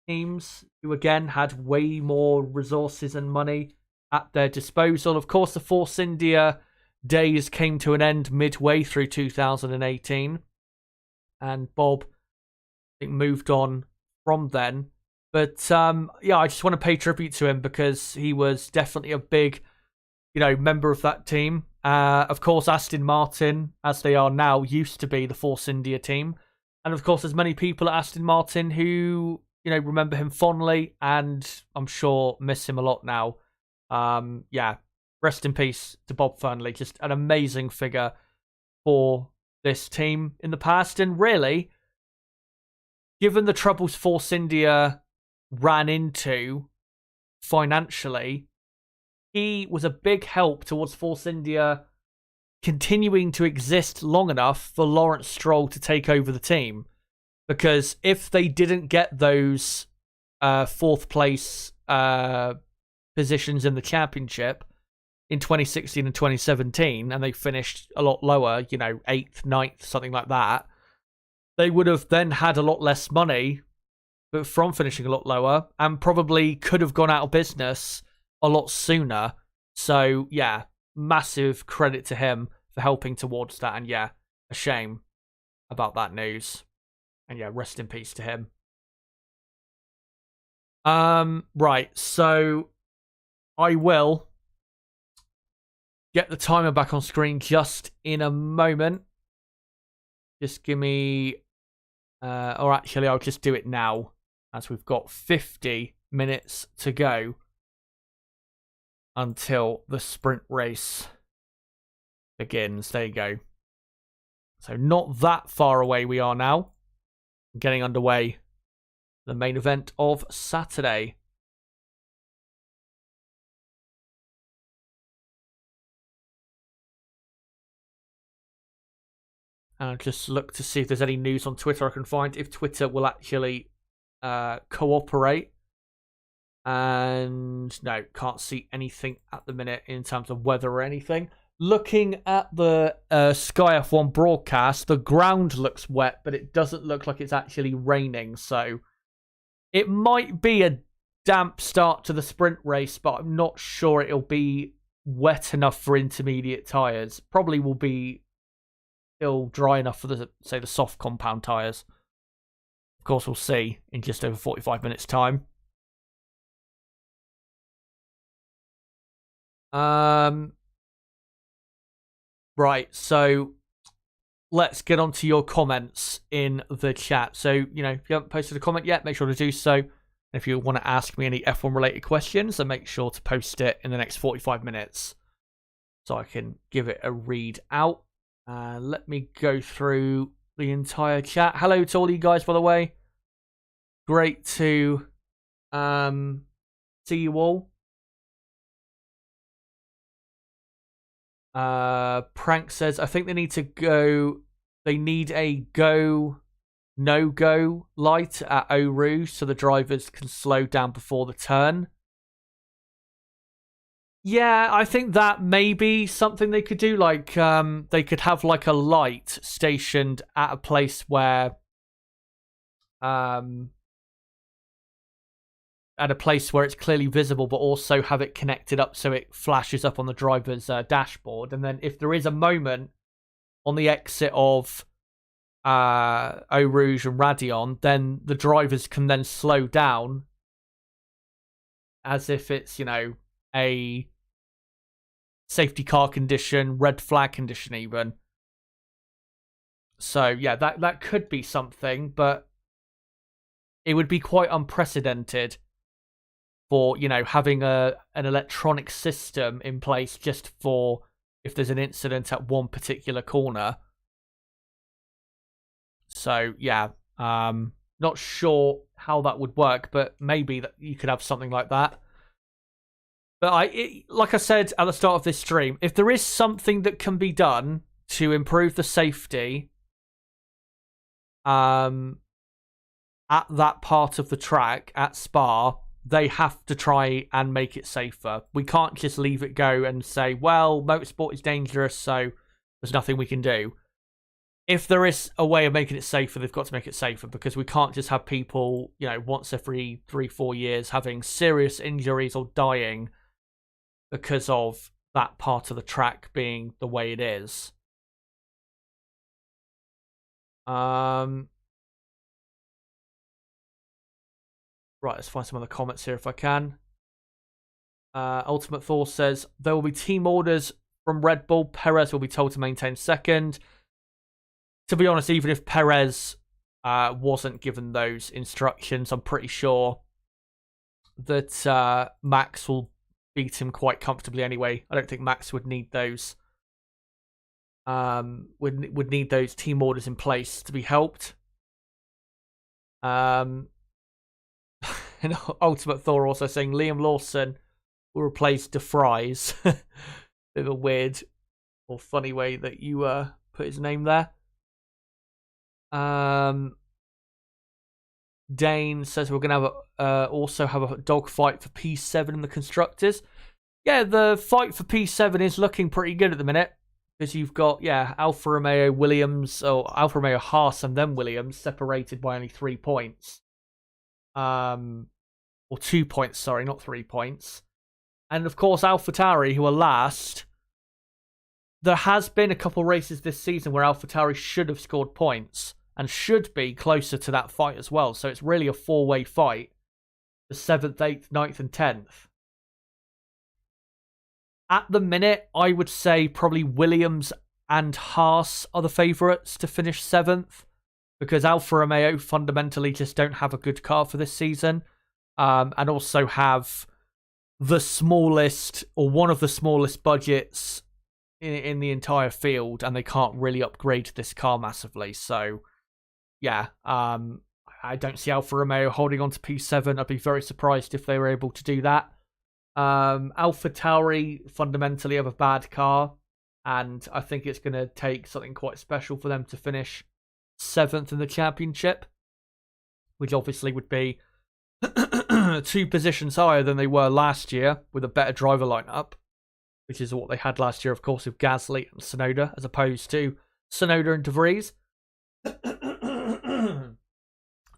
Speaker 1: teams, who again had way more resources and money at their disposal. Of course, the Force India days came to an end midway through 2018, and Bob, I think, moved on from then. But yeah, I just want to pay tribute to him because he was definitely a big, you know, member of that team. Of course, Aston Martin, as they are now, used to be the Force India team, and of course, there's many people at Aston Martin who, you know, remember him fondly, and I'm sure miss him a lot now. Yeah, rest in peace to Bob Fernley. Just an amazing figure for this team in the past. And really, given the troubles Force India ran into financially, he was a big help towards Force India continuing to exist long enough for Lawrence Stroll to take over the team. Because if they didn't get those 4th place positions in the championship in 2016 and 2017, and they finished a lot lower, you know, 8th, 9th, something like that, they would have then had a lot less money but from finishing a lot lower, and probably could have gone out of business a lot sooner. So yeah, massive credit to him for helping towards that, and yeah, a shame about that news. And yeah, rest in peace to him. Right, so I will get the timer back on screen just in a moment. Just give me... or actually, I'll just do it now, as we've got 50 minutes to go until the sprint race begins. There you go. So not that far away we are now. Getting underway. The main event of Saturday. And I'll just look to see if there's any news on Twitter I can find. If Twitter will actually cooperate. And no, can't see anything at the minute in terms of weather or anything. Looking at the Sky F1 broadcast, the ground looks wet, but it doesn't look like it's actually raining. So it might be a damp start to the sprint race, but I'm not sure it'll be wet enough for intermediate tyres. Probably will be still dry enough for the soft compound tyres. Of course, we'll see in just over 45 minutes time. Right, so let's get on to your comments in the chat. So, if you haven't posted a comment yet, make sure to do so. And if you want to ask me any F1 related questions, then make sure to post it in the next 45 minutes so I can give it a read out. Let me go through the entire chat. Hello to all you guys, by the way. Great to see you all. Prank says, I think they need a no-go light at Eau Rouge so the drivers can slow down before the turn. Yeah, I think that may be something they could do. Like, they could have like a light stationed at a place where, it's clearly visible, but also have it connected up so it flashes up on the driver's dashboard. And then if there is a moment on the exit of Eau Rouge and Radion, then the drivers can then slow down as if it's, a safety car condition, red flag condition even. So, yeah, that could be something, but it would be quite unprecedented for, having an electronic system in place just for if there's an incident at one particular corner. So, yeah, not sure how that would work, but maybe that you could have something like that. But like I said at the start of this stream, if there is something that can be done to improve the safety at that part of the track at Spa, they have to try and make it safer. We can't just leave it go and say, well, motorsport is dangerous, so there's nothing we can do. If there is a way of making it safer, they've got to make it safer, because we can't just have people, once every 3-4 years having serious injuries or dying because of that part of the track being the way it is. Right, let's find some other comments here if I can. Ultimate Thor says, there will be team orders from Red Bull. Perez will be told to maintain second. To be honest, even if Perez wasn't given those instructions, I'm pretty sure that Max will beat him quite comfortably anyway. I don't think Max would need those would need those team orders in place to be helped. And Ultimate Thor also saying Liam Lawson will replace DeFries. Bit of a weird or funny way that you put his name there. Dane says we're going to also have a dogfight for P7 in the Constructors. Yeah, the fight for P7 is looking pretty good at the minute, because you've got, Alfa Romeo Williams, or Alfa Romeo Haas and then Williams, separated by only 3 points. Or 2 points, sorry, not 3 points. And of course, AlphaTauri, who are last. There has been a couple races this season where AlphaTauri should have scored points and should be closer to that fight as well. So it's really a 4-way fight. The 7th, 8th, 9th, and 10th. At the minute, I would say probably Williams and Haas are the favourites to finish 7th, because Alfa Romeo fundamentally just don't have a good car for this season, and also have the smallest, or one of the smallest budgets in the entire field, and they can't really upgrade this car massively. So, yeah, I don't see Alfa Romeo holding on to P7. I'd be very surprised if they were able to do that. Alpha Tauri fundamentally have a bad car, and I think it's going to take something quite special for them to finish 7th in the championship, which obviously would be 2 positions higher than they were last year with a better driver lineup, which is what they had last year, of course, with Gasly and Tsunoda, as opposed to Tsunoda and De Vries.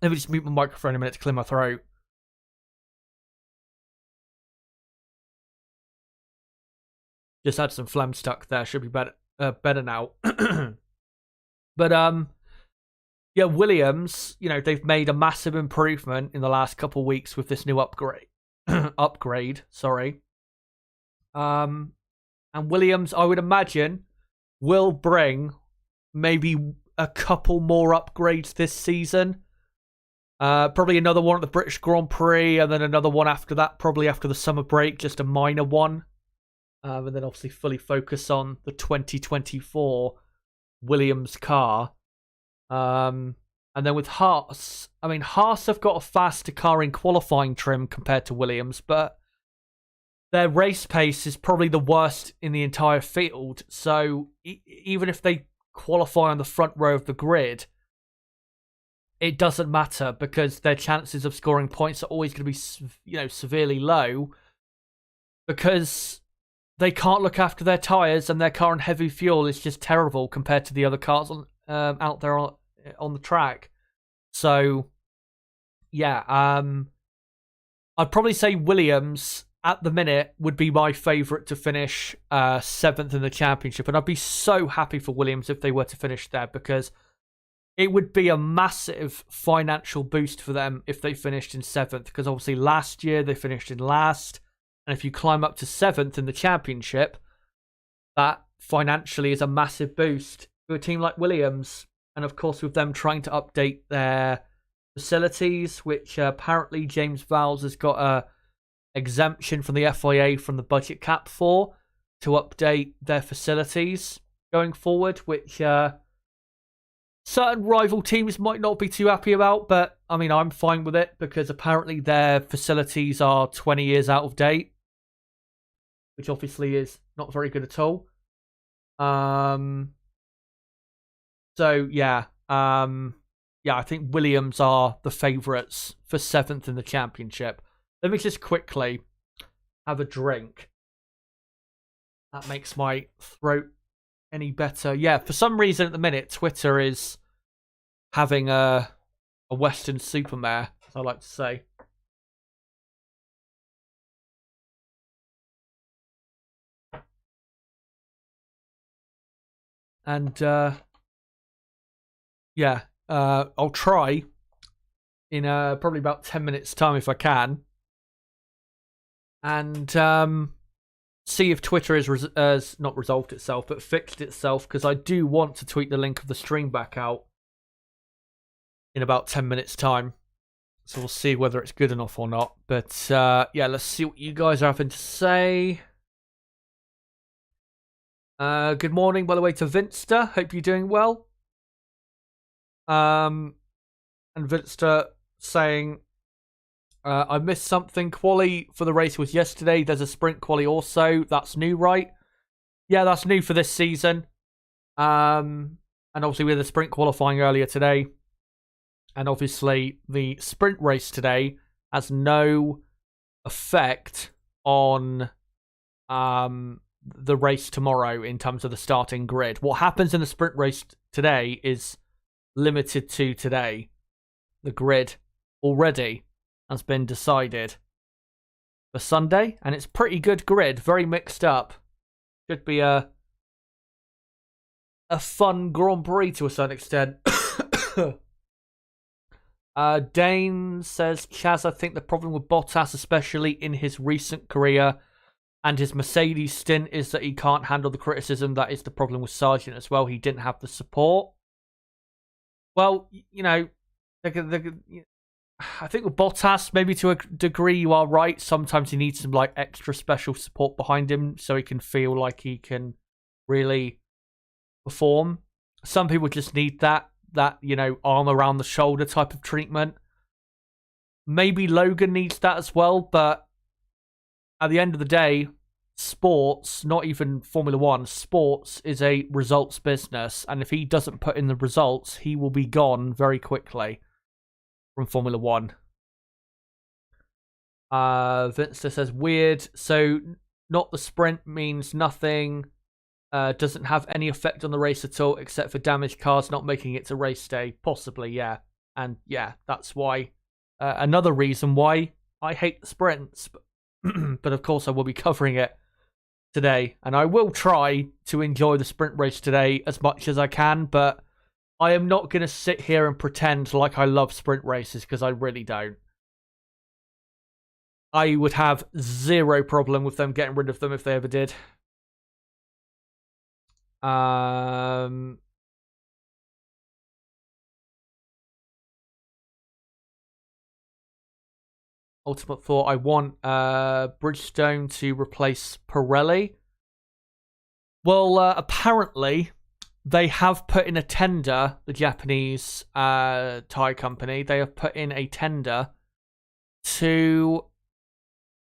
Speaker 1: Let me just mute my microphone a minute to clear my throat. Just had some phlegm stuck there. Should be better now. But yeah, Williams, they've made a massive improvement in the last couple of weeks with this new upgrade. Sorry. And Williams, I would imagine, will bring maybe a couple more upgrades this season. Probably another one at the British Grand Prix, and then another one after that, probably after the summer break, just a minor one. And then obviously fully focus on the 2024 Williams car. And then with Haas, Haas have got a faster car in qualifying trim compared to Williams, but their race pace is probably the worst in the entire field. So even if they qualify on the front row of the grid, it doesn't matter because their chances of scoring points are always going to be, severely low because they can't look after their tyres and their car on heavy fuel is just terrible compared to the other cars out there on the track. So, yeah, I'd probably say Williams at the minute would be my favourite to finish 7th in the championship, and I'd be so happy for Williams if they were to finish there because it would be a massive financial boost for them if they finished in 7th, because obviously last year they finished in last, and if you climb up to 7th in the championship, that financially is a massive boost to a team like Williams. And of course, with them trying to update their facilities, which apparently James Vowles has got a exemption from the FIA from the budget cap for, to update their facilities going forward, which certain rival teams might not be too happy about, but I'm fine with it because apparently their facilities are 20 years out of date, which obviously is not very good at all. So yeah, I think Williams are the favourites for 7th in the championship. Let me just quickly have a drink. That makes my throat any better. Yeah, for some reason at the minute, Twitter is having a Western supermare, as I like to say. And I'll try in probably about 10 minutes time if I can, and see if Twitter has not resolved itself but fixed itself, because I do want to tweet the link of the stream back out in about 10 minutes time, so we'll see whether it's good enough or not. But let's see what you guys are having to say. Good morning, by the way, to Vinster. Hope you're doing well. And Vinster saying, I missed something. Quali for the race was yesterday. There's a sprint quali also. That's new, right? Yeah, that's new for this season. And obviously we had the sprint qualifying earlier today. And obviously the sprint race today has no effect on the race tomorrow in terms of the starting grid. What happens in the sprint race today is limited to today. The grid already has been decided for Sunday, and it's pretty good grid, very mixed up. Should be a fun Grand Prix to a certain extent. Dane says, Chaz, I think the problem with Bottas, especially in his recent career and his Mercedes stint, is that he can't handle the criticism. That is the problem with Sargent as well. He didn't have the support. Well, I think with Bottas, maybe to a degree, you are right. Sometimes he needs some extra special support behind him so he can feel like he can really perform. Some people just need that arm around the shoulder type of treatment. Maybe Logan needs that as well, but at the end of the day, sports, not even Formula One, sports is a results business, and if he doesn't put in the results, he will be gone very quickly from Formula One. Vinster says, weird. So, not the sprint means nothing. Doesn't have any effect on the race at all, except for damaged cars not making it to race day. Possibly, yeah. And yeah, that's why. Another reason why I hate the sprints. But of course, I will be covering it today. And I will try to enjoy the sprint race today as much as I can. But I am not going to sit here and pretend like I love sprint races, because I really don't. I would have zero problem with them getting rid of them if they ever did. Ultimate thought, I want Bridgestone to replace Pirelli. Well, apparently they have put in a tender, the Japanese tyre company, they have put in a tender to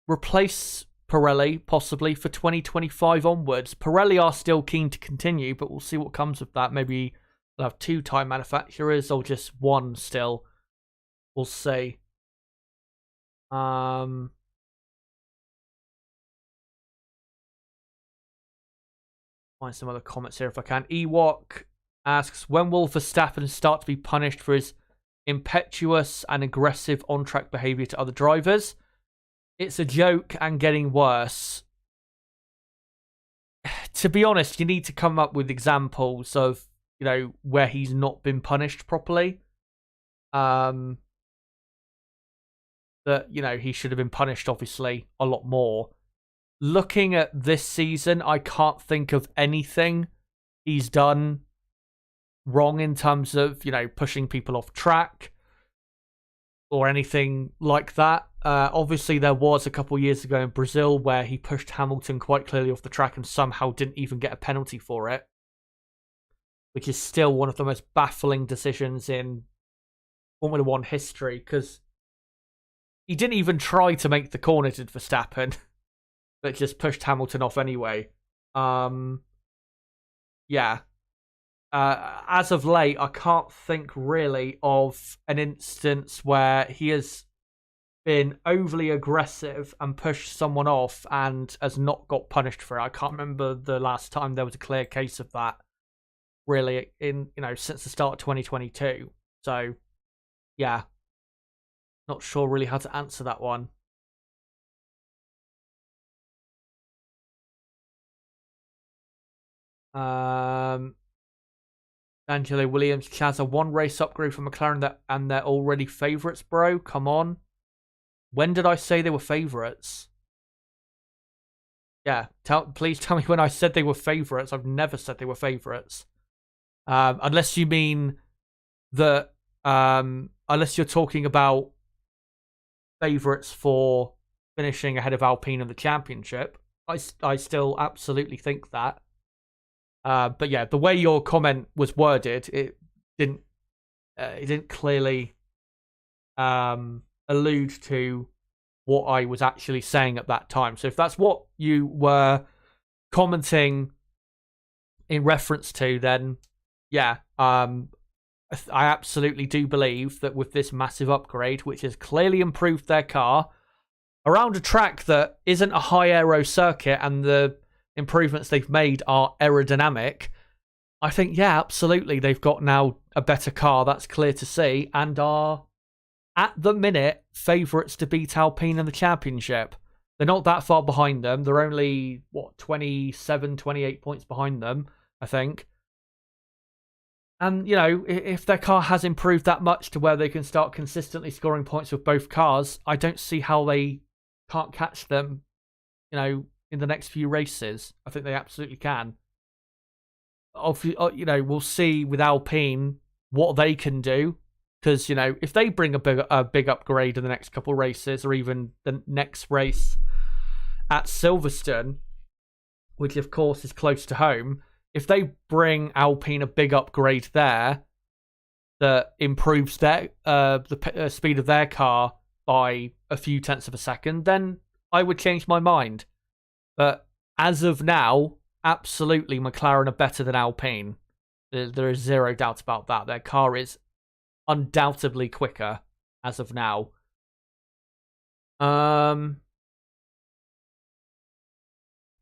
Speaker 1: replace Pirelli, possibly, for 2025 onwards. Pirelli are still keen to continue, but we'll see what comes of that. Maybe they'll have 2 tyre manufacturers, or just one still. We'll see. Find some other comments here if I can. Ewok asks, when will Verstappen start to be punished for his impetuous and aggressive on-track behaviour to other drivers? It's a joke and getting worse. To be honest, you need to come up with examples of, where he's not been punished properly. That, he should have been punished, obviously, a lot more. Looking at this season, I can't think of anything he's done wrong in terms of, pushing people off track or anything like that. Obviously, there was a couple years ago in Brazil where he pushed Hamilton quite clearly off the track and somehow didn't even get a penalty for it, which is still one of the most baffling decisions in Formula One history, because he didn't even try to make the corner, did Verstappen, but just pushed Hamilton off anyway. Yeah. As of late, I can't think really of an instance where he has been overly aggressive and pushed someone off and has not got punished for it. I can't remember the last time there was a clear case of that, really, in since the start of 2022. So, yeah. Not sure really how to answer that one. Angelo Williams, Chaz, a 1 race upgrade from McLaren and they're already favourites, bro. Come on. When did I say they were favourites? Yeah, please tell me when I said they were favourites. I've never said they were favourites. Unless you mean that, unless you're talking about favourites for finishing ahead of Alpine in the championship. I still absolutely think that. But yeah, the way your comment was worded, it didn't clearly allude to what I was actually saying at that time. So if that's what you were commenting in reference to, then yeah, I absolutely do believe that with this massive upgrade, which has clearly improved their car around a track that isn't a high aero circuit, and the improvements they've made are aerodynamic, I think, yeah, absolutely, they've got now a better car, that's clear to see, and are, at the minute, favourites to beat Alpine in the championship. They're not that far behind them. They're only, 27, 28 points behind them, I think. And, if their car has improved that much to where they can start consistently scoring points with both cars, I don't see how they can't catch them, in the next few races. I think they absolutely can. We'll see with Alpine what they can do. Because, if they bring a big upgrade in the next couple races, or even the next race at Silverstone, which of course is close to home, if they bring Alpine a big upgrade there that improves their the speed of their car by a few tenths of a second, then I would change my mind. But as of now, absolutely, McLaren are better than Alpine. There is zero doubt about that. Their car is undoubtedly quicker as of now.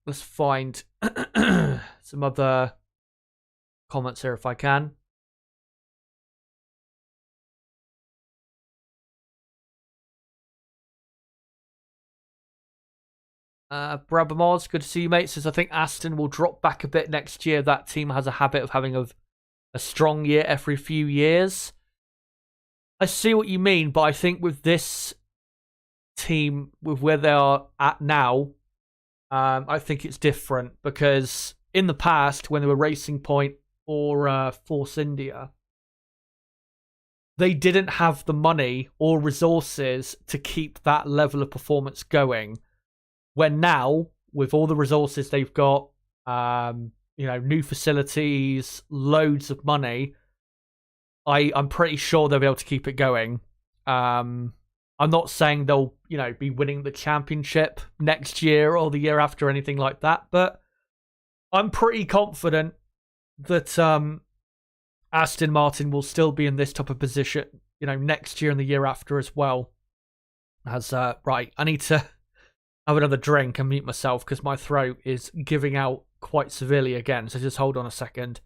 Speaker 1: Let's find some other comments here if I can. Brabamos, good to see you, mate. Says, I think Aston will drop back a bit next year. That team has a habit of having a strong year every few years. I see what you mean, but I think with this team, with where they are at now, I think it's different, because in the past, when they were Racing Point or Force India, they didn't have the money or resources to keep that level of performance going. When now, with all the resources they've got, new facilities, loads of money, I'm pretty sure they'll be able to keep it going. I'm not saying they'll, be winning the championship next year or the year after or anything like that, but I'm pretty confident that Aston Martin will still be in this type of position, next year and the year after as well. Right, I need to have another drink and mute myself because my throat is giving out quite severely again, so just hold on a second.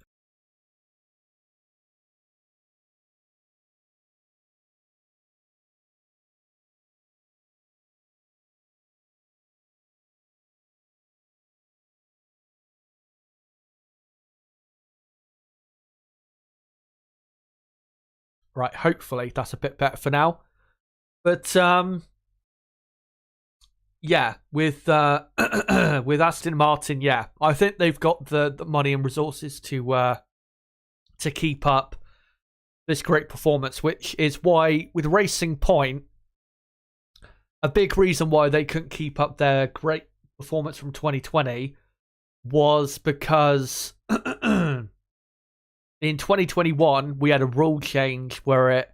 Speaker 1: Right, hopefully that's a bit better for now. But yeah, with with Aston Martin, yeah, I think they've got the money and resources to keep up this great performance, which is why with Racing Point, a big reason why they couldn't keep up their great performance from 2020 was because in 2021 we had a rule change where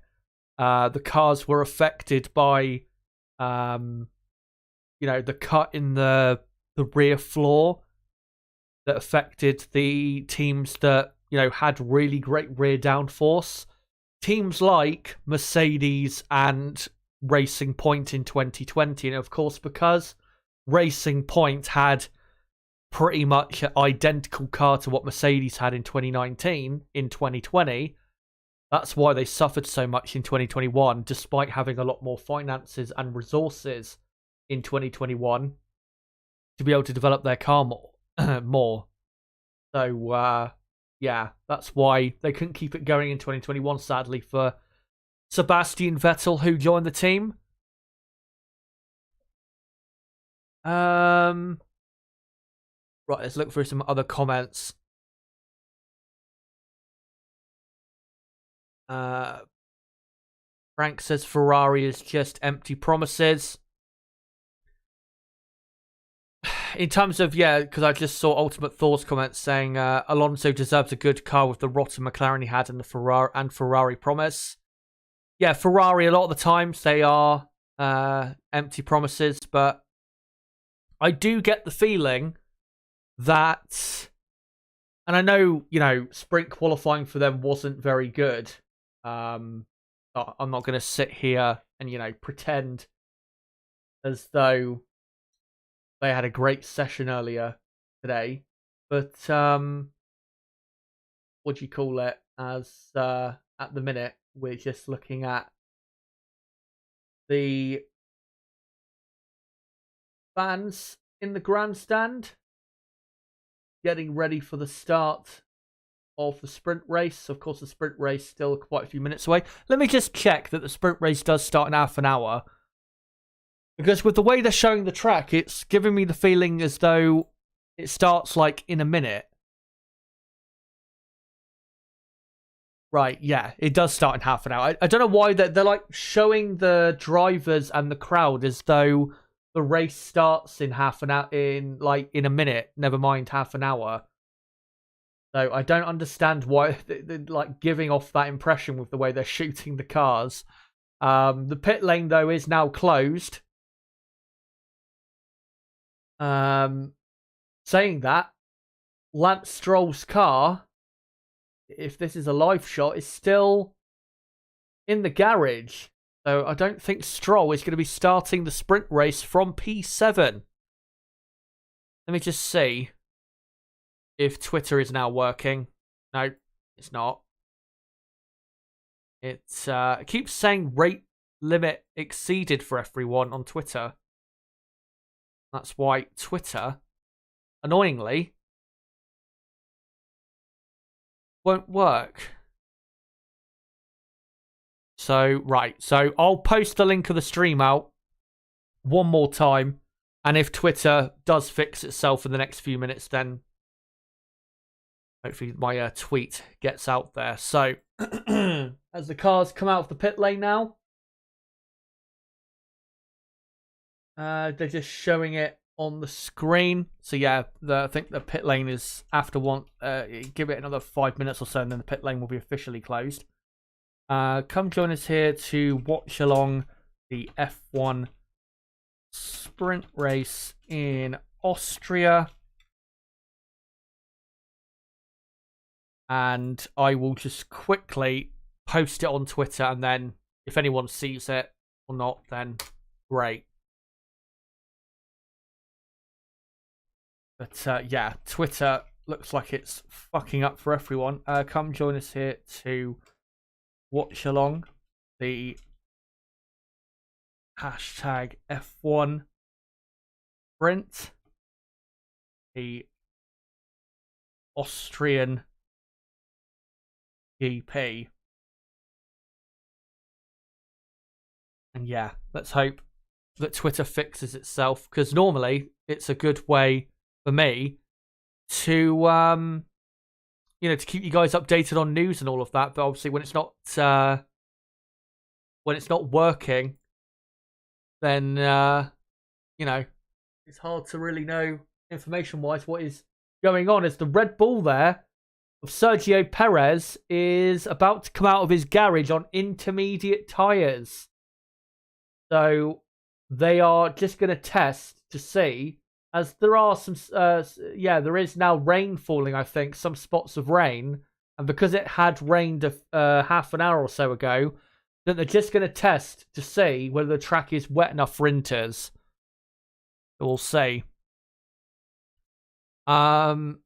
Speaker 1: the cars were affected by the cut in the rear floor that affected the teams that had really great rear downforce. Teams like Mercedes and Racing Point in 2020, and of course because Racing Point had pretty much an identical car to what Mercedes had in 2019 in 2020, that's why they suffered so much in 2021, despite having a lot more finances and resources in 2021 to be able to develop their car more. So, yeah, that's why they couldn't keep it going in 2021, sadly, for Sebastian Vettel, who joined the team. Right, let's look through some other comments. Frank says Ferrari is just empty promises. In terms of, because I just saw Ultimate Thor's comments saying Alonso deserves a good car with the rotten McLaren he had in the Ferrari promise. Yeah, Ferrari, a lot of the times they are empty promises, but I do get the feeling that, and I know, sprint qualifying for them wasn't very good. I'm not going to sit here and, pretend as though they had a great session earlier today, but what do you call it? As at the minute, we're just looking at the fans in the grandstand getting ready for the start of the sprint race. Of course, the sprint race still quite a few minutes away. Let me just check that the sprint race does start in half an hour. Because with the way they're showing the track, it's giving me the feeling as though it starts like in a minute. Right, yeah, it does start in half an hour. I don't know why they're like showing the drivers and the crowd as though the race starts in half an hour, in a minute, never mind half an hour. So I don't understand why they're like giving off that impression with the way they're shooting the cars. The pit lane though is now closed. Saying that, Lance Stroll's car, if this is a live shot, is still in the garage. So I don't think Stroll is going to be starting the sprint race from P7. Let me just see if Twitter is now working. No, it's not. It keeps saying rate limit exceeded for everyone on Twitter. That's why Twitter, annoyingly, won't work. So, right. So, I'll post the link of the stream out one more time. And if Twitter does fix itself in the next few minutes, then hopefully my tweet gets out there. So, as the cars come out of the pit lane now, they're just showing it on the screen. So, yeah, I think the pit lane is after one. Give it another 5 minutes or so, and then the pit lane will be officially closed. Come join us here to watch along the F1 sprint race in Austria. And I will just quickly post it on Twitter, and then if anyone sees it or not, then great. But yeah, Twitter looks like it's fucking up for everyone. Come join us here to watch along the hashtag F1 sprint, the Austrian GP. And yeah, let's hope that Twitter fixes itself, because normally it's a good way for me to to keep you guys updated on news and all of that. But obviously when it's not working, then it's hard to really know information wise what is going on. As the Red Bull there of Sergio Perez is about to come out of his garage on intermediate tires. So they are just going to test to see, as there are some, there is now rain falling, I think, some spots of rain. And because it had rained half an hour or so ago, that they're just going to test to see whether the track is wet enough for inters. We'll see. Right.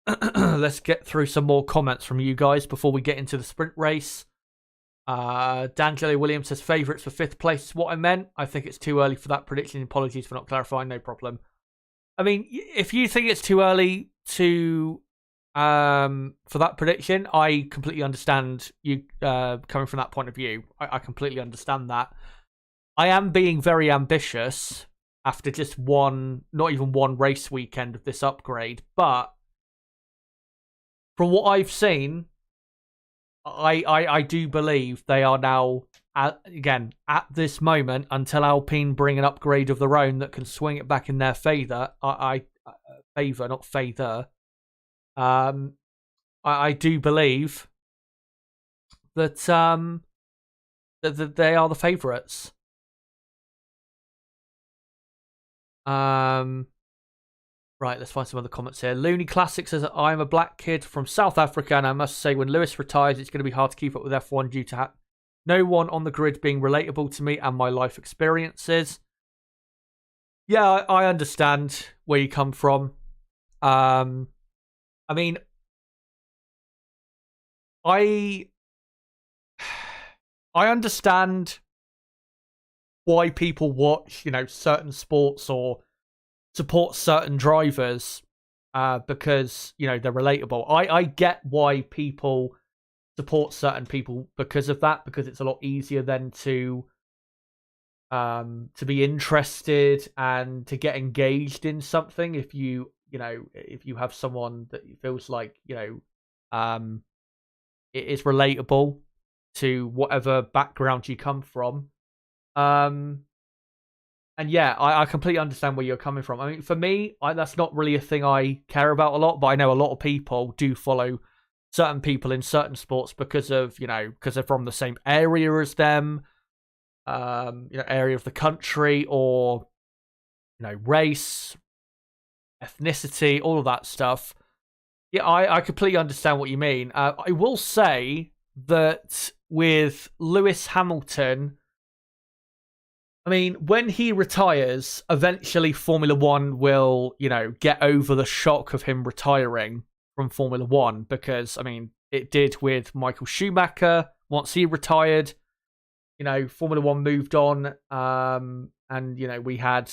Speaker 1: Let's get through some more comments from you guys before we get into the sprint race. D'Angelo Williams says favourites for 5th place is what I meant. I think it's too early for that prediction. Apologies for not clarifying. No problem. I mean, if you think it's too early to for that prediction, I completely understand you coming from that point of view. I completely understand that. I am being very ambitious after just not even one race weekend of this upgrade, but from what I've seen, I do believe they are now, at this moment, until Alpine bring an upgrade of their own that can swing it back in their favour. Not favour. I do believe that that they are the favourites. Right, let's find some other comments here. Looney Classic says, I'm a black kid from South Africa, and I must say, when Lewis retires, it's going to be hard to keep up with F1 due to no one on the grid being relatable to me and my life experiences. Yeah, I understand where you come from. I mean, I understand why people watch, certain sports or support certain drivers because, they're relatable. I get why people support certain people because of that, because it's a lot easier then to be interested and to get engaged in something if you have someone that feels like, it is relatable to whatever background you come from. And And yeah, I completely understand where you're coming from. I mean, for me, that's not really a thing I care about a lot, but I know a lot of people do follow certain people in certain sports because of, because they're from the same area as them, area of the country, or, race, ethnicity, all of that stuff. Yeah, I completely understand what you mean. I will say that with Lewis Hamilton, I mean, when he retires, eventually Formula One will, get over the shock of him retiring from Formula One, because, I mean, it did with Michael Schumacher. Once he retired, Formula One moved on, and, we had,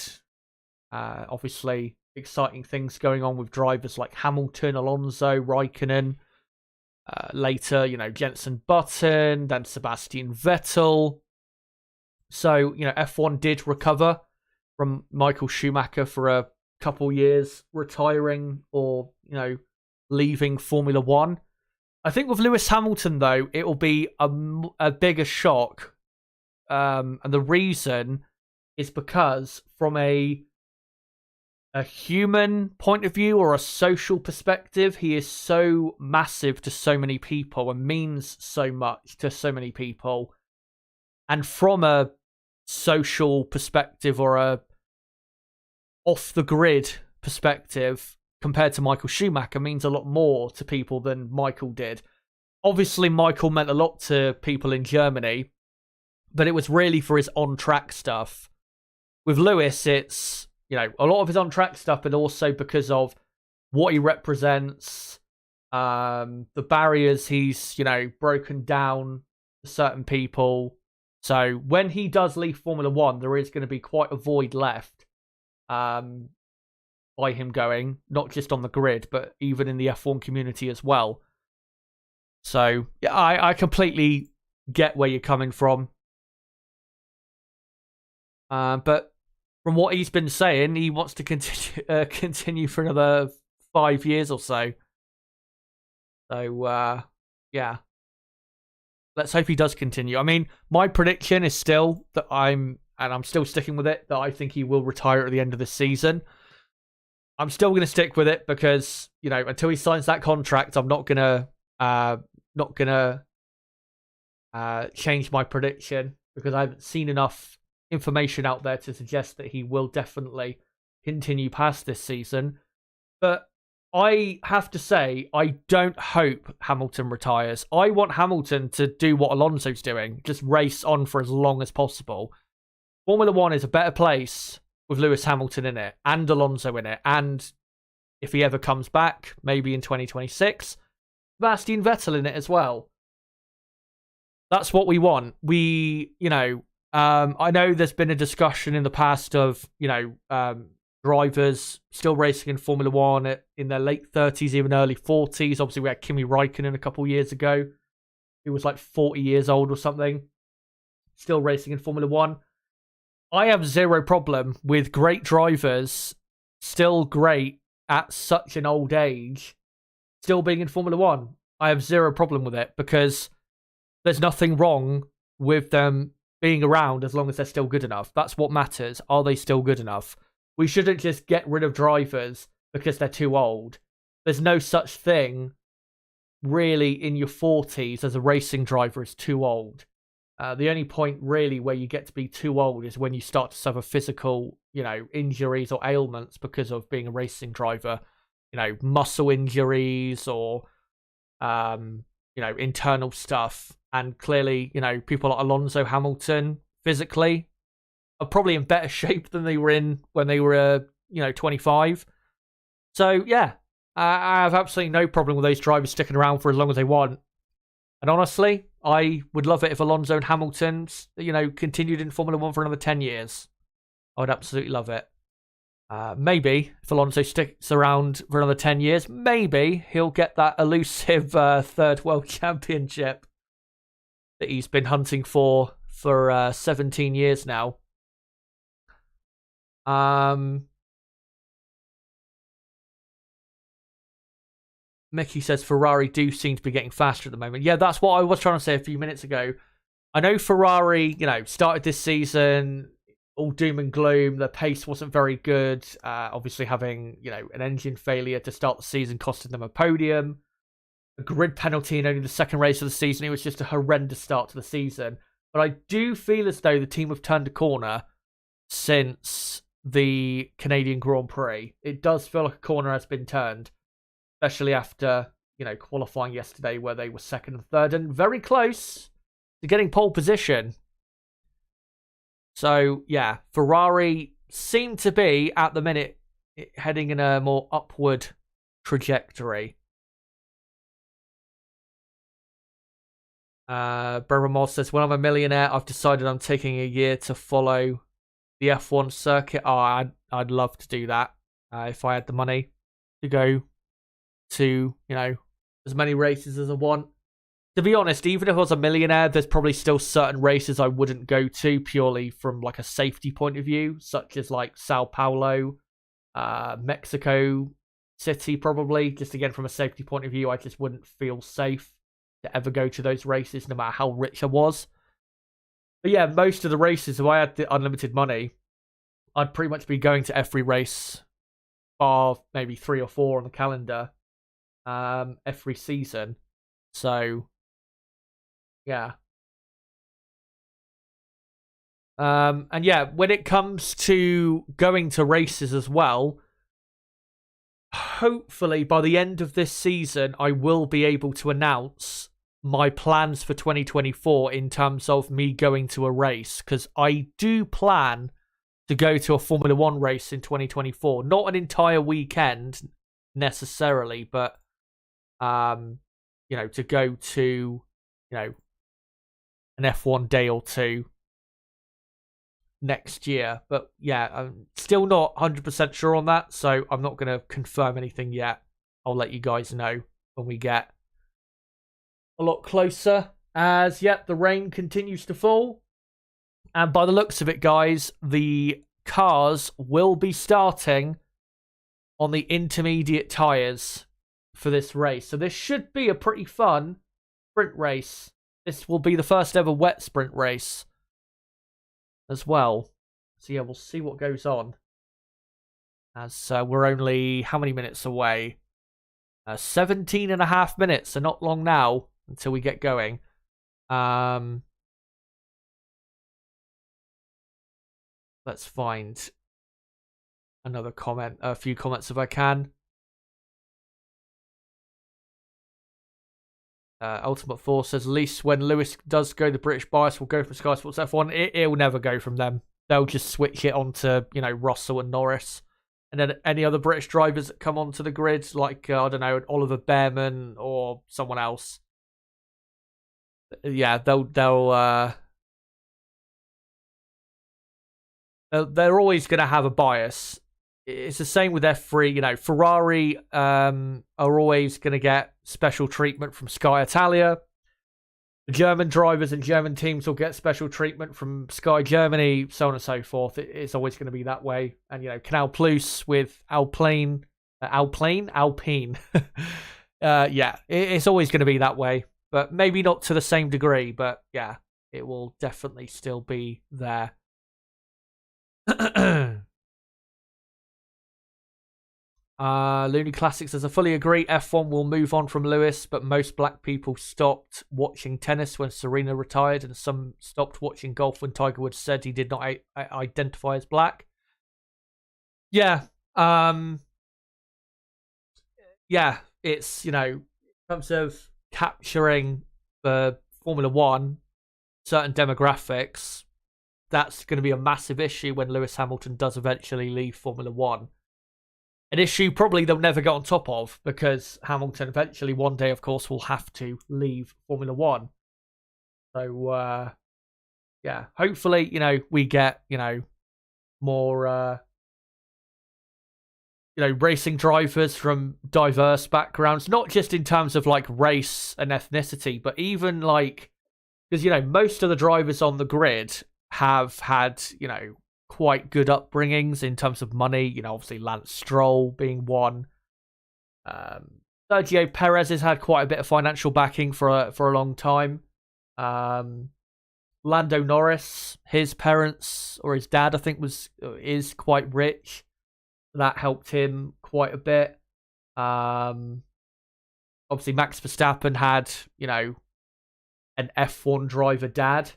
Speaker 1: obviously, exciting things going on with drivers like Hamilton, Alonso, Raikkonen, later, Jenson Button, then Sebastian Vettel. So, F1 did recover from Michael Schumacher for a couple years, retiring or, leaving Formula One. I think with Lewis Hamilton, though, it will be a bigger shock. And the reason is because from a human point of view or a social perspective, he is so massive to so many people and means so much to so many people. And from a social perspective or a off-the-grid perspective, compared to Michael Schumacher, means a lot more to people than Michael did. Obviously, Michael meant a lot to people in Germany, but it was really for his on-track stuff. With Lewis, it's, a lot of his on-track stuff, but also because of what he represents, the barriers he's, broken down for certain people. So when he does leave Formula One, there is going to be quite a void left by him going, not just on the grid, but even in the F1 community as well. So yeah, I completely get where you're coming from. But from what he's been saying, he wants to continue for another 5 years or so. So yeah. Let's hope he does continue. I mean, my prediction is still that I'm still sticking with it, that I think he will retire at the end of this season. I'm still going to stick with it because, until he signs that contract, I'm not going to change my prediction, because I haven't seen enough information out there to suggest that he will definitely continue past this season. But I have to say, I don't hope Hamilton retires. I want Hamilton to do what Alonso's doing, just race on for as long as possible. Formula One is a better place with Lewis Hamilton in it, and Alonso in it, and if he ever comes back, maybe in 2026, Sebastian Vettel in it as well. That's what we want. I know there's been a discussion in the past of, drivers still racing in Formula One in their late 30s, even early 40s. Obviously, we had Kimi Raikkonen a couple years ago, who was like 40 years old or something, still racing in Formula One. I have zero problem with great drivers, still great at such an old age, still being in Formula One. I have zero problem with it, because there's nothing wrong with them being around as long as they're still good enough. That's what matters. Are they still good enough? We shouldn't just get rid of drivers because they're too old. There's no such thing, really, in your 40s as a racing driver is too old. The only point, really, where you get to be too old is when you start to suffer physical, injuries or ailments because of being a racing driver. Muscle injuries or, internal stuff. And clearly, people like Alonso, Hamilton, physically, are probably in better shape than they were in when they were, 25. So, yeah, I have absolutely no problem with those drivers sticking around for as long as they want. And honestly, I would love it if Alonso and Hamilton, continued in Formula One for another 10 years. I would absolutely love it. Maybe if Alonso sticks around for another 10 years, maybe he'll get that elusive third world championship that he's been hunting for 17 years now. Mickey says Ferrari do seem to be getting faster at the moment. Yeah, that's what I was trying to say a few minutes ago. I know Ferrari, started this season all doom and gloom. The pace wasn't very good. Obviously, having an engine failure to start the season costed them a podium, a grid penalty in only the second race of the season. It was just a horrendous start to the season. But I do feel as though the team have turned a corner since the Canadian Grand Prix. It does feel like a corner has been turned, especially after qualifying yesterday, where they were second and third and very close to getting pole position. So, yeah, Ferrari seem to be, at the minute, heading in a more upward trajectory. Brother Moss says, when I'm a millionaire, I've decided I'm taking a year to follow the F1 circuit. Oh, I'd love to do that if I had the money to go to, as many races as I want. To be honest, even if I was a millionaire, there's probably still certain races I wouldn't go to purely from like a safety point of view, such as like Sao Paulo, Mexico City, probably. Just again, from a safety point of view, I just wouldn't feel safe to ever go to those races, no matter how rich I was. But yeah, most of the races, if I had the unlimited money, I'd pretty much be going to every race, bar maybe 3 or 4 on the calendar, every season. So, yeah. And yeah, when it comes to going to races as well, hopefully by the end of this season, I will be able to announce my plans for 2024 in terms of me going to a race, because I do plan to go to a Formula 1 race in 2024. Not an entire weekend necessarily, but to go to an F1 day or two next year. But yeah, I'm still not 100% sure on that, so I'm not going to confirm anything yet. I'll let you guys know when we get a lot closer. As yet, the rain continues to fall. And by the looks of it, guys, the cars will be starting on the intermediate tyres for this race. So this should be a pretty fun sprint race. This will be the first ever wet sprint race as well. So yeah, we'll see what goes on. As we're only, how many minutes away? 17 and a half minutes, so not long now until we get going. Let's find another comment, a few comments if I can. Ultimate Force says, at least when Lewis does go, the British bias will go from Sky Sports F1. It will never go from them. They'll just switch it onto, Russell and Norris. And then any other British drivers that come onto the grid, like, I don't know, Oliver Bearman or someone else. Yeah, they're always going to have a bias. It's the same with F3. Ferrari are always going to get special treatment from Sky Italia. The German drivers and German teams will get special treatment from Sky Germany, so on and so forth. It's always going to be that way. And, Canal Plus with Alpine. Yeah, it's always going to be that way. But maybe not to the same degree. But, yeah, it will definitely still be there. Looney Classic says, I fully agree. F1 will move on from Lewis, but most black people stopped watching tennis when Serena retired, and some stopped watching golf when Tiger Woods said he did not identify as black. Yeah. Yeah, it's, in terms of capturing the Formula 1, certain demographics, that's going to be a massive issue when Lewis Hamilton does eventually leave Formula 1. An issue probably they'll never get on top of, because Hamilton eventually one day, of course, will have to leave Formula 1. So, yeah, hopefully, we get, more, racing drivers from diverse backgrounds, not just in terms of, like, race and ethnicity, but even, like, because, most of the drivers on the grid have had, quite good upbringings in terms of money. Obviously Lance Stroll being one. Sergio Perez has had quite a bit of financial backing for a long time. Lando Norris, his parents or his dad, I think, is quite rich. That helped him quite a bit. Obviously, Max Verstappen had, an F1 driver dad.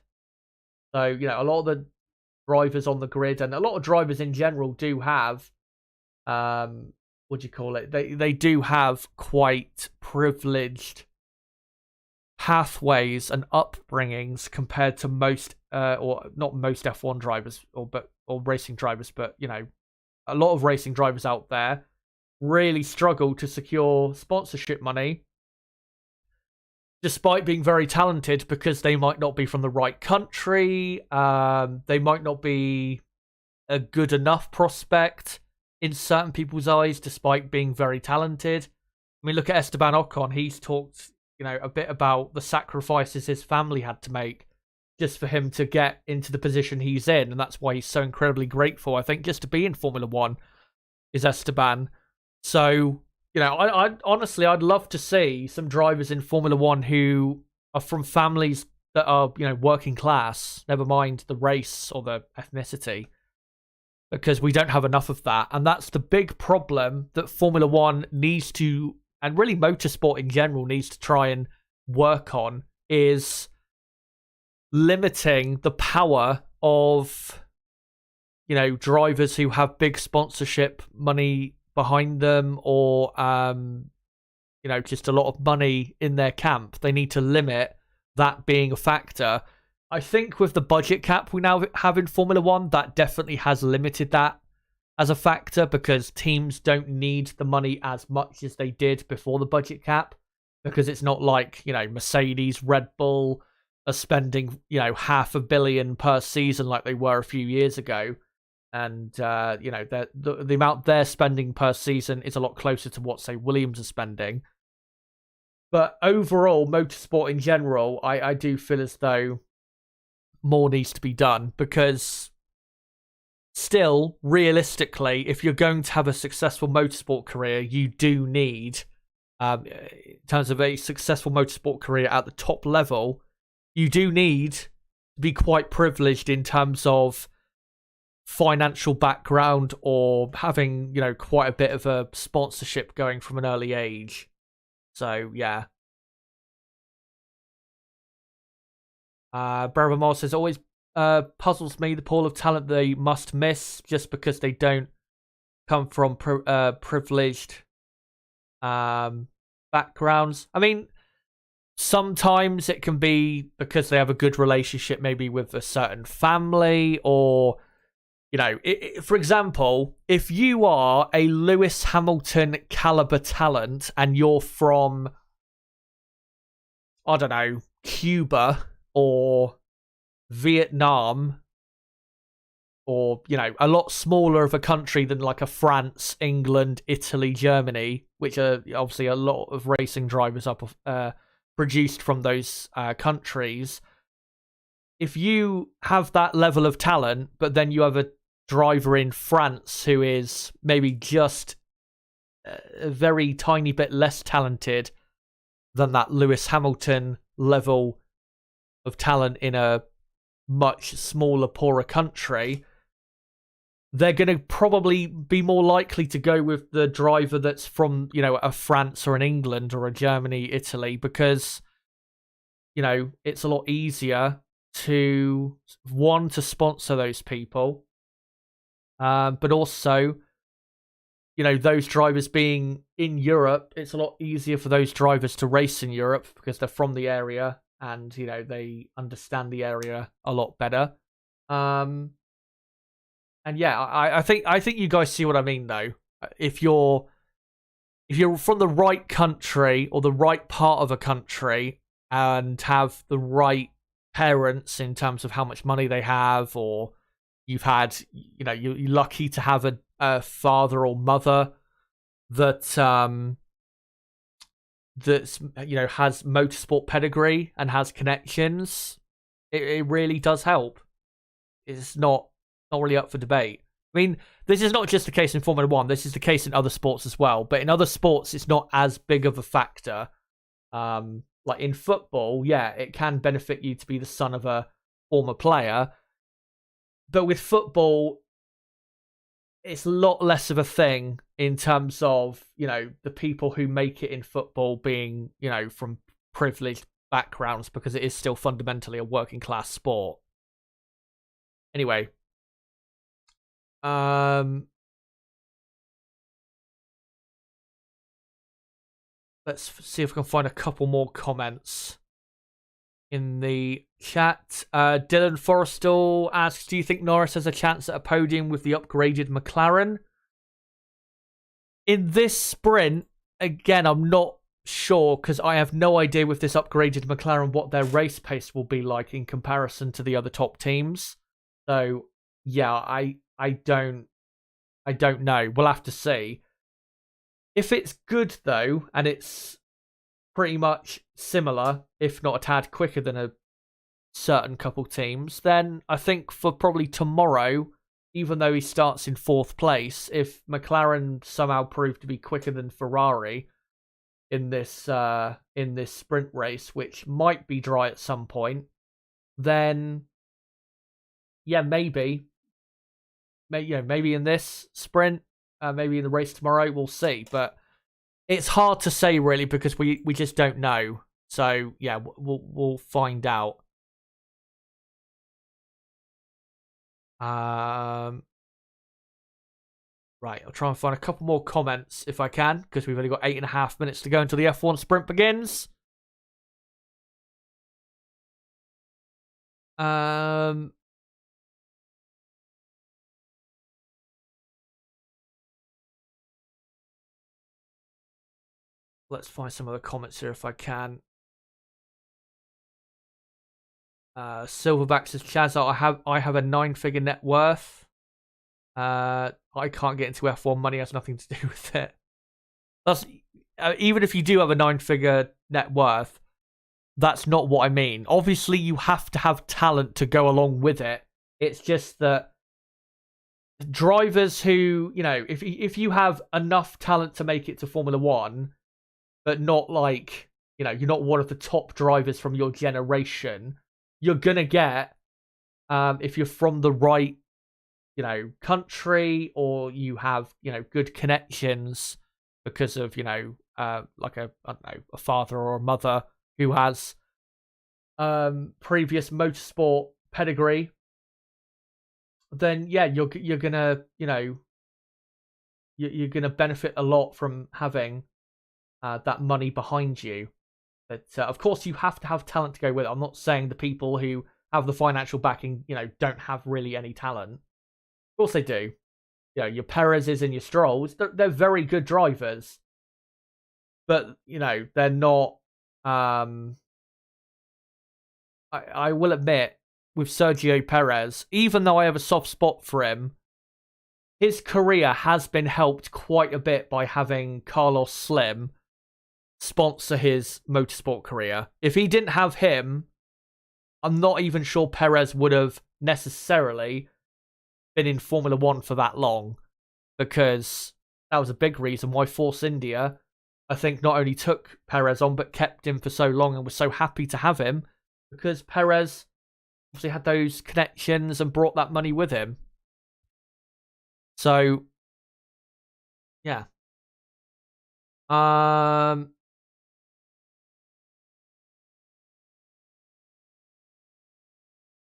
Speaker 1: So, a lot of the drivers on the grid and a lot of drivers in general do have, what do you call it? They do have quite privileged pathways and upbringings compared to most, or not most F1 drivers or racing drivers, but, a lot of racing drivers out there really struggle to secure sponsorship money despite being very talented because they might not be from the right country. They might not be a good enough prospect in certain people's eyes despite being very talented. I mean, look at Esteban Ocon. He's talked, a bit about the sacrifices his family had to make just for him to get into the position he's in, and that's why he's so incredibly grateful, I think, just to be in Formula One is Esteban. So, I honestly, I'd love to see some drivers in Formula One who are from families that are, working class, never mind the race or the ethnicity, because we don't have enough of that. And that's the big problem that Formula One needs to, and really motorsport in general needs to try and work on, is limiting the power of, drivers who have big sponsorship money behind them or, just a lot of money in their camp. They need to limit that being a factor. I think with the budget cap we now have in Formula One, that definitely has limited that as a factor because teams don't need the money as much as they did before the budget cap, because it's not like, Mercedes, Red Bull are spending, $500 million per season like they were a few years ago. And, the amount they're spending per season is a lot closer to what, say, Williams are spending. But overall, motorsport in general, I do feel as though more needs to be done because still, realistically, if you're going to have a successful motorsport career, you do need, in terms of a successful motorsport career at the top level, you do need to be quite privileged in terms of financial background or having, quite a bit of a sponsorship going from an early age. So, yeah. Brother Moore says, always puzzles me the pool of talent they must miss just because they don't come from privileged backgrounds. I mean, sometimes it can be because they have a good relationship maybe with a certain family or, for example, if you are a Lewis Hamilton caliber talent and you're from, I don't know, Cuba or Vietnam or, a lot smaller of a country than like a France, England, Italy, Germany, which are obviously a lot of racing drivers are produced from those countries. If you have that level of talent, but then you have a driver in France who is maybe just a very tiny bit less talented than that Lewis Hamilton level of talent in a much smaller, poorer country, they're going to probably be more likely to go with the driver that's from, a France or an England or a Germany, Italy, because, it's a lot easier to, one, to sponsor those people, but also, those drivers being in Europe, it's a lot easier for those drivers to race in Europe because they're from the area and, they understand the area a lot better. And yeah, I think you guys see what I mean, though. If you're from the right country or the right part of a country and have the right parents in terms of how much money they have, or you've had, you're lucky to have a father or mother that's has motorsport pedigree and has connections, it really does help. It's not really up for debate. I mean, this is not just the case in Formula One. This is the case in other sports as well. But in other sports, it's not as big of a factor. Like in football, yeah, it can benefit you to be the son of a former player. But with football, it's a lot less of a thing in terms of, the people who make it in football being, from privileged backgrounds, because it is still fundamentally a working class sport. Anyway, let's see if we can find a couple more comments in the chat. Dylan Forrestal asks, do you think Norris has a chance at a podium with the upgraded McLaren? In this sprint, again, I'm not sure, because I have no idea with this upgraded McLaren what their race pace will be like in comparison to the other top teams. So, yeah, I don't know. We'll have to see. If it's good, though, and it's pretty much similar, if not a tad quicker than a certain couple teams, then I think for probably tomorrow, even though he starts in 4th place, if McLaren somehow prove to be quicker than Ferrari in this sprint race, which might be dry at some point, then yeah, maybe in this sprint, maybe in the race tomorrow, we'll see. But it's hard to say, really, because we just don't know. So, yeah, we'll find out. Right, I'll try and find a couple more comments if I can, because we've only got 8.5 minutes to go until the F1 sprint begins. Let's find some of the comments here if I can. Silverback says, Chaz, I have a 9-figure net worth. I can't get into F1. Money has nothing to do with it. That's even if you do have a 9-figure net worth, that's not what I mean. Obviously, you have to have talent to go along with it. It's just that drivers who, if you have enough talent to make it to Formula One, but not like, you're not one of the top drivers from your generation, you're going to get, if you're from the right, country, or you have, good connections because of, like a father or a mother who has previous motorsport pedigree, then yeah, you're gonna, you're gonna benefit a lot from having that money behind you. But of course, you have to have talent to go with it. I'm not saying the people who have the financial backing, don't have really any talent. Of course they do. Your Perez's and your Strolls, they're very good drivers. But, they're not... I will admit, with Sergio Perez, even though I have a soft spot for him, his career has been helped quite a bit by having Carlos Slim sponsor his motorsport career. If he didn't have him, I'm not even sure Perez would have necessarily been in Formula One for that long, because that was a big reason why Force India, I think, not only took Perez on, but kept him for so long and was so happy to have him, because Perez obviously had those connections and brought that money with him. So, yeah.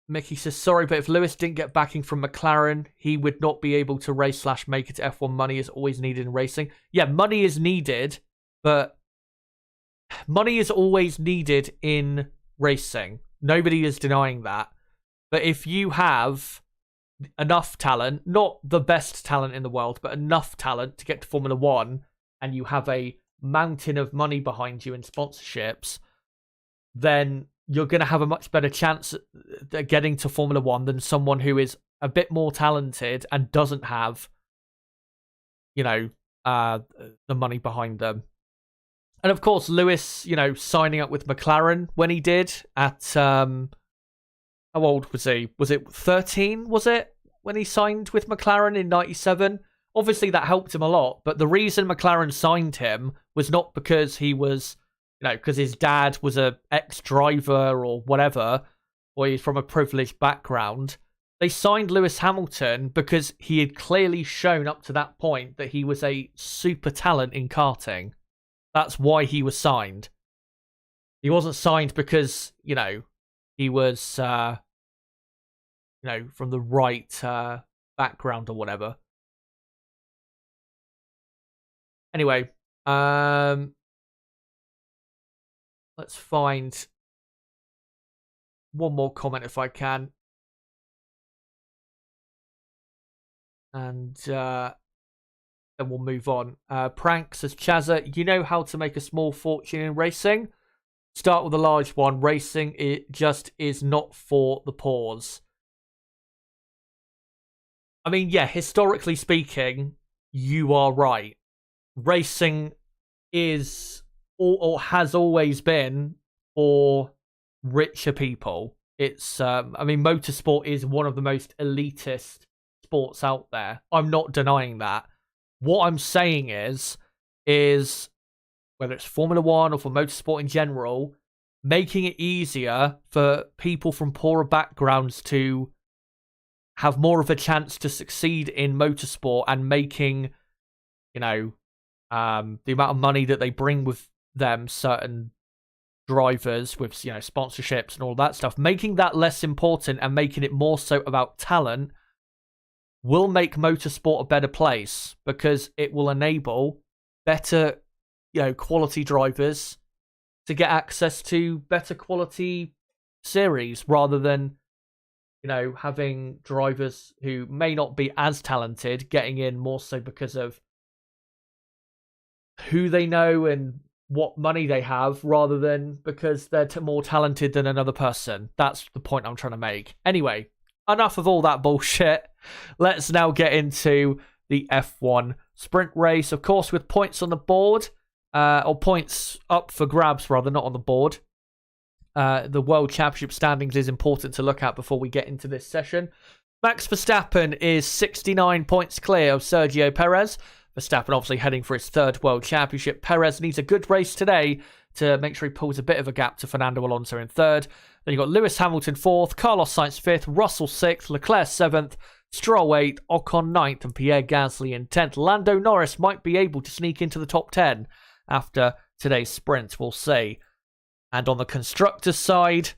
Speaker 1: Mickey says, sorry, but if Lewis didn't get backing from McLaren, he would not be able to race / make it to F1. Money is always needed in racing. Yeah, money is needed, but money is always needed in racing. Nobody is denying that. But if you have enough talent, not the best talent in the world, but enough talent to get to Formula One, and you have a mountain of money behind you in sponsorships, then you're going to have a much better chance at getting to Formula One than someone who is a bit more talented and doesn't have, the money behind them. And of course, Lewis, signing up with McLaren when he did at, how old was he? Was it 13, was it? When he signed with McLaren in 97? Obviously, that helped him a lot. But the reason McLaren signed him was not because he was, because his dad was a ex-driver or whatever. or he's from a privileged background. They signed Lewis Hamilton because he had clearly shown up to that point that he was a super talent in karting. That's why he was signed. He wasn't signed because, he was, from the right background or whatever. Anyway, let's find one more comment if I can. And then we'll move on. Prank says, Chazza, you know how to make a small fortune in racing? Start with a large one. Racing, it just is not for the pause. I mean, yeah, historically speaking, you are right. Racing is, or has always been, for richer people. It's, motorsport is one of the most elitist sports out there. I'm not denying that. What I'm saying is whether it's Formula One or for motorsport in general, making it easier for people from poorer backgrounds to have more of a chance to succeed in motorsport, and making, the amount of money that they bring with them, certain drivers with, sponsorships and all that stuff, making that less important and making it more so about talent will make motorsport a better place, because it will enable better, quality drivers to get access to better quality series, rather than, having drivers who may not be as talented getting in more so because of who they know and what money they have, rather than because they're more talented than another person. That's the point I'm trying to make. Anyway, enough of all that bullshit. Let's now get into the F1 sprint race. Of course, with points on the board, or points up for grabs, rather, not on the board. The World Championship standings is important to look at before we get into this session. Max Verstappen is 69 points clear of Sergio Perez. Verstappen obviously heading for his third World Championship. Perez needs a good race today to make sure he pulls a bit of a gap to Fernando Alonso in third. Then you've got Lewis Hamilton 4th, Carlos Sainz 5th, Russell 6th, Leclerc 7th, Stroll 8th, Ocon 9th, and Pierre Gasly in 10th. Lando Norris might be able to sneak into the top 10 after today's sprint, we'll see. And on the constructors' side,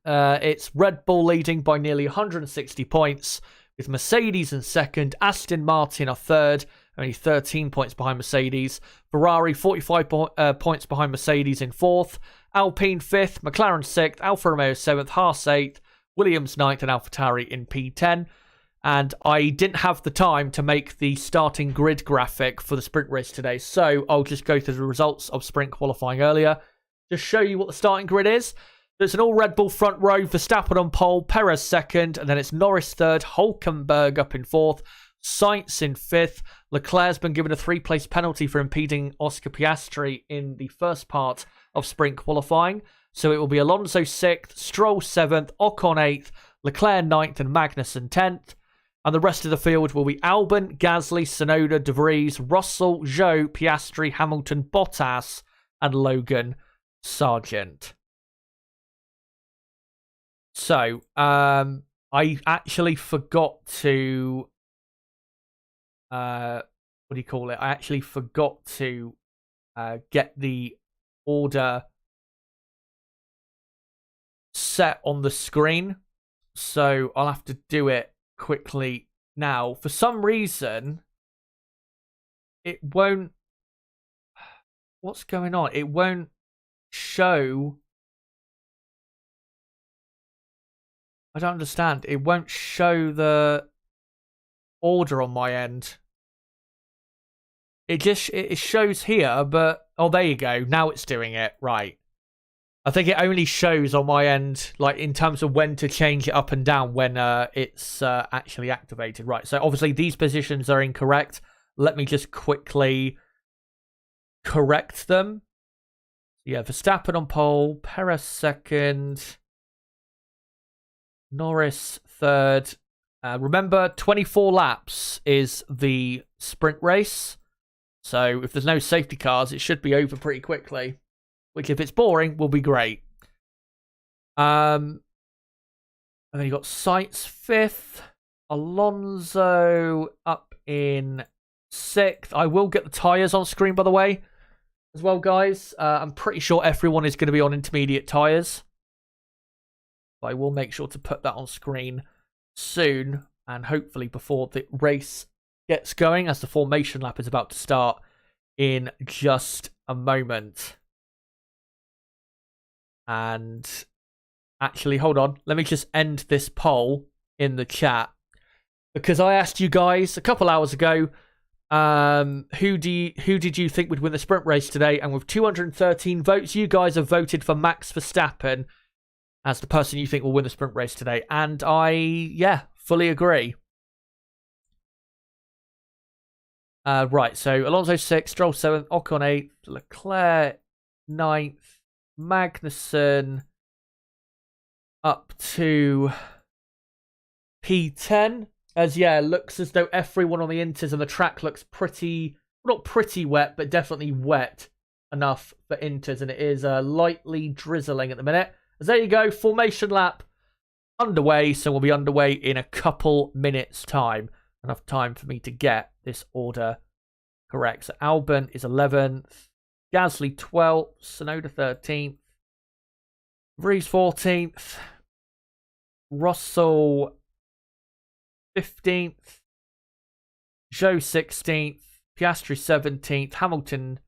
Speaker 1: it's Red Bull leading by nearly 160 points, with Mercedes in second, Aston Martin are third, only 13 points behind Mercedes. Ferrari 45 points behind Mercedes in fourth. Alpine 5th, McLaren 6th, Alfa Romeo 7th, Haas 8th, Williams 9th, and AlphaTauri in P10. And I didn't have the time to make the starting grid graphic for the sprint race today, so I'll just go through the results of sprint qualifying earlier. Just show you what the starting grid is. There's an all Red Bull front row, Verstappen on pole, Perez second, and then it's Norris third, Hülkenberg up in fourth, Sainz in fifth. Leclerc's been given a 3-place penalty for impeding Oscar Piastri in the first part of sprint qualifying. So it will be Alonso 6th, Stroll 7th, Ocon 8th, Leclerc 9th, and Magnussen 10th. And the rest of the field will be Albon, Gasly, Tsunoda, De Vries, Russell, Zhou, Piastri, Hamilton, Bottas, and Logan Sargent. So, I actually forgot to, I actually forgot to get the order set on the screen. So I'll have to do it quickly now. For some reason, it won't, what's going on? It won't show. I don't understand. It won't show the order on my end. It shows here, but oh, there you go. Now it's doing it right. I think it only shows on my end, like in terms of when to change it up and down when it's actually activated. Right. So obviously these positions are incorrect. Let me just quickly correct them. Yeah, Verstappen on pole, Perez second. Norris third. Remember, 24 laps is the sprint race. So if there's no safety cars, it should be over pretty quickly. Which, if it's boring, will be great. And then you got Sainz 5th. Alonso up in 6th. I will get the tyres on screen, by the way, as well, guys. I'm pretty sure everyone is going to be on intermediate tyres. But I will make sure to put that on screen soon. And hopefully before the race gets going, as the formation lap is about to start in just a moment. And actually, hold on. Let me just end this poll in the chat. Because I asked you guys a couple hours ago, who did you think would win the sprint race today? And with 213 votes, you guys have voted for Max Verstappen as the person you think will win the sprint race today. And I, fully agree. Right, so Alonso 6th, Stroll 7th, Ocon 8th, Leclerc 9th, Magnussen up to P10. As, looks as though everyone on the Inters and the track looks pretty, not pretty wet, but definitely wet enough for Inters. And it is lightly drizzling at the minute. As there you go, formation lap underway. So we'll be underway in a couple minutes' time. Enough time for me to get this order correct. So Albon is 11th. Gasly 12th. Tsunoda 13th. Vries 14th. Russell 15th, Zhou 16th, Piastri 17th, Hamilton.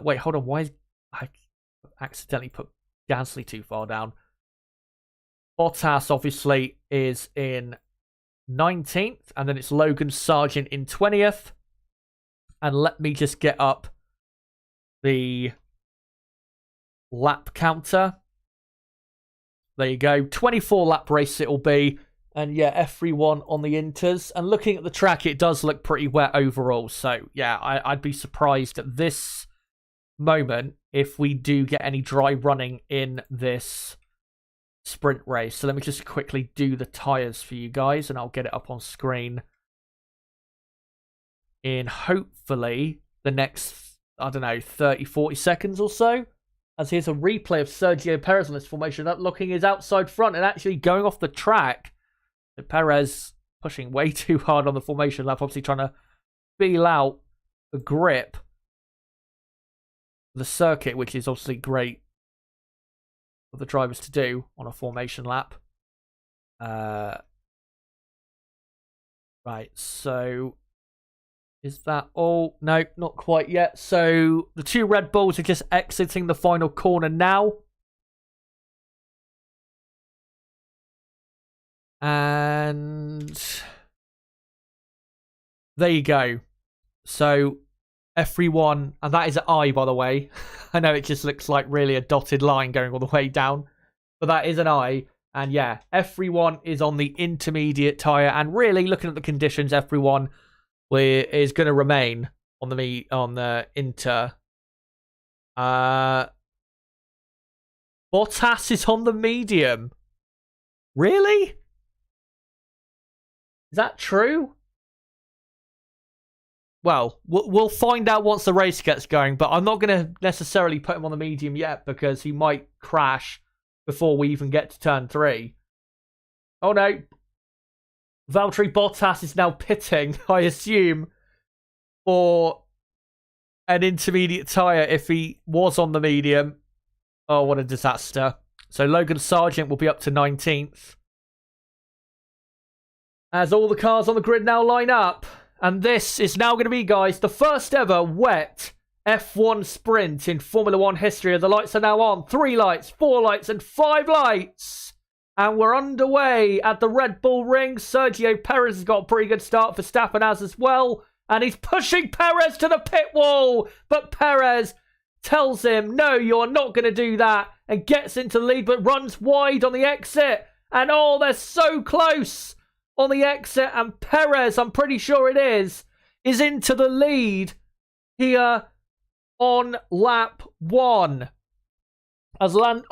Speaker 1: Wait, hold on. Why is I accidentally put Gasly too far down? Bottas obviously is in 19th, and then it's Logan Sargent in 20th. And let me just get up the lap counter. There you go. 24 lap race it will be. And everyone on the Inters. And looking at the track, it does look pretty wet overall. So, I'd be surprised at this moment if we do get any dry running in this sprint race. So let me just quickly do the tyres for you guys. And I'll get it up on screen in hopefully the next, 30, 40 seconds or so. As here's a replay of Sergio Perez on this formation. That looking is outside front and actually going off the track. Perez pushing way too hard on the formation lap, obviously trying to feel out the grip of the circuit, which is obviously great for the drivers to do on a formation lap. Right, so is that all? No, not quite yet. So the two Red Bulls are just exiting the final corner now. And there you go. So everyone, and that is an I, by the way. I know it just looks like really a dotted line going all the way down, but that is an I. And everyone is on the intermediate tyre. And really, looking at the conditions, everyone is going to remain on the Inter. Bottas is on the medium. Really? Is that true? Well, we'll find out once the race gets going, but I'm not going to necessarily put him on the medium yet because he might crash before we even get to turn 3. Oh no. Valtteri Bottas is now pitting, I assume, for an intermediate tyre if he was on the medium. Oh, what a disaster. So Logan Sargent will be up to 19th. As all the cars on the grid now line up. And this is now going to be, guys, the first ever wet F1 sprint in Formula 1 history. The lights are now on. 3 lights, 4 lights, and 5 lights. And we're underway at the Red Bull Ring. Sergio Perez has got a pretty good start. Verstappen has as well. And he's pushing Perez to the pit wall. But Perez tells him, no, you're not going to do that. And gets into the lead, but runs wide on the exit. And oh, they're so close on the exit. And Perez, I'm pretty sure it is into the lead here on lap 1. As I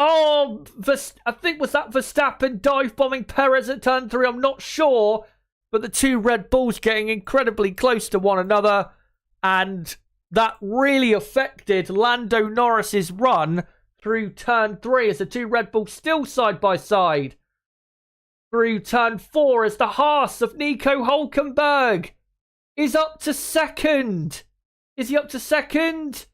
Speaker 1: think was that Verstappen dive bombing Perez at turn 3? I'm not sure. But the two Red Bulls getting incredibly close to one another. And that really affected Lando Norris's run through turn 3 as the two Red Bulls still side by side. through turn 4 as the Haas of Nico Hülkenberg is up to second. Is he up to second?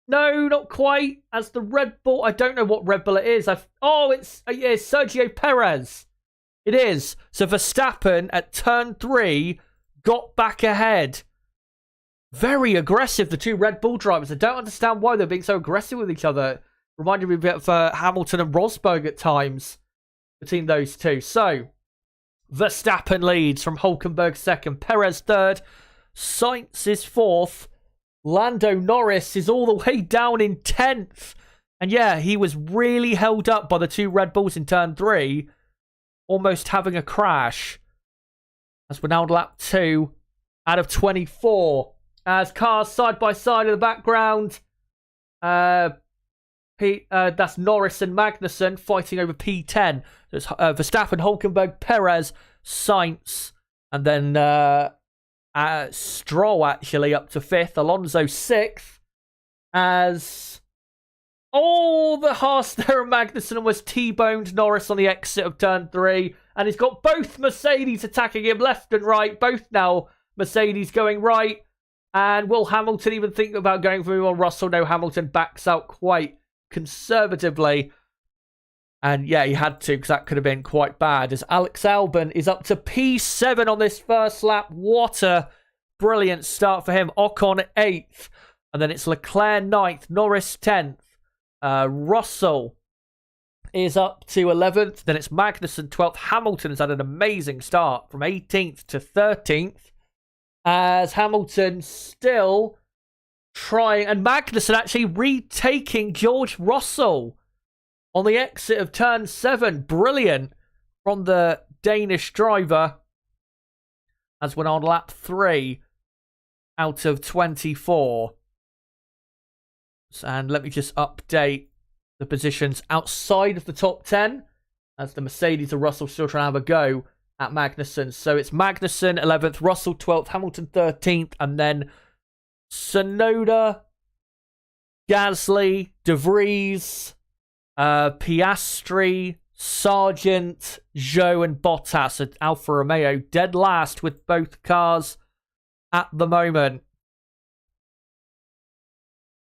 Speaker 1: No, not quite. As the Red Bull, I don't know what Red Bull it is. It's Sergio Perez. It is. So Verstappen at turn 3 got back ahead. Very aggressive, the two Red Bull drivers. I don't understand why they're being so aggressive with each other. Reminded me a bit of Hamilton and Rosberg at times between those two. So, Verstappen leads from Hülkenberg second, Perez third, Sainz is fourth, Lando Norris is all the way down in 10th. And yeah, he was really held up by the two Red Bulls in turn 3, almost having a crash. As we're now on lap 2 out of 24. As cars side by side in the background. That's Norris and Magnussen fighting over P10. There's Verstappen, Hülkenberg, Perez, Sainz, and then Stroll actually up to 5th. Alonso 6th. As the Haas there and Magnussen was T-boned Norris on the exit of turn 3. And he's got both Mercedes attacking him left and right. Both now Mercedes going right. And will Hamilton even think about going for him on Russell? No, Hamilton backs out quite conservatively. And yeah, he had to because that could have been quite bad. As Alex Albon is up to P7 on this first lap. What a brilliant start for him. Ocon 8th. And then it's Leclerc 9th. Norris 10th. Russell is up to 11th. Then it's Magnussen 12th. Hamilton has had an amazing start from 18th to 13th. As Hamilton still trying, and Magnussen actually retaking George Russell on the exit of turn 7. Brilliant from the Danish driver. As we're on lap 3 out of 24. And let me just update the positions outside of the top 10. As the Mercedes and Russell still trying to have a go at Magnussen. So it's Magnussen 11th, Russell 12th, Hamilton 13th, and then Tsunoda, Gasly, De Vries, Piastri, Sargent, Zhou, and Bottas at Alfa Romeo dead last with both cars at the moment.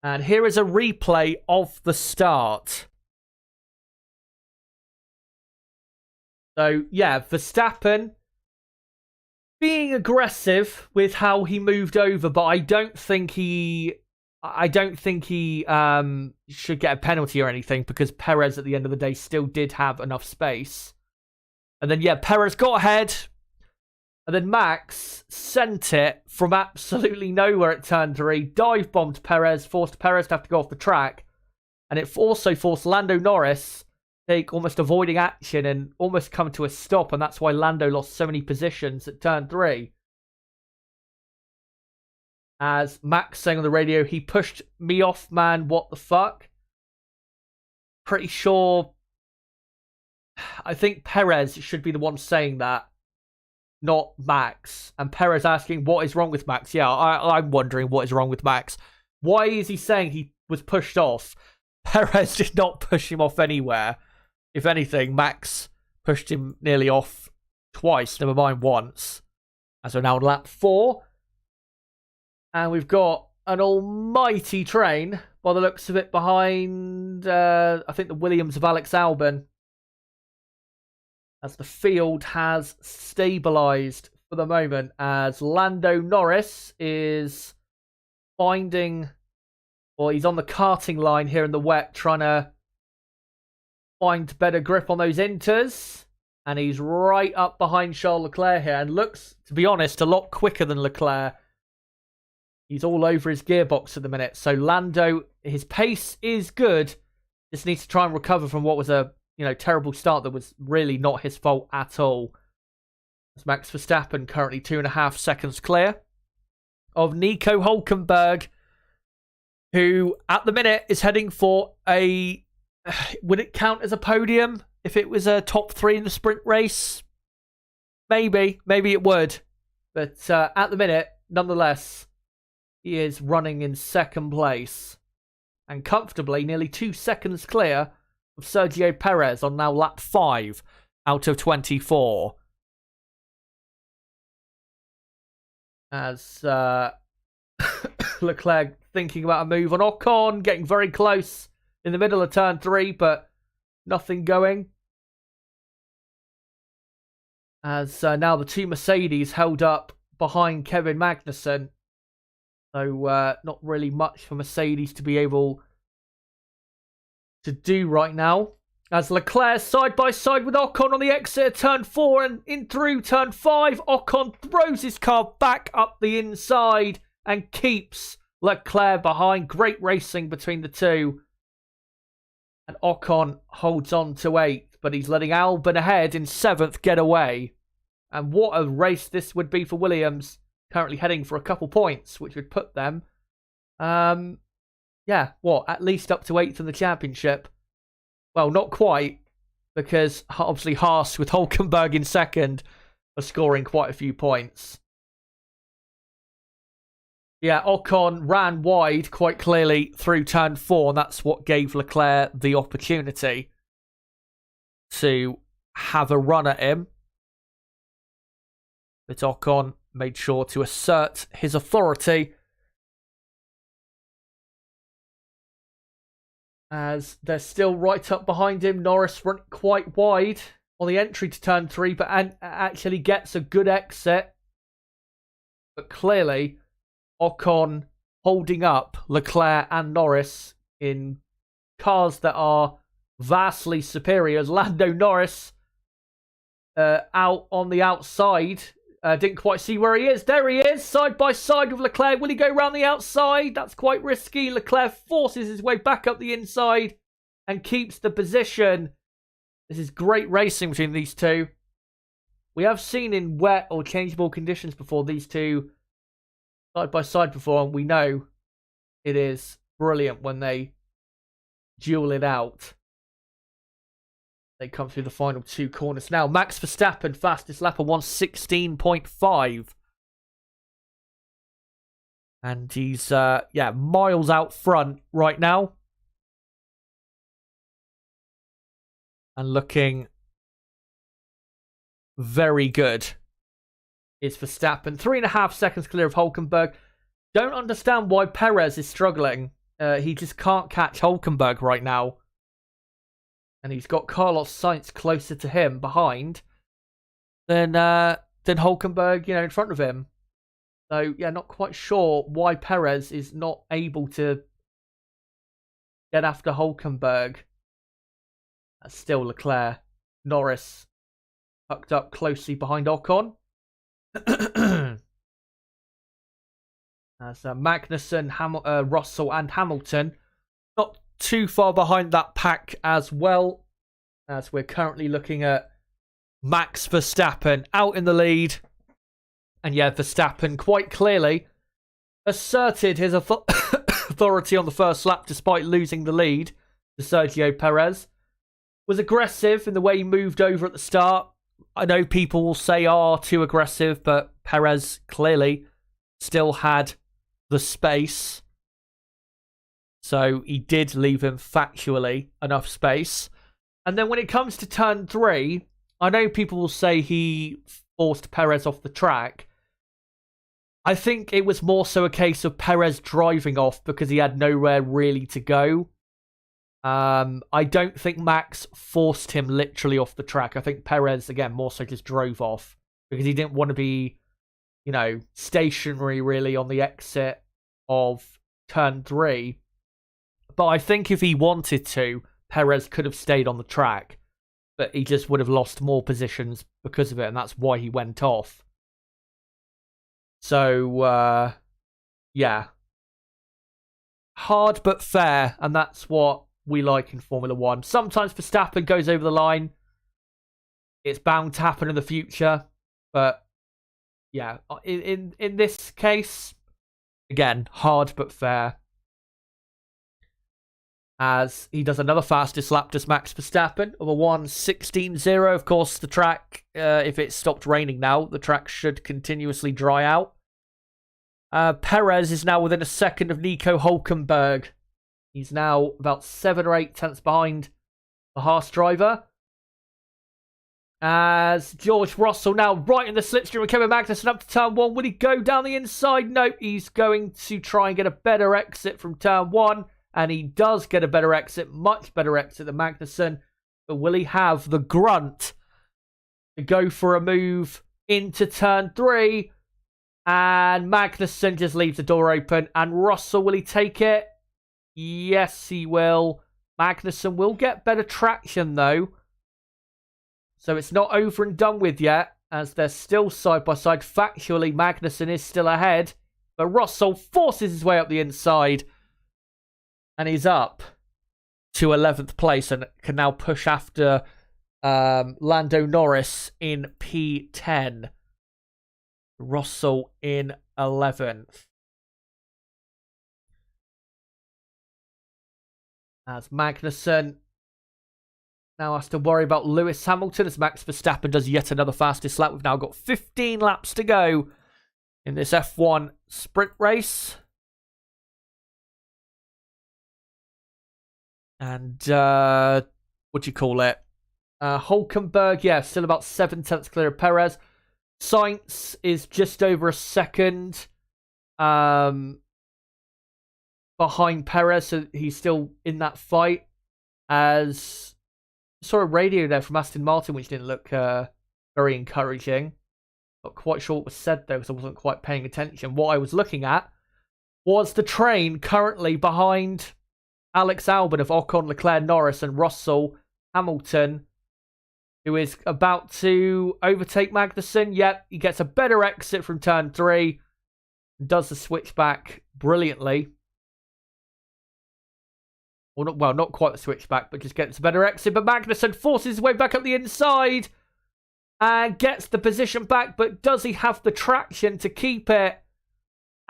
Speaker 1: And here is a replay of the start. So, yeah, Verstappen being aggressive with how he moved over, but I don't think he should get a penalty or anything because Perez at the end of the day still did have enough space. And then, yeah, Perez got ahead. And then Max sent it from absolutely nowhere at turn 3. Dive bombed Perez, forced Perez to have to go off the track. And it also forced Lando Norris almost avoiding action and almost come to a stop, and that's why Lando lost so many positions at turn 3. As Max saying on the radio, he pushed me off, man, what the fuck? Pretty sure, I think Perez should be the one saying that, not Max. And Perez asking, what is wrong with Max? Yeah, I'm wondering what is wrong with Max. Why is he saying he was pushed off? Perez did not push him off anywhere. If anything, Max pushed him nearly off twice, never mind once. As we're now on lap 4. And we've got an almighty train, by the looks of it, behind, I think, the Williams of Alex Albon. As the field has stabilised for the moment, as Lando Norris is finding, or he's on the karting line here in the wet, trying to find better grip on those inters, and he's right up behind Charles Leclerc here, and looks, to be honest, a lot quicker than Leclerc. He's all over his gearbox at the minute, so Lando, his pace is good, just needs to try and recover from what was a terrible start that was really not his fault at all. As Max Verstappen currently 2.5 seconds clear of Nico Hülkenberg, who at the minute is heading for a, would it count as a podium if it was a top 3 in the sprint race? Maybe it would. But at the minute, nonetheless, he is running in second place. And comfortably, nearly 2 seconds clear of Sergio Perez on now lap 5 out of 24. As Leclerc thinking about a move on Ocon, getting very close in the middle of turn 3, but nothing going. As now the two Mercedes held up behind Kevin Magnussen. So not really much for Mercedes to be able to do right now. As Leclerc side by side with Ocon on the exit of turn 4 and in through turn 5, Ocon throws his car back up the inside and keeps Leclerc behind. Great racing between the two. And Ocon holds on to 8th, but he's letting Albon ahead in 7th get away. And what a race this would be for Williams, currently heading for a couple points, which would put them, at least up to 8th in the championship. Well, not quite, because obviously Haas with Hülkenberg in 2nd are scoring quite a few points. Yeah, Ocon ran wide quite clearly through turn 4, and that's what gave Leclerc the opportunity to have a run at him. But Ocon made sure to assert his authority, as they're still right up behind him. Norris went quite wide on the entry to turn 3, but actually gets a good exit. But clearly, Ocon holding up Leclerc and Norris in cars that are vastly superior. As Lando Norris out on the outside. Didn't quite see where he is. There he is, side by side with Leclerc. Will he go round the outside? That's quite risky. Leclerc forces his way back up the inside and keeps the position. This is great racing between these two. We have seen in wet or changeable conditions before these two side by side before, and we know it is brilliant when they duel it out. They come through the final 2 corners now. Max Verstappen, fastest lap of 1:16.5. And he's, miles out front right now. And looking very good is Verstappen. 3.5 seconds clear of Hülkenberg. Don't understand why Perez is struggling. He just can't catch Hülkenberg right now. And he's got Carlos Sainz closer to him behind than Hülkenberg, in front of him. So, not quite sure why Perez is not able to get after Hülkenberg. That's still Leclerc. Norris tucked up closely behind Ocon. As Magnussen, Russell and Hamilton not too far behind that pack as well, as we're currently looking at Max Verstappen out in the lead. And Verstappen quite clearly asserted his authority on the first lap despite losing the lead to Sergio Perez. Was aggressive in the way he moved over at the start. I know people will say, too aggressive, but Perez clearly still had the space. So he did leave him factually enough space. And then when it comes to turn 3, I know people will say he forced Perez off the track. I think it was more so a case of Perez driving off because he had nowhere really to go. I don't think Max forced him literally off the track. I think Perez, again, more so just drove off because he didn't want to be, stationary really on the exit of turn 3. But I think if he wanted to, Perez could have stayed on the track. But he just would have lost more positions because of it, and that's why he went off. So, hard but fair, and that's what we like in Formula 1. Sometimes Verstappen goes over the line. It's bound to happen in the future. But, in this case, again, hard but fair. As he does another fastest lap, does Max Verstappen, of a 1:16.0. Of course, the track, if it stopped raining now, the track should continuously dry out. Perez is now within a second of Nico Hülkenberg. He's now about 7 or 8 tenths behind the Haas driver. As George Russell now right in the slipstream of Kevin Magnussen up to turn 1. Will he go down the inside? Nope, he's going to try and get a better exit from turn 1. And he does get a better exit, much better exit than Magnussen. But will he have the grunt to go for a move into turn 3? And Magnussen just leaves the door open. And Russell, will he take it? Yes, he will. Magnussen will get better traction, though. So it's not over and done with yet, as they're still side by side. Factually, Magnussen is still ahead. But Russell forces his way up the inside. And he's up to 11th place and can now push after Lando Norris in P10. Russell in 11th. As Magnussen now has to worry about Lewis Hamilton as Max Verstappen does yet another fastest lap. We've now got 15 laps to go in this F1 sprint race. And, what do you call it? Hulkenberg, yeah, still about 7/10 clear of Perez. Sainz is just over a second behind Perez, so he's still in that fight. As I saw a radio there from Aston Martin, which didn't look very encouraging. Not quite sure what was said, though, because I wasn't quite paying attention. What I was looking at was the train currently behind Alex Albon of Ocon, Leclerc, Norris, and Russell Hamilton, who is about to overtake Magnussen. Yep, he gets a better exit from turn 3. Does the switchback brilliantly. Well, not quite the switchback, but just gets a better exit. But Magnussen forces his way back up the inside and gets the position back. But does he have the traction to keep it?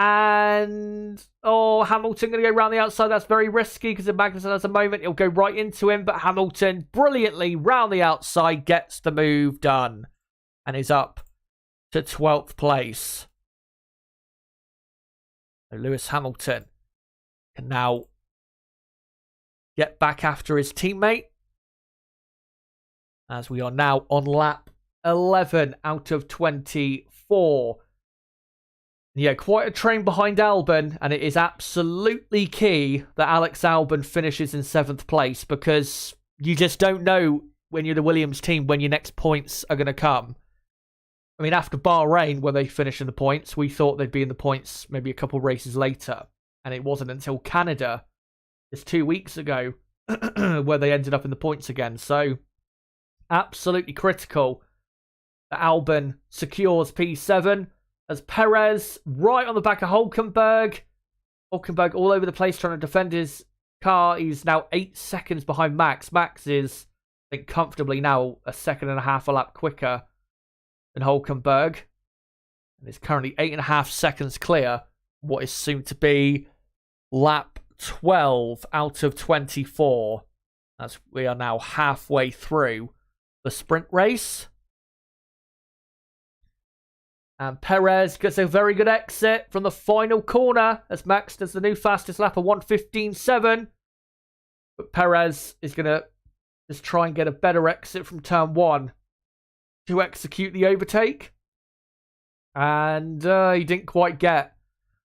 Speaker 1: And, Hamilton going to go around the outside. That's very risky because if Magnussen has a moment, he'll go right into him. But Hamilton, brilliantly, round the outside, gets the move done. And is up to 12th place. So Lewis Hamilton can now get back after his teammate. As we are now on lap 11 out of 24. Yeah, quite a train behind Albon, and it is absolutely key that Alex Albon finishes in 7th place, because you just don't know when you're the Williams team when your next points are going to come. I mean, after Bahrain, where they finished in the points, we thought they'd be in the points maybe a couple races later, and it wasn't until Canada, just 2 weeks ago, where they ended up in the points again. So, absolutely critical that Albon secures P7. As Perez, right on the back of Hulkenberg. Hulkenberg all over the place trying to defend his car. He's now 8 seconds behind Max. Max is, I think, comfortably now a second and a half a lap quicker than Hulkenberg. And is currently 8.5 seconds clear. What is soon to be lap 12 out of 24. As we are now halfway through the sprint race. And Perez gets a very good exit from the final corner as Max does the new fastest lap of 1:15.7. But Perez is going to just try and get a better exit from turn 1 to execute the overtake. And he didn't quite get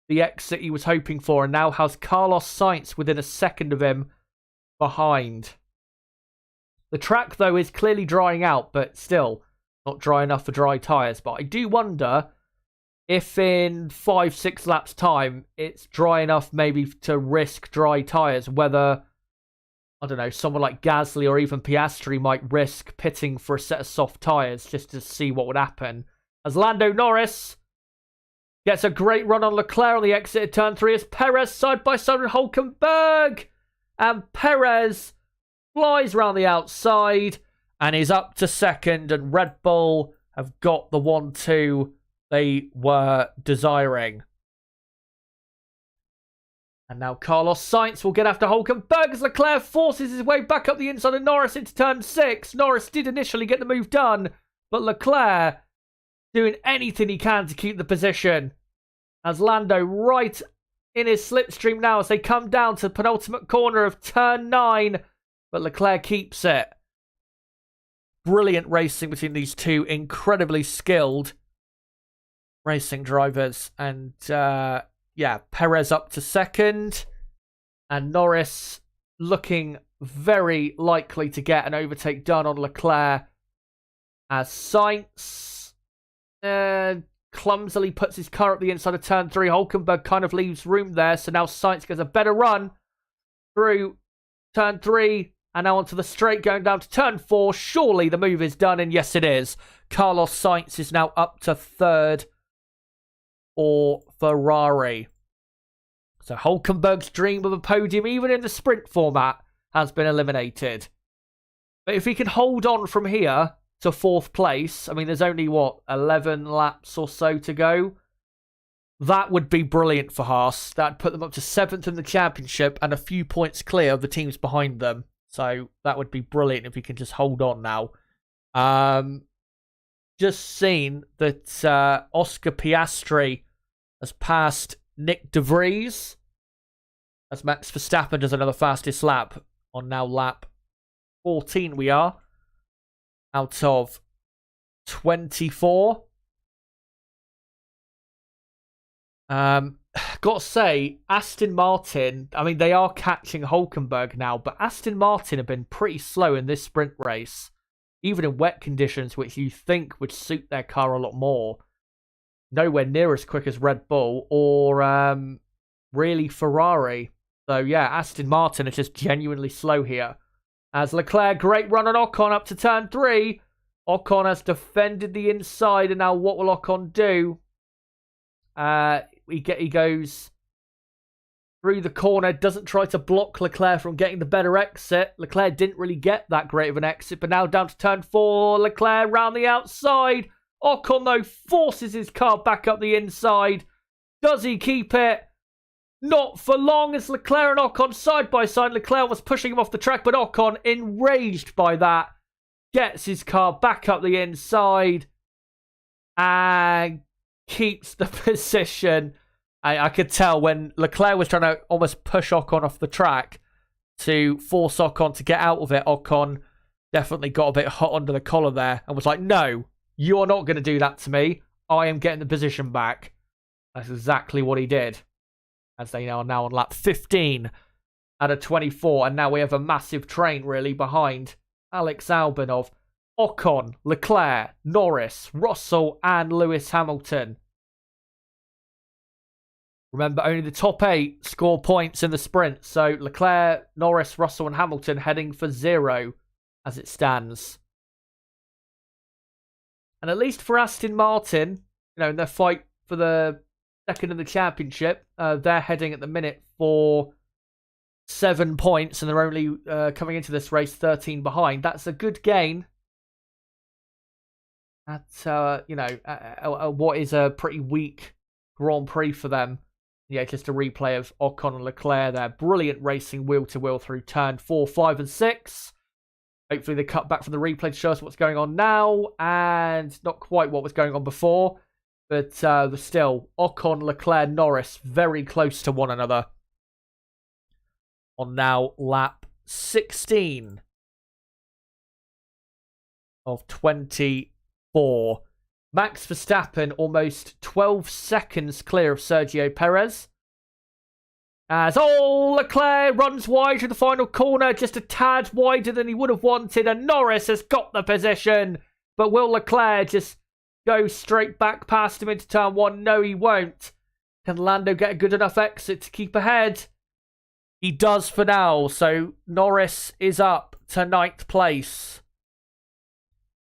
Speaker 1: the exit he was hoping for, and now has Carlos Sainz within a second of him behind. The track, though, is clearly drying out, but still not dry enough for dry tyres. But I do wonder if in 5-6 laps time it's dry enough maybe to risk dry tyres, whether, I don't know, someone like Gasly or even Piastri might risk pitting for a set of soft tyres just to see what would happen. As Lando Norris gets a great run on Leclerc on the exit of turn 3 as Perez side by side with Hulkenberg. And Perez flies round the outside and is up to second, and Red Bull have got the 1-2 they were desiring. And now Carlos Sainz will get after Hulkenberg as Leclerc forces his way back up the inside of Norris into turn 6. Norris did initially get the move done, but Leclerc doing anything he can to keep the position. As Lando right in his slipstream now as they come down to the penultimate corner of turn 9, but Leclerc keeps it. brilliant racing between these two incredibly skilled racing drivers. And yeah, Perez up to second. And Norris looking very likely to get an overtake done on Leclerc. As Sainz clumsily puts his car up the inside of turn 3. Hulkenberg kind of leaves room there. So now Sainz gets a better run through turn 3. And now onto the straight going down to turn 4. Surely the move is done. And yes, it is. Carlos Sainz is now up to third for Ferrari. So Hulkenberg's dream of a podium, even in the sprint format, has been eliminated. But if he can hold on from here to 4th place, I mean, there's only, 11 laps or so to go? That would be brilliant for Haas. That'd put them up to 7th in the championship and a few points clear of the teams behind them. So that would be brilliant if he can just hold on now. Just seen that Oscar Piastri has passed Nick De Vries as Max Verstappen does another fastest lap on now lap 14 we are out of 24. Got to say, Aston Martin, I mean, they are catching Hulkenberg now, but Aston Martin have been pretty slow in this sprint race, even in wet conditions, which you think would suit their car a lot more. Nowhere near as quick as Red Bull or really Ferrari. So yeah, Aston Martin is just genuinely slow here. As Leclerc, great run on Ocon up to turn 3. Ocon has defended the inside, and now what will Ocon do? He goes through the corner, doesn't try to block Leclerc from getting the better exit. Leclerc didn't really get that great of an exit, but now down to turn 4. Leclerc round the outside. Ocon, though, forces his car back up the inside. Does he keep it? Not for long, as Leclerc and Ocon side by side. Leclerc was pushing him off the track, but Ocon, enraged by that, gets his car back up the inside and keeps the position. I could tell when Leclerc was trying to almost push Ocon off the track to force Ocon to get out of it. Ocon definitely got a bit hot under the collar there and was like, no, you are not going to do that to me. I am getting the position back. That's exactly what he did. As they are now on lap 15 out of 24. And now we have a massive train, really, behind Alex Albon of Ocon, Leclerc, Norris, Russell, and Lewis Hamilton. Remember, only the top 8 score points in the sprint. So Leclerc, Norris, Russell, and Hamilton heading for 0 as it stands. And at least for Aston Martin, in their fight for the second in the championship, they're heading at the minute for 7 points, and they're only coming into this race 13 behind. That's a good gain. That's, what is a pretty weak Grand Prix for them. Yeah, just a replay of Ocon and Leclerc there. Brilliant racing wheel-to-wheel through turn 4, 5, and 6. Hopefully they cut back from the replay to show us what's going on now. And not quite what was going on before. But still, Ocon, Leclerc, Norris, very close to one another. On now lap 16 of 24. Max Verstappen almost 12 seconds clear of Sergio Perez. As Leclerc runs wide to the final corner, just a tad wider than he would have wanted, and Norris has got the position. But will Leclerc just go straight back past him into turn 1? No, he won't. Can Lando get a good enough exit to keep ahead? He does for now, so Norris is up to 9th place.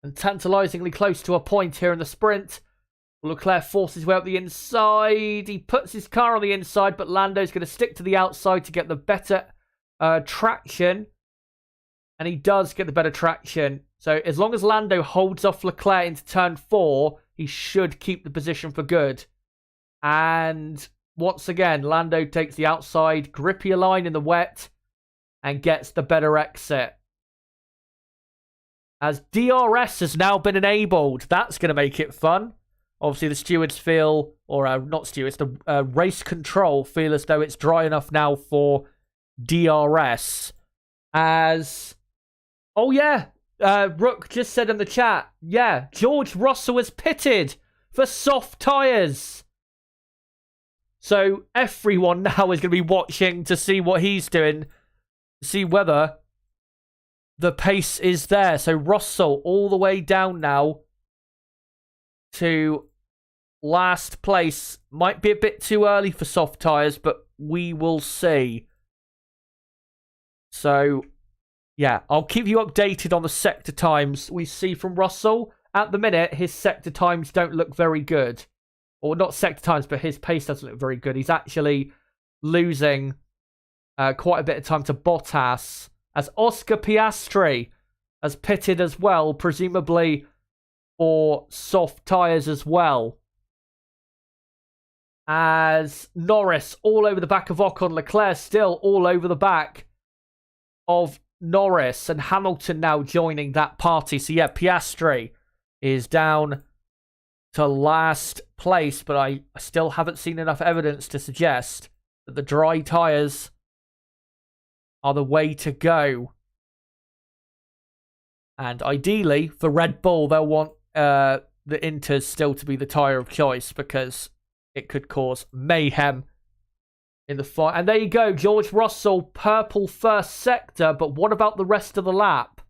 Speaker 1: And tantalisingly close to a point here in the sprint. Leclerc forces his way up the inside. He puts his car on the inside, but Lando's going to stick to the outside to get the better traction. And he does get the better traction. So as long as Lando holds off Leclerc into turn 4, he should keep the position for good. And once again, Lando takes the outside, grippier line in the wet, and gets the better exit. As DRS has now been enabled, that's going to make it fun. Obviously, the stewards feel, or not stewards, the race control feel as though it's dry enough now for DRS. As, oh yeah, Rook just said in the chat, yeah, George Russell is pitted for soft tyres. So everyone now is going to be watching to see what he's doing, to see whether the pace is there. So Russell all the way down now to last place. Might be a bit too early for soft tyres, but we will see. So, yeah, I'll keep you updated on the sector times we see from Russell. At the minute, his sector times don't look very good. Or not sector times, but his pace doesn't look very good. He's actually losing quite a bit of time to Bottas, as Oscar Piastri has pitted as well, presumably for soft tyres as well. As Norris all over the back of Ocon, Leclerc still all over the back of Norris, and Hamilton now joining that party. So yeah, Piastri is down to last place, but I still haven't seen enough evidence to suggest that the dry tyres are the way to go. And ideally, for Red Bull, they'll want the Inters still to be the tyre of choice, because it could cause mayhem in the fight. And there you go, George Russell, purple first sector, but what about the rest of the lap?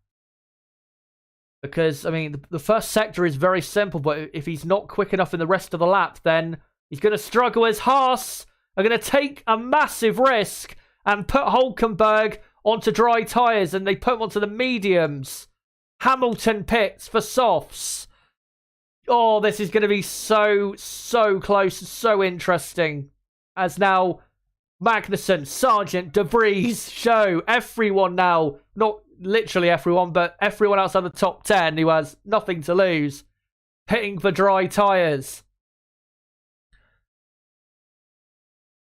Speaker 1: Because, I mean, the first sector is very simple, but if he's not quick enough in the rest of the lap, then he's going to struggle, as Haas are going to take a massive risk and put Hülkenberg onto dry tyres, and they put him onto the mediums. Hamilton pits for softs. Oh, this is going to be so close, so interesting. As now Magnussen, Sargent, De Vries, show everyone now, not literally everyone, but everyone outside the top 10 who has nothing to lose, pitting for dry tyres.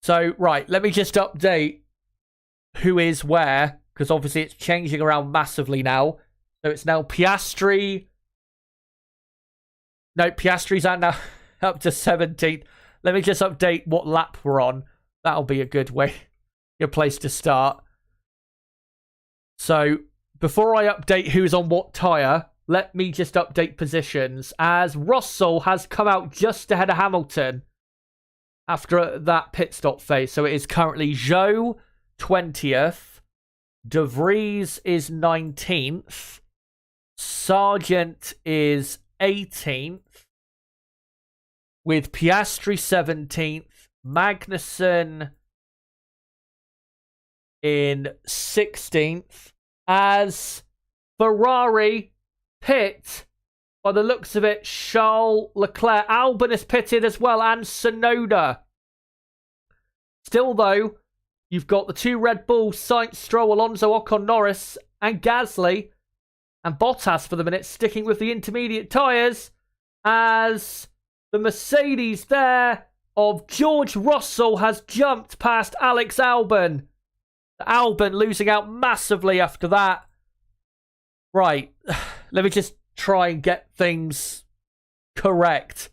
Speaker 1: So, right, let me just update who is where, because obviously it's changing around massively now. So it's now Piastri. No, Piastri's out now up to 17th. Let me just update what lap we're on. That'll be a good place to start. So, before I update who's on what tyre, let me just update positions, as Russell has come out just ahead of Hamilton after that pit stop phase. So it is currently Zhou 20th, De Vries is 19th, Sargent is 18th, with Piastri 17th, Magnussen in 16th, as Ferrari pit, by the looks of it, Charles Leclerc. Albon is pitted as well, and Tsunoda. Still, though, you've got the two Red Bulls, Sainz, Stroll, Alonso, Ocon, Norris, and Gasly, and Bottas for the minute, sticking with the intermediate tyres, as the Mercedes there of George Russell has jumped past Alex Albon. Albon losing out massively after that. Right, let me just try and get things correct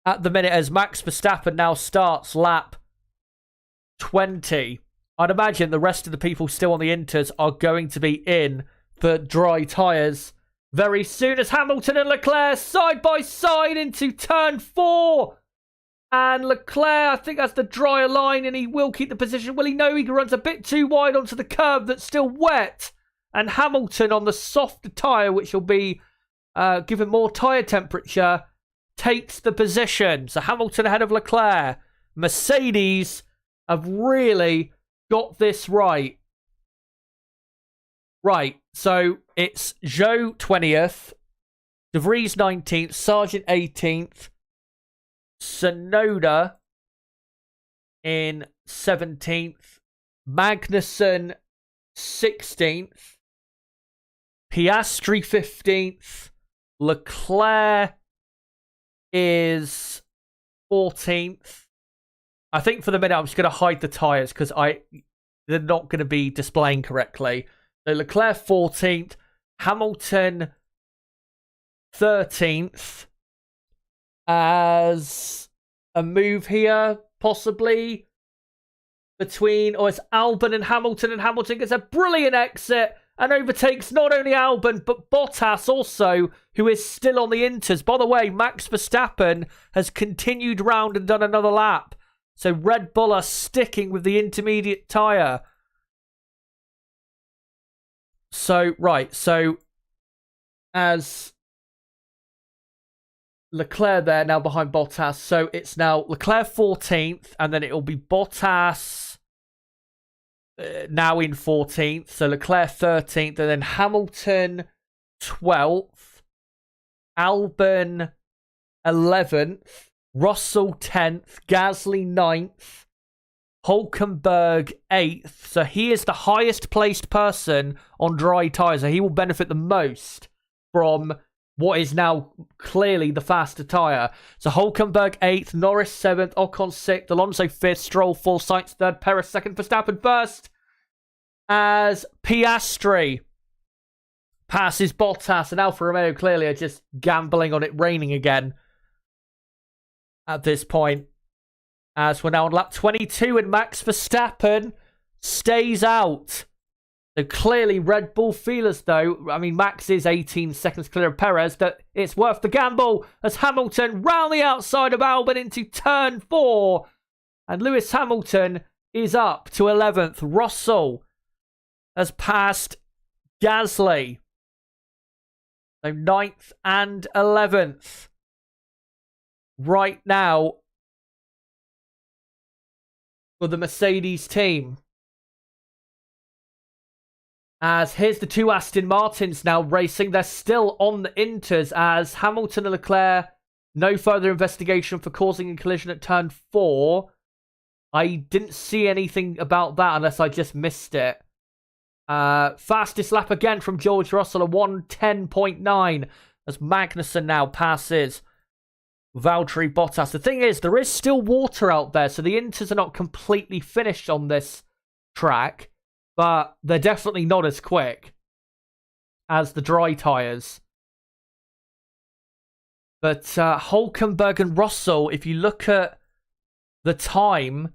Speaker 1: at the minute, as Max Verstappen now starts lap 20. I'd imagine the rest of the people still on the Inters are going to be in for dry tyres very soon, as Hamilton and Leclerc side by side into turn 4. And Leclerc, I think that's the drier line, and he will keep the position. Will he? No, he runs a bit too wide onto the curb that's still wet. And Hamilton on the softer tyre, which will be given more tyre temperature, takes the position. So Hamilton ahead of Leclerc. Mercedes have really got this right. Right, so it's Zhou 20th, De Vries 19th, Sargent 18th, Tsunoda in 17th, Magnussen 16th, Piastri 15th, Leclerc is 14th. I think for the minute I'm just going to hide the tyres because they're not going to be displaying correctly. So Leclerc 14th, Hamilton 13th, as a move here, possibly between, or it's Albon and Hamilton gets a brilliant exit, and overtakes not only Albon, but Bottas also, who is still on the Inters. By the way, Max Verstappen has continued round and done another lap. So Red Bull are sticking with the intermediate tyre. So, right, so as Leclerc there now behind Bottas. So it's now Leclerc 14th, and then it'll be Bottas now in 14th. So Leclerc 13th, and then Hamilton 12th, Albon 11th, Russell 10th, Gasly 9th, Hülkenberg 8th. So he is the highest placed person on dry tyres. So he will benefit the most from what is now clearly the faster tyre. So Hülkenberg 8th, Norris 7th, Ocon 6th, Alonso 5th, Stroll 4th, Sainz 3rd, Perez 2nd, Verstappen 1st. As Piastri passes Bottas, and Alfa Romeo clearly are just gambling on it raining again at this point. As we're now on lap 22, and Max Verstappen stays out. So clearly Red Bull feel as though, I mean, Max is 18 seconds clear of Perez, that it's worth the gamble as Hamilton round the outside of Albon into turn 4. And Lewis Hamilton is up to 11th. Russell has passed Gasly. So 9th and 11th. Right now for the Mercedes team. As here's the two Aston Martins now racing. They're still on the Inters as Hamilton and Leclerc. No further investigation for causing a collision at turn 4. I didn't see anything about that unless I just missed it. Fastest lap again from George Russell, a 1:10.9. As Magnussen now passes Valtteri Bottas. The thing is, there is still water out there, so the Inters are not completely finished on this track. But they're definitely not as quick as the dry tyres. But Hülkenberg and Russell, if you look at the time,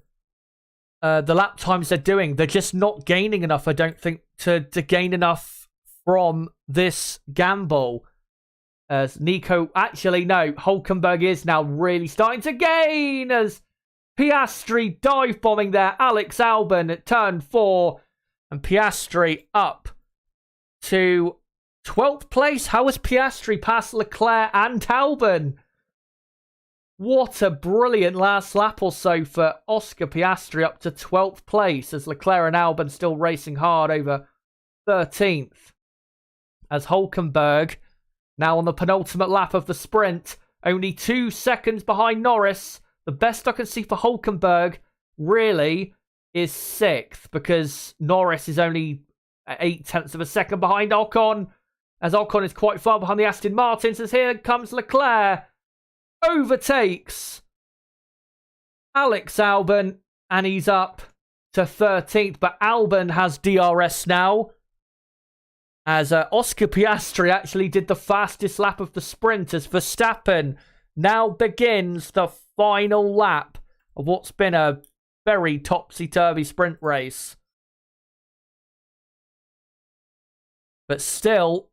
Speaker 1: the lap times they're doing, they're just not gaining enough, I don't think, to gain enough from this gamble. As Nico, actually, no, Hülkenberg is now really starting to gain as Piastri dive bombing there. Alex Albon at turn 4. And Piastri up to 12th place. How has Piastri passed Leclerc and Albon? What a brilliant last lap or so for Oscar Piastri, up to 12th place as Leclerc and Albon still racing hard over 13th. As Hülkenberg now on the penultimate lap of the sprint, only 2 seconds behind Norris. The best I can see for Hülkenberg really is 6th, because Norris is only 0.8 of a second behind Ocon, as Ocon is quite far behind the Aston Martins, as here comes Leclerc, overtakes Alex Albon, and he's up to 13th, but Albon has DRS now, as Oscar Piastri actually did the fastest lap of the sprint, as Verstappen now begins the final lap of what's been a very topsy-turvy sprint race. But still,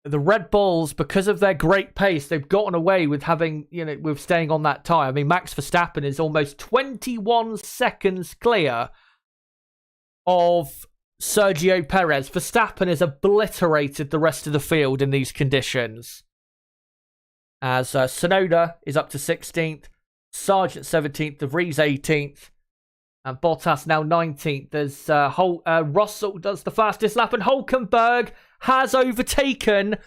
Speaker 1: the Red Bulls, because of their great pace, they've gotten away with having, with staying on that tyre. I mean, Max Verstappen is almost 21 seconds clear of Sergio Perez. Verstappen has obliterated the rest of the field in these conditions. As Tsunoda is up to 16th. Sargent 17th, De Vries 18th, and Bottas now 19th. As Russell does the fastest lap, and Hülkenberg has overtaken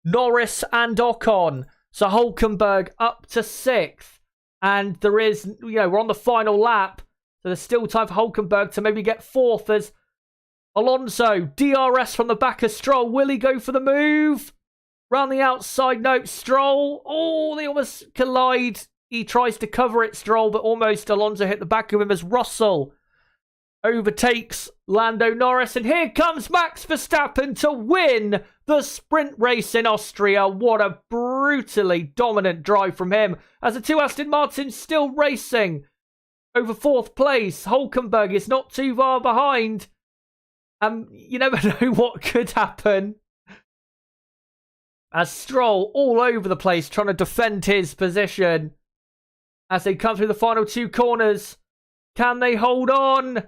Speaker 1: Norris and Ocon. So Hülkenberg up to 6th, and there is, we're on the final lap, so there's still time for Hülkenberg to maybe get 4th. As Alonso DRS from the back of Stroll. Will he go for the move? Round the outside, no, Stroll. Oh, they almost collide. He tries to cover it, Stroll, but almost Alonso hit the back of him as Russell overtakes Lando Norris. And here comes Max Verstappen to win the sprint race in Austria. What a brutally dominant drive from him. As the two Aston Martins still racing over 4th place. Hülkenberg is not too far behind. You never know what could happen. As Stroll all over the place trying to defend his position as they come through the final 2 corners. Can they hold on?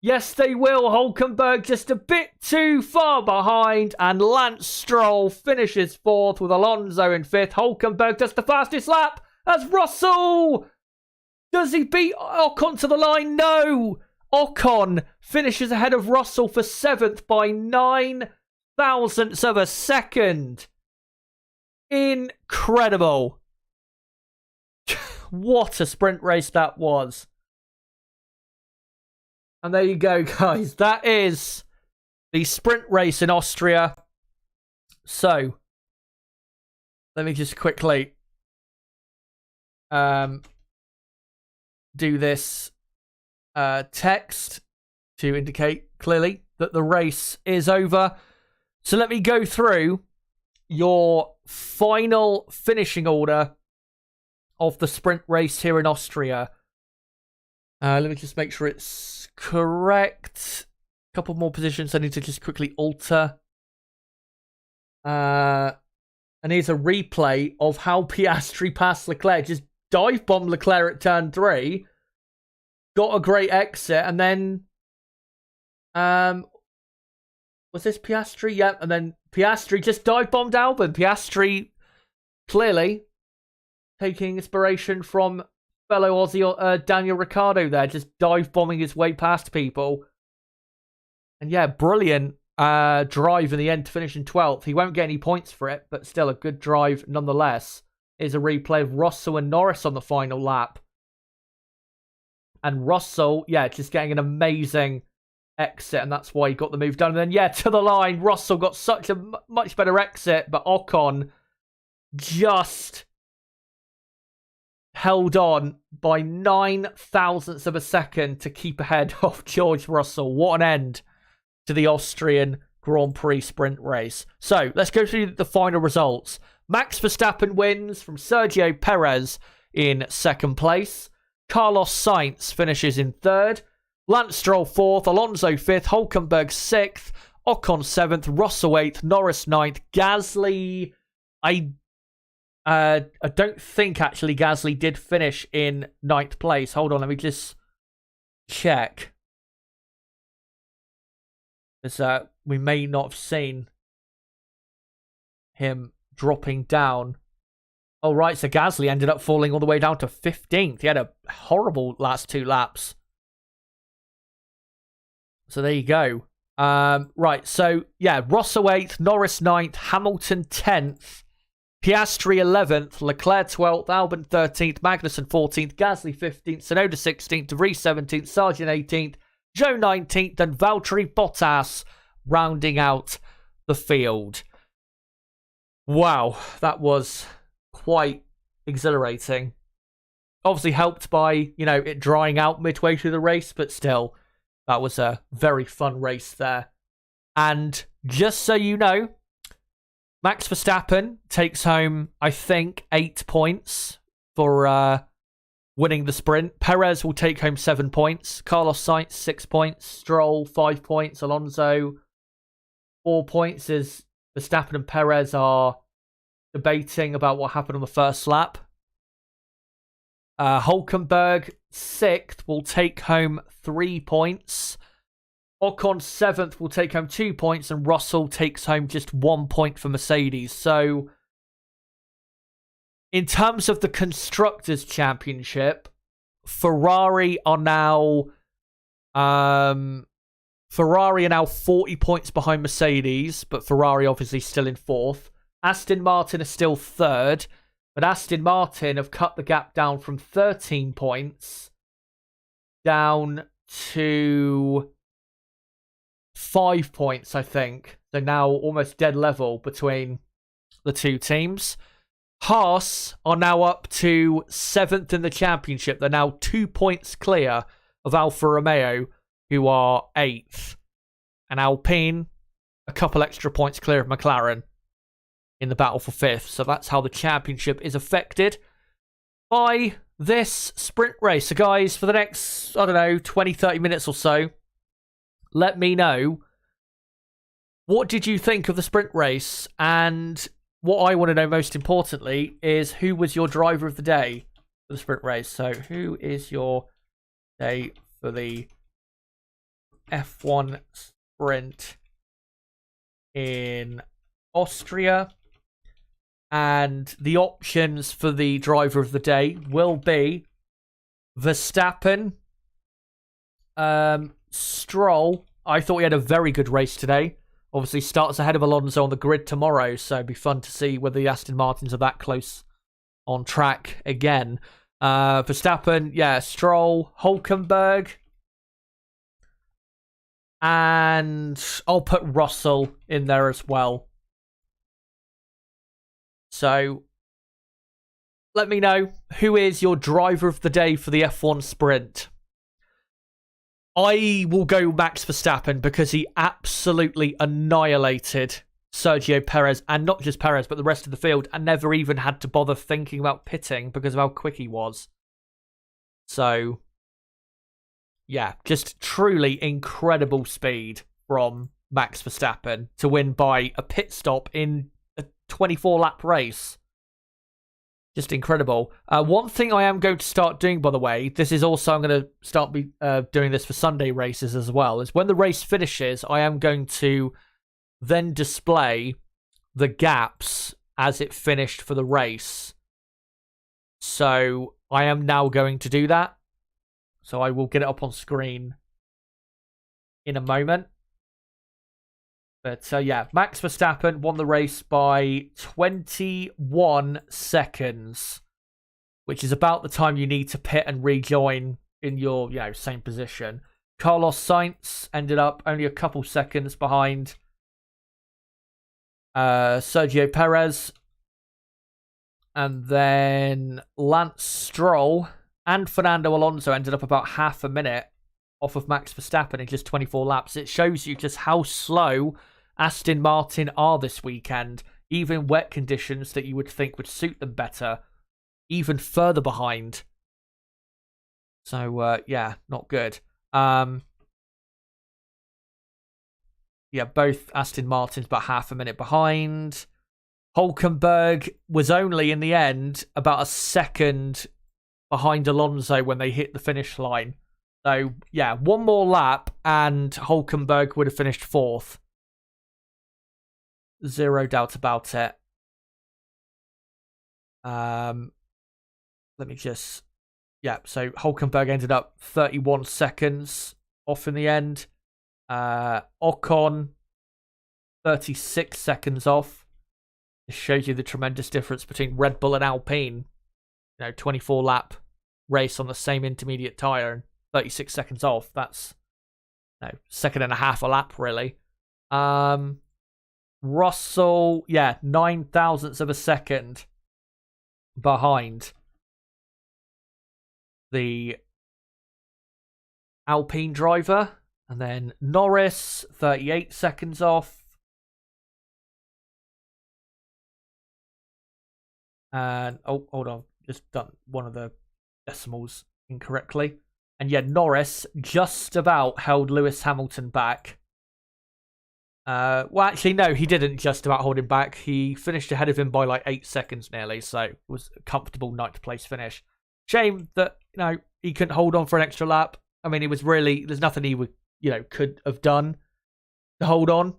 Speaker 1: Yes, they will. Hülkenberg just a bit too far behind, and Lance Stroll finishes 4th with Alonso in 5th. Hülkenberg does the fastest lap as Russell. Does he beat Ocon to the line? No. Ocon finishes ahead of Russell for 7th by 9 thousandths of a second. Incredible. What a sprint race that was. And there you go, guys. That is the sprint race in Austria. So, let me just quickly do this text to indicate clearly that the race is over. So let me go through your final finishing order of the sprint race here in Austria. Let me just make sure it's correct. A couple more positions I need to just quickly alter. And here's a replay of how Piastri passed Leclerc. Just dive bombed Leclerc at turn 3. Got a great exit, and then was this Piastri? Yep, and then Piastri just dive bombed Albon. Piastri clearly taking inspiration from fellow Aussie Daniel Ricciardo there, just dive bombing his way past people. And yeah, brilliant drive in the end to finish in 12th. He won't get any points for it, but still a good drive nonetheless. Here's a replay of Russell and Norris on the final lap. And Russell, yeah, just getting an amazing exit, and that's why he got the move done. And then, yeah, to the line, Russell got such a much better exit, but Ocon just held on by 9 thousandths of a second to keep ahead of George Russell. What an end to the Austrian Grand Prix sprint race. So, let's go through the final results. Max Verstappen wins from Sergio Perez in 2nd place. Carlos Sainz finishes in 3rd. Lance Stroll 4th. Alonso 5th. Hülkenberg 6th. Ocon 7th. Russell 8th. Norris 9th. Gasly, I don't think actually Gasly did finish in 9th place. Hold on, let me just check. Because we may not have seen him dropping down. Oh, right, so Gasly ended up falling all the way down to 15th. He had a horrible last 2 laps. So there you go. Right, so yeah, Russell 8th, Norris 9th, Hamilton 10th, Piastri 11th, Leclerc 12th, Albon 13th, Magnussen 14th, Gasly 15th, Tsunoda 16th, De Vries 17th, Sargent 18th, Joe 19th, and Valtteri Bottas rounding out the field. Wow, that was quite exhilarating. Obviously helped by, it drying out midway through the race, but still, that was a very fun race there. And just so you know, Max Verstappen takes home, I think, 8 points for winning the sprint. Perez will take home 7 points. Carlos Sainz, 6 points. Stroll, 5 points. Alonso, 4 points, as Verstappen and Perez are debating about what happened on the first lap. Hülkenberg, 6th, will take home 3 points. Ocon, 7th, will take home 2 points. And Russell takes home just 1 point for Mercedes. So, in terms of the Constructors' Championship, Ferrari are now 40 points behind Mercedes, but Ferrari obviously still in 4th. Aston Martin are still 3rd, but Aston Martin have cut the gap down from 13 points down to 5 points, I think. So now almost dead level between the two teams. Haas are now up to 7th in the championship. They're now 2 points clear of Alfa Romeo, who are 8th. And Alpine, a couple extra points clear of McLaren in the battle for 5th. So that's how the championship is affected by this sprint race. So guys, for the next, 20, 30 minutes or so, let me know What did you think of the sprint race? And what I want to know most importantly is who was your driver of the day for the sprint race? So who is your day for the F1 sprint in Austria? And the options for the driver of the day will be Verstappen, Stroll. I thought he had a very good race today. Obviously starts ahead of Alonso on the grid tomorrow, so it'd be fun to see whether the Aston Martins are that close on track again. Verstappen, yeah, Stroll, Hülkenberg, and I'll put Russell in there as well. So, let me know, who is your driver of the day for the F1 sprint? I will go Max Verstappen because he absolutely annihilated Sergio Perez, and not just Perez, but the rest of the field, and never even had to bother thinking about pitting because of how quick he was. So, yeah, just truly incredible speed from Max Verstappen to win by a pit stop in a 24-lap race. Just incredible. One thing I am going to start doing, by the way, this is also, I'm going to start doing this for Sunday races as well, is when the race finishes, I am going to then display the gaps as it finished for the race. So I am now going to do that. So I will get it up on screen in a moment. But yeah, Max Verstappen won the race by 21 seconds, which is about the time you need to pit and rejoin in your, same position. Carlos Sainz ended up only a couple seconds behind Sergio Perez. And then Lance Stroll and Fernando Alonso ended up about half a minute off of Max Verstappen in just 24 laps. It shows you just how slow Aston Martin are this weekend. Even wet conditions that you would think would suit them better, even further behind. So, yeah, not good. Yeah, both Aston Martins about half a minute behind. Hülkenberg was only, in the end, about a second behind Alonso when they hit the finish line. So, yeah, one more lap and Hülkenberg would have finished fourth. Zero doubt about it. Let me just... Yeah, so Hülkenberg ended up 31 seconds off in the end. Ocon, 36 seconds off. This shows you the tremendous difference between Red Bull and Alpine. 24-lap race on the same intermediate tyre and 36 seconds off. That's second and a half a lap, really. Russell, 9 thousandths of a second behind the Alpine driver. And then Norris, 38 seconds off. And, hold on. Just done one of the decimals incorrectly. And Norris just about held Lewis Hamilton back. Well, actually, no, he didn't just about hold him back. He finished ahead of him by like 8 seconds nearly, so it was a comfortable ninth place finish. Shame that, he couldn't hold on for an extra lap. I mean, it was really, there's nothing he would, could have done to hold on.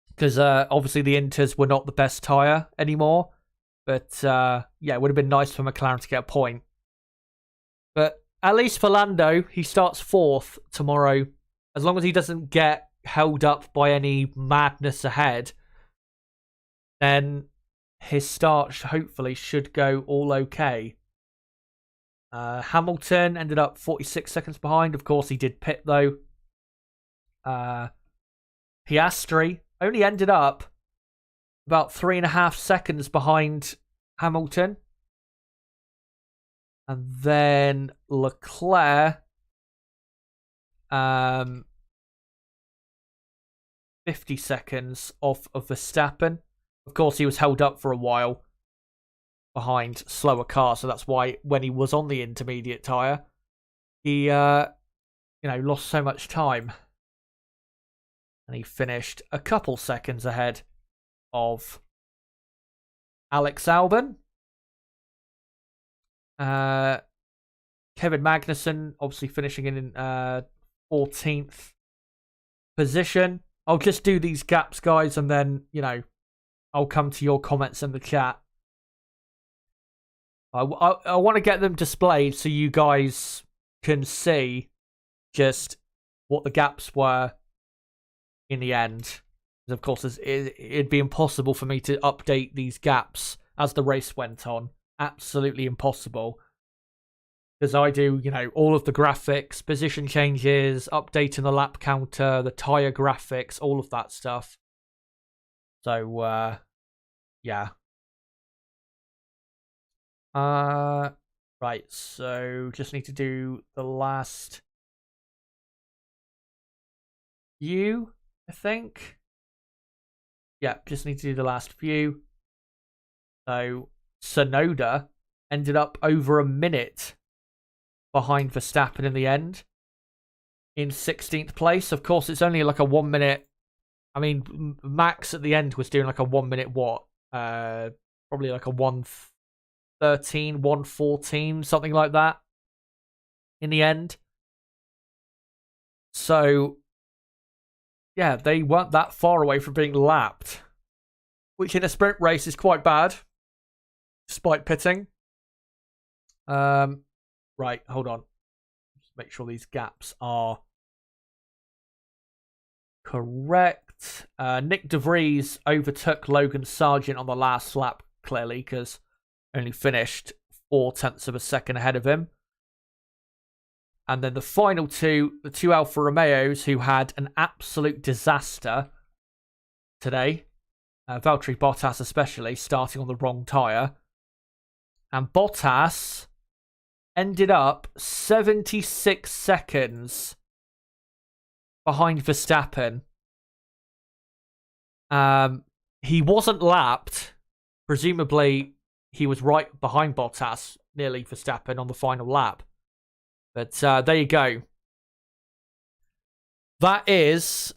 Speaker 1: Because obviously the Inters were not the best tyre anymore. But, it would have been nice for McLaren to get a point. But at least for Lando, he starts fourth tomorrow. As long as he doesn't get held up by any madness ahead, then his start hopefully should go all okay. Hamilton ended up 46 seconds behind. Of course, he did pit, though. Piastri only ended up about 3.5 seconds behind Hamilton. And then Leclerc, 50 seconds off of Verstappen. Of course, he was held up for a while behind slower cars, so that's why when he was on the intermediate tyre, he, lost so much time. And he finished a couple seconds ahead of Alex Albon. Kevin Magnussen obviously finishing in 14th position. I'll just do these gaps, guys, and then, I'll come to your comments in the chat. I want to get them displayed so you guys can see just what the gaps were in the end. Because of course, it'd be impossible for me to update these gaps as the race went on. Absolutely impossible. Because I do, all of the graphics, position changes, updating the lap counter, the tyre graphics, all of that stuff. So, yeah. Right, so just need to do the last few, I think. Yeah, just need to do the last few. So, Tsunoda ended up over a minute behind Verstappen in the end, in 16th place. Of course, it's only like a 1 minute. I mean, Max at the end was doing like a 1 minute what? Probably like a 1:13, 1:14, something like that in the end. So, yeah, they weren't that far away from being lapped, which in a sprint race is quite bad, despite pitting. Right, hold on. Just make sure these gaps are correct. Nick De Vries overtook Logan Sargent on the last lap, clearly, because only finished 0.4 of a second ahead of him. And then the final two, the two Alfa Romeos, who had an absolute disaster today. Valtteri Bottas especially, starting on the wrong tyre. And Bottas ended up 76 seconds behind Verstappen. He wasn't lapped. Presumably, he was right behind Bottas, nearly Verstappen, on the final lap. But there you go. That is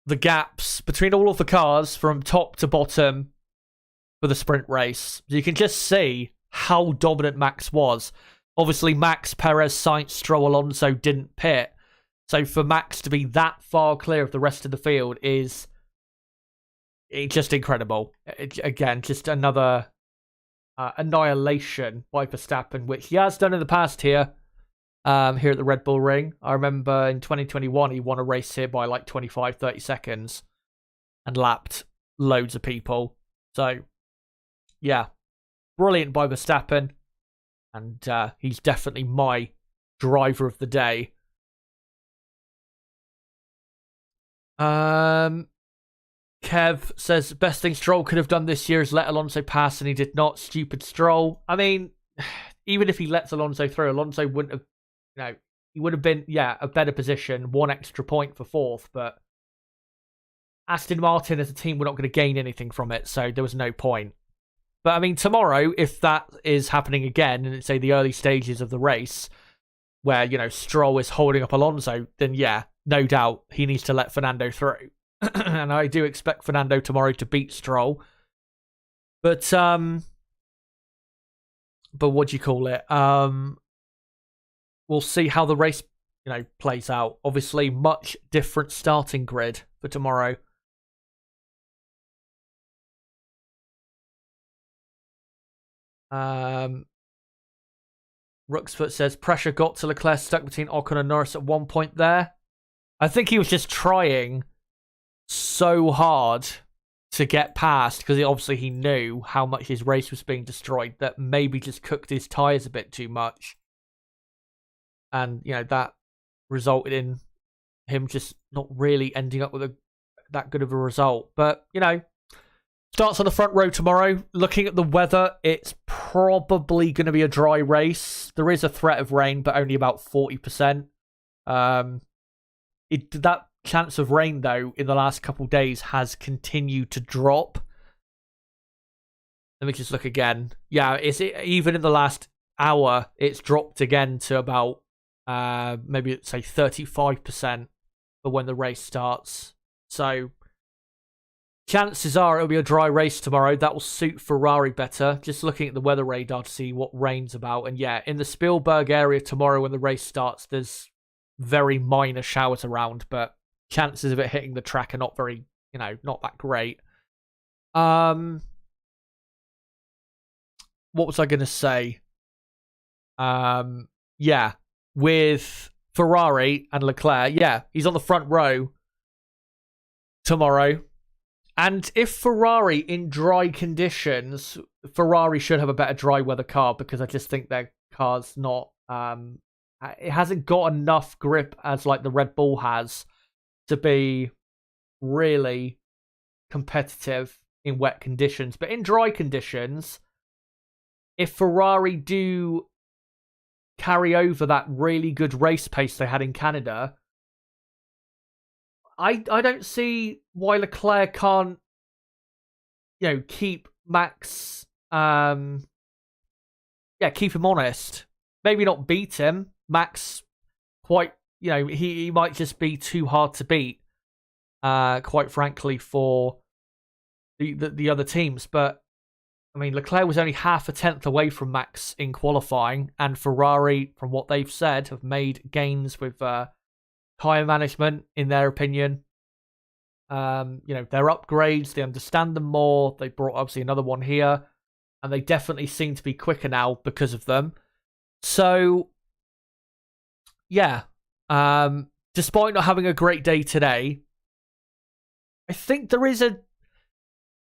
Speaker 1: the gaps between all of the cars from top to bottom for the sprint race. You can just see how dominant Max was. Obviously, Max, Perez, Sainz, Stroll, Alonso didn't pit. So for Max to be that far clear of the rest of the field is just incredible. Again, just another annihilation by Verstappen, which he has done in the past here at the Red Bull Ring. I remember in 2021, he won a race here by like 25, 30 seconds and lapped loads of people. So, yeah, brilliant by Verstappen. And he's definitely my driver of the day. Kev says, best thing Stroll could have done this year is let Alonso pass, and he did not. Stupid Stroll. I mean, even if he lets Alonso through, Alonso wouldn't have, he would have been, a better position, 1 extra point for 4th, but Aston Martin as a team were not going to gain anything from it, so there was no point. But, I mean, tomorrow, if that is happening again, and it's, say, the early stages of the race, where, Stroll is holding up Alonso, then, yeah, no doubt he needs to let Fernando through. And I do expect Fernando tomorrow to beat Stroll. But what do you call it? We'll see how the race, plays out. Obviously, much different starting grid for tomorrow. Rooksfoot says, pressure got to Leclerc, stuck between Ocon and Norris at one point there. I think he was just trying so hard to get past, because obviously he knew how much his race was being destroyed, that maybe just cooked his tyres a bit too much. And, that resulted in him just not really ending up with that good of a result. But, starts on the front row tomorrow. Looking at the weather, it's probably going to be a dry race. There is a threat of rain, but only about 40%. That chance of rain, though, in the last couple of days has continued to drop. Let me just look again. Yeah, even in the last hour, it's dropped again to about maybe, say, 35% for when the race starts. So chances are it'll be a dry race tomorrow. That will suit Ferrari better. Just looking at the weather radar to see what rain's about. And yeah, in the Spielberg area tomorrow when the race starts, there's very minor showers around, but chances of it hitting the track are not very, not that great. What was I going to say? Yeah, with Ferrari and Leclerc, yeah, he's on the front row tomorrow. And if Ferrari in dry conditions, Ferrari should have a better dry weather car because I just think their car's not, it hasn't got enough grip as like the Red Bull has to be really competitive in wet conditions. But in dry conditions, if Ferrari do carry over that really good race pace they had in Canada, I don't see why Leclerc can't, keep Max, keep him honest. Maybe not beat him. Max, quite, he might just be too hard to beat, quite frankly, for the other teams. But, I mean, Leclerc was only half a tenth away from Max in qualifying, and Ferrari, from what they've said, have made gains with tyre management, in their opinion. They're upgrades. They understand them more. They brought obviously another one here, and they definitely seem to be quicker now because of them. So, yeah, despite not having a great day today, I think there is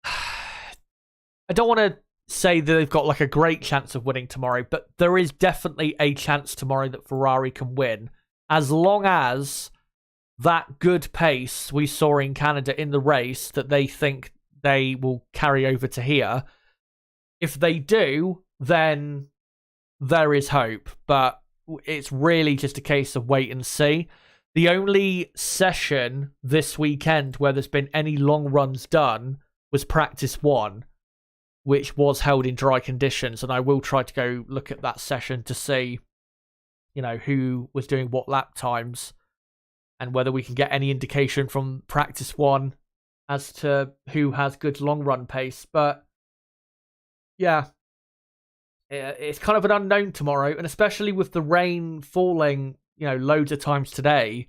Speaker 1: I don't want to say that they've got like a great chance of winning tomorrow, but there is definitely a chance tomorrow that Ferrari can win, as long as that good pace we saw in Canada in the race that they think they will carry over to here. If they do, then there is hope, but it's really just a case of wait and see. The only session this weekend where there's been any long runs done was practice 1, which was held in dry conditions, and I will try to go look at that session to see, who was doing what lap times and whether we can get any indication from practice 1 as to who has good long run pace. But yeah, it's kind of an unknown tomorrow, and especially with the rain falling, loads of times today,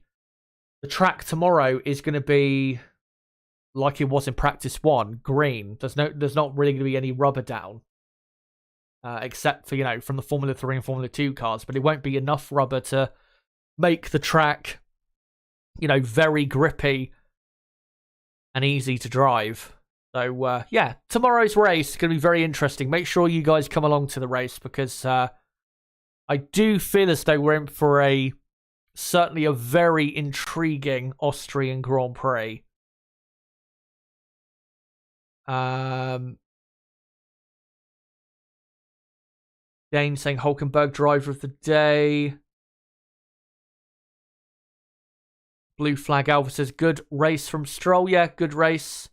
Speaker 1: the track tomorrow is going to be like it was in practice 1, green. There's not really going to be any rubber down, except for, from the Formula 3 and Formula 2 cars, but it won't be enough rubber to make the track, very grippy and easy to drive. So, yeah, tomorrow's race is going to be very interesting. Make sure you guys come along to the race because I do feel as though we're in for certainly a very intriguing Austrian Grand Prix. Dane saying Hulkenberg driver of the day. Blue Flag Alpha says, good race from Stroll. Yeah, good race.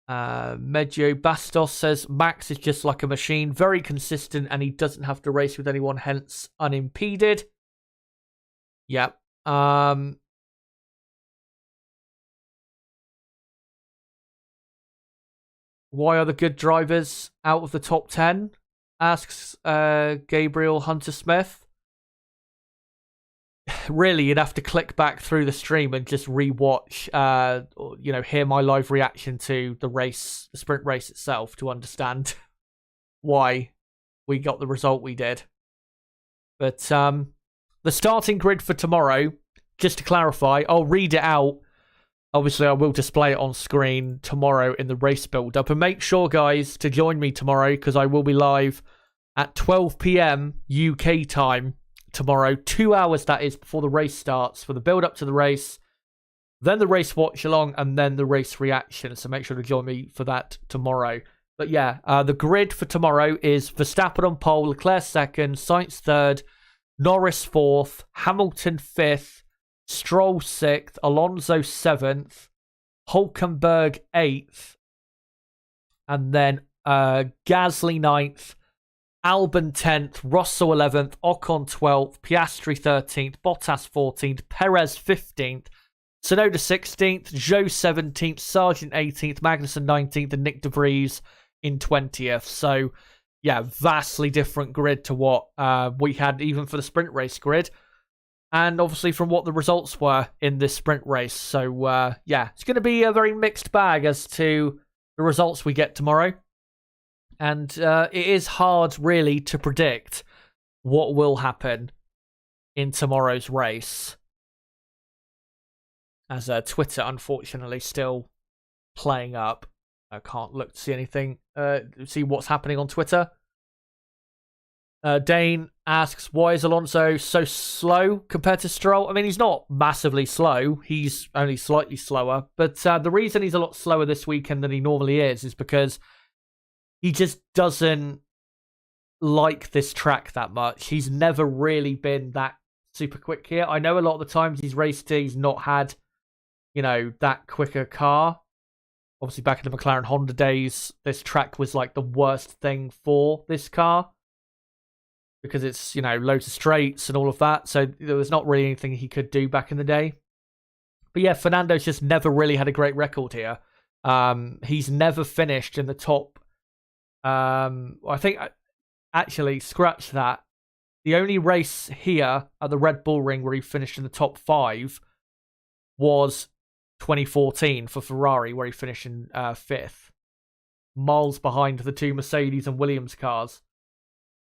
Speaker 1: Medio Bastos says, Max is just like a machine. Very consistent, and he doesn't have to race with anyone, hence unimpeded. Yep. Why are the good drivers out of the top 10? Asks Gabriel Hunter Smith. Really, you'd have to click back through the stream and just rewatch, hear my live reaction to the race, the sprint race itself, to understand why we got the result we did. But the starting grid for tomorrow, just to clarify, I'll read it out. Obviously, I will display it on screen tomorrow in the race build-up. And make sure, guys, to join me tomorrow, because I will be live at 12 p.m. UK time tomorrow. 2 hours, that is, before the race starts, for the build-up to the race, then the race watch-along, and then the race reaction. So make sure to join me for that tomorrow. But yeah, the grid for tomorrow is Verstappen on pole, Leclerc second, Sainz third, Norris fourth, Hamilton fifth, Stroll 6th, Alonso 7th, Hulkenberg 8th, and then Gasly 9th, Albon 10th, Russell 11th, Ocon 12th, Piastri 13th, Bottas 14th, Perez 15th, Tsunoda 16th, Zhou 17th, Sargent 18th, Magnussen 19th, and Nick De Vries in 20th. So, yeah, vastly different grid to what we had even for the sprint race grid. And obviously from what the results were in this sprint race. So, yeah, it's going to be a very mixed bag as to the results we get tomorrow. And it is hard, really, to predict what will happen in tomorrow's race. As Twitter, unfortunately, still playing up. I can't look to see anything, see what's happening on Twitter. Dane asks, why is Alonso so slow compared to Stroll? I mean, he's not massively slow. He's only slightly slower. But the reason he's a lot slower this weekend than he normally is because he just doesn't like this track that much. He's never really been that super quick here. I know a lot of the times he's raced here, he's not had, you know, that quicker car. Obviously, back in the McLaren Honda days, this track was like the worst thing for this car. Because it's, you know, loads of straights and all of that. So there was not really anything he could do back in the day. But yeah, Fernando's just never really had a great record here. He's never finished in the top. I think, actually, scratch that. The only race here at the Red Bull Ring where he finished in the top 5 was 2014 for Ferrari, where he finished in 5th. Miles behind the 2 Mercedes and Williams cars.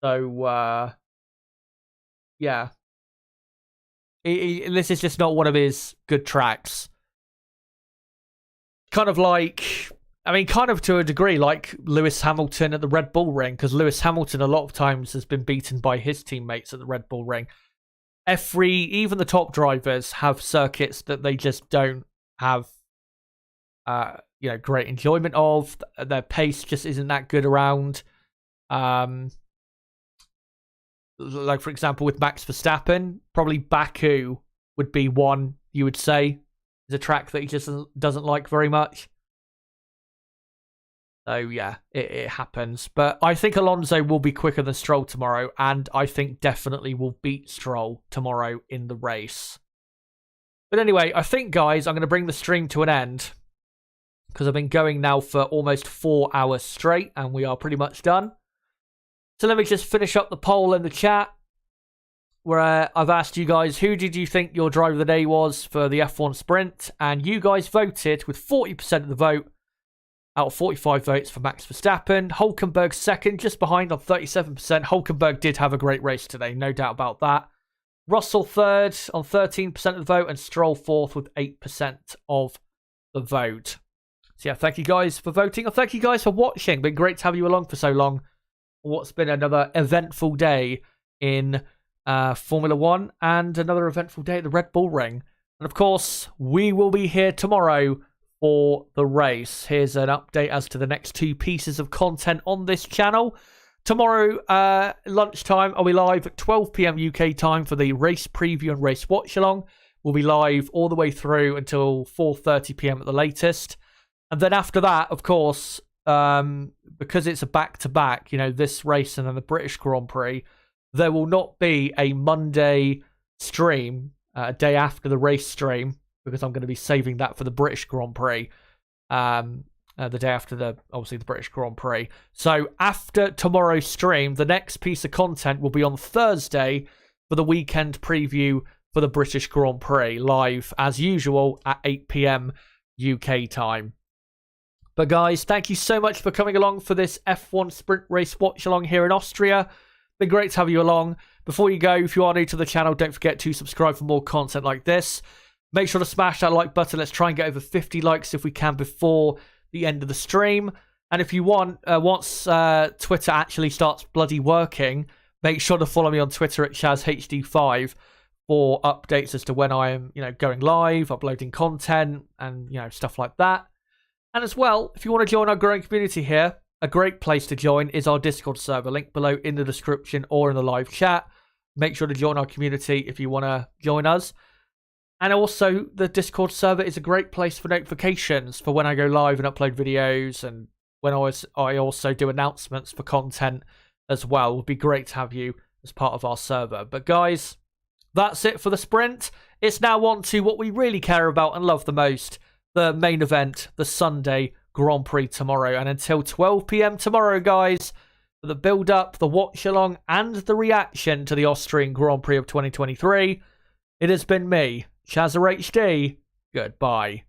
Speaker 1: So, yeah. This is just not one of his good tracks. Kind of like, I mean, kind of to a degree, like Lewis Hamilton at the Red Bull Ring, because Lewis Hamilton a lot of times has been beaten by his teammates at the Red Bull Ring. Even the top drivers have circuits that they just don't have, you know, great enjoyment of. Their pace just isn't that good around. Like, for example, with Max Verstappen, probably Baku would be one you would say is a track that he just doesn't like very much. So, yeah, it happens. But I think Alonso will be quicker than Stroll tomorrow, and I think definitely will beat Stroll tomorrow in the race. But anyway, I think, guys, I'm going to bring the stream to an end because I've been going now for almost 4 hours straight, and we are pretty much done. So let me just finish up the poll in the chat where I've asked you guys, who did you think your driver of the day was for the F1 sprint? And you guys voted with 40% of the vote out of 45 votes for Max Verstappen. Hulkenberg second, just behind on 37%. Hulkenberg did have a great race today, no doubt about that. Russell third on 13% of the vote, and Stroll fourth with 8% of the vote. So yeah, thank you guys for voting. And thank you guys for watching. Been great to have you along for so long. What's been another eventful day in Formula 1 and another eventful day at the Red Bull Ring. And of course, we will be here tomorrow for the race. Here's an update as to the next 2 pieces of content on this channel. Tomorrow, lunchtime, I'll be live at 12 p.m. UK time for the race preview and race watch-along. We'll be live all the way through until 4:30 p.m. at the latest. And then after that, of course, because it's a back-to-back, you know, this race and then the British Grand Prix, there will not be a Monday stream, a day after the race stream, because I'm going to be saving that for the British Grand Prix, the day after obviously the British Grand Prix. So after tomorrow's stream, the next piece of content will be on Thursday for the weekend preview for the British Grand Prix, live as usual at 8 p.m. UK time. But guys, thank you so much for coming along for this F1 sprint race watch along here in Austria. Been great to have you along. Before you go, if you are new to the channel, don't forget to subscribe for more content like this. Make sure to smash that like button. Let's try and get over 50 likes if we can before the end of the stream. And if you want, once Twitter actually starts bloody working, make sure to follow me on Twitter at ShazHD5 for updates as to when I am, you know, going live, uploading content, and, you know, stuff like that. And as well, if you want to join our growing community here, a great place to join is our Discord server, link below in the description or in the live chat. Make sure to join our community if you want to join us. And also, the Discord server is a great place for notifications for when I go live and upload videos, and when I also do announcements for content as well. It would be great to have you as part of our server. But guys, that's it for the sprint. it's now on to what we really care about and love the most, the main event, the Sunday Grand Prix tomorrow. And until 12 p.m. tomorrow, guys, for the build-up, the watch-along, and the reaction to the Austrian Grand Prix of 2023, it has been me, Chazza HD. Goodbye.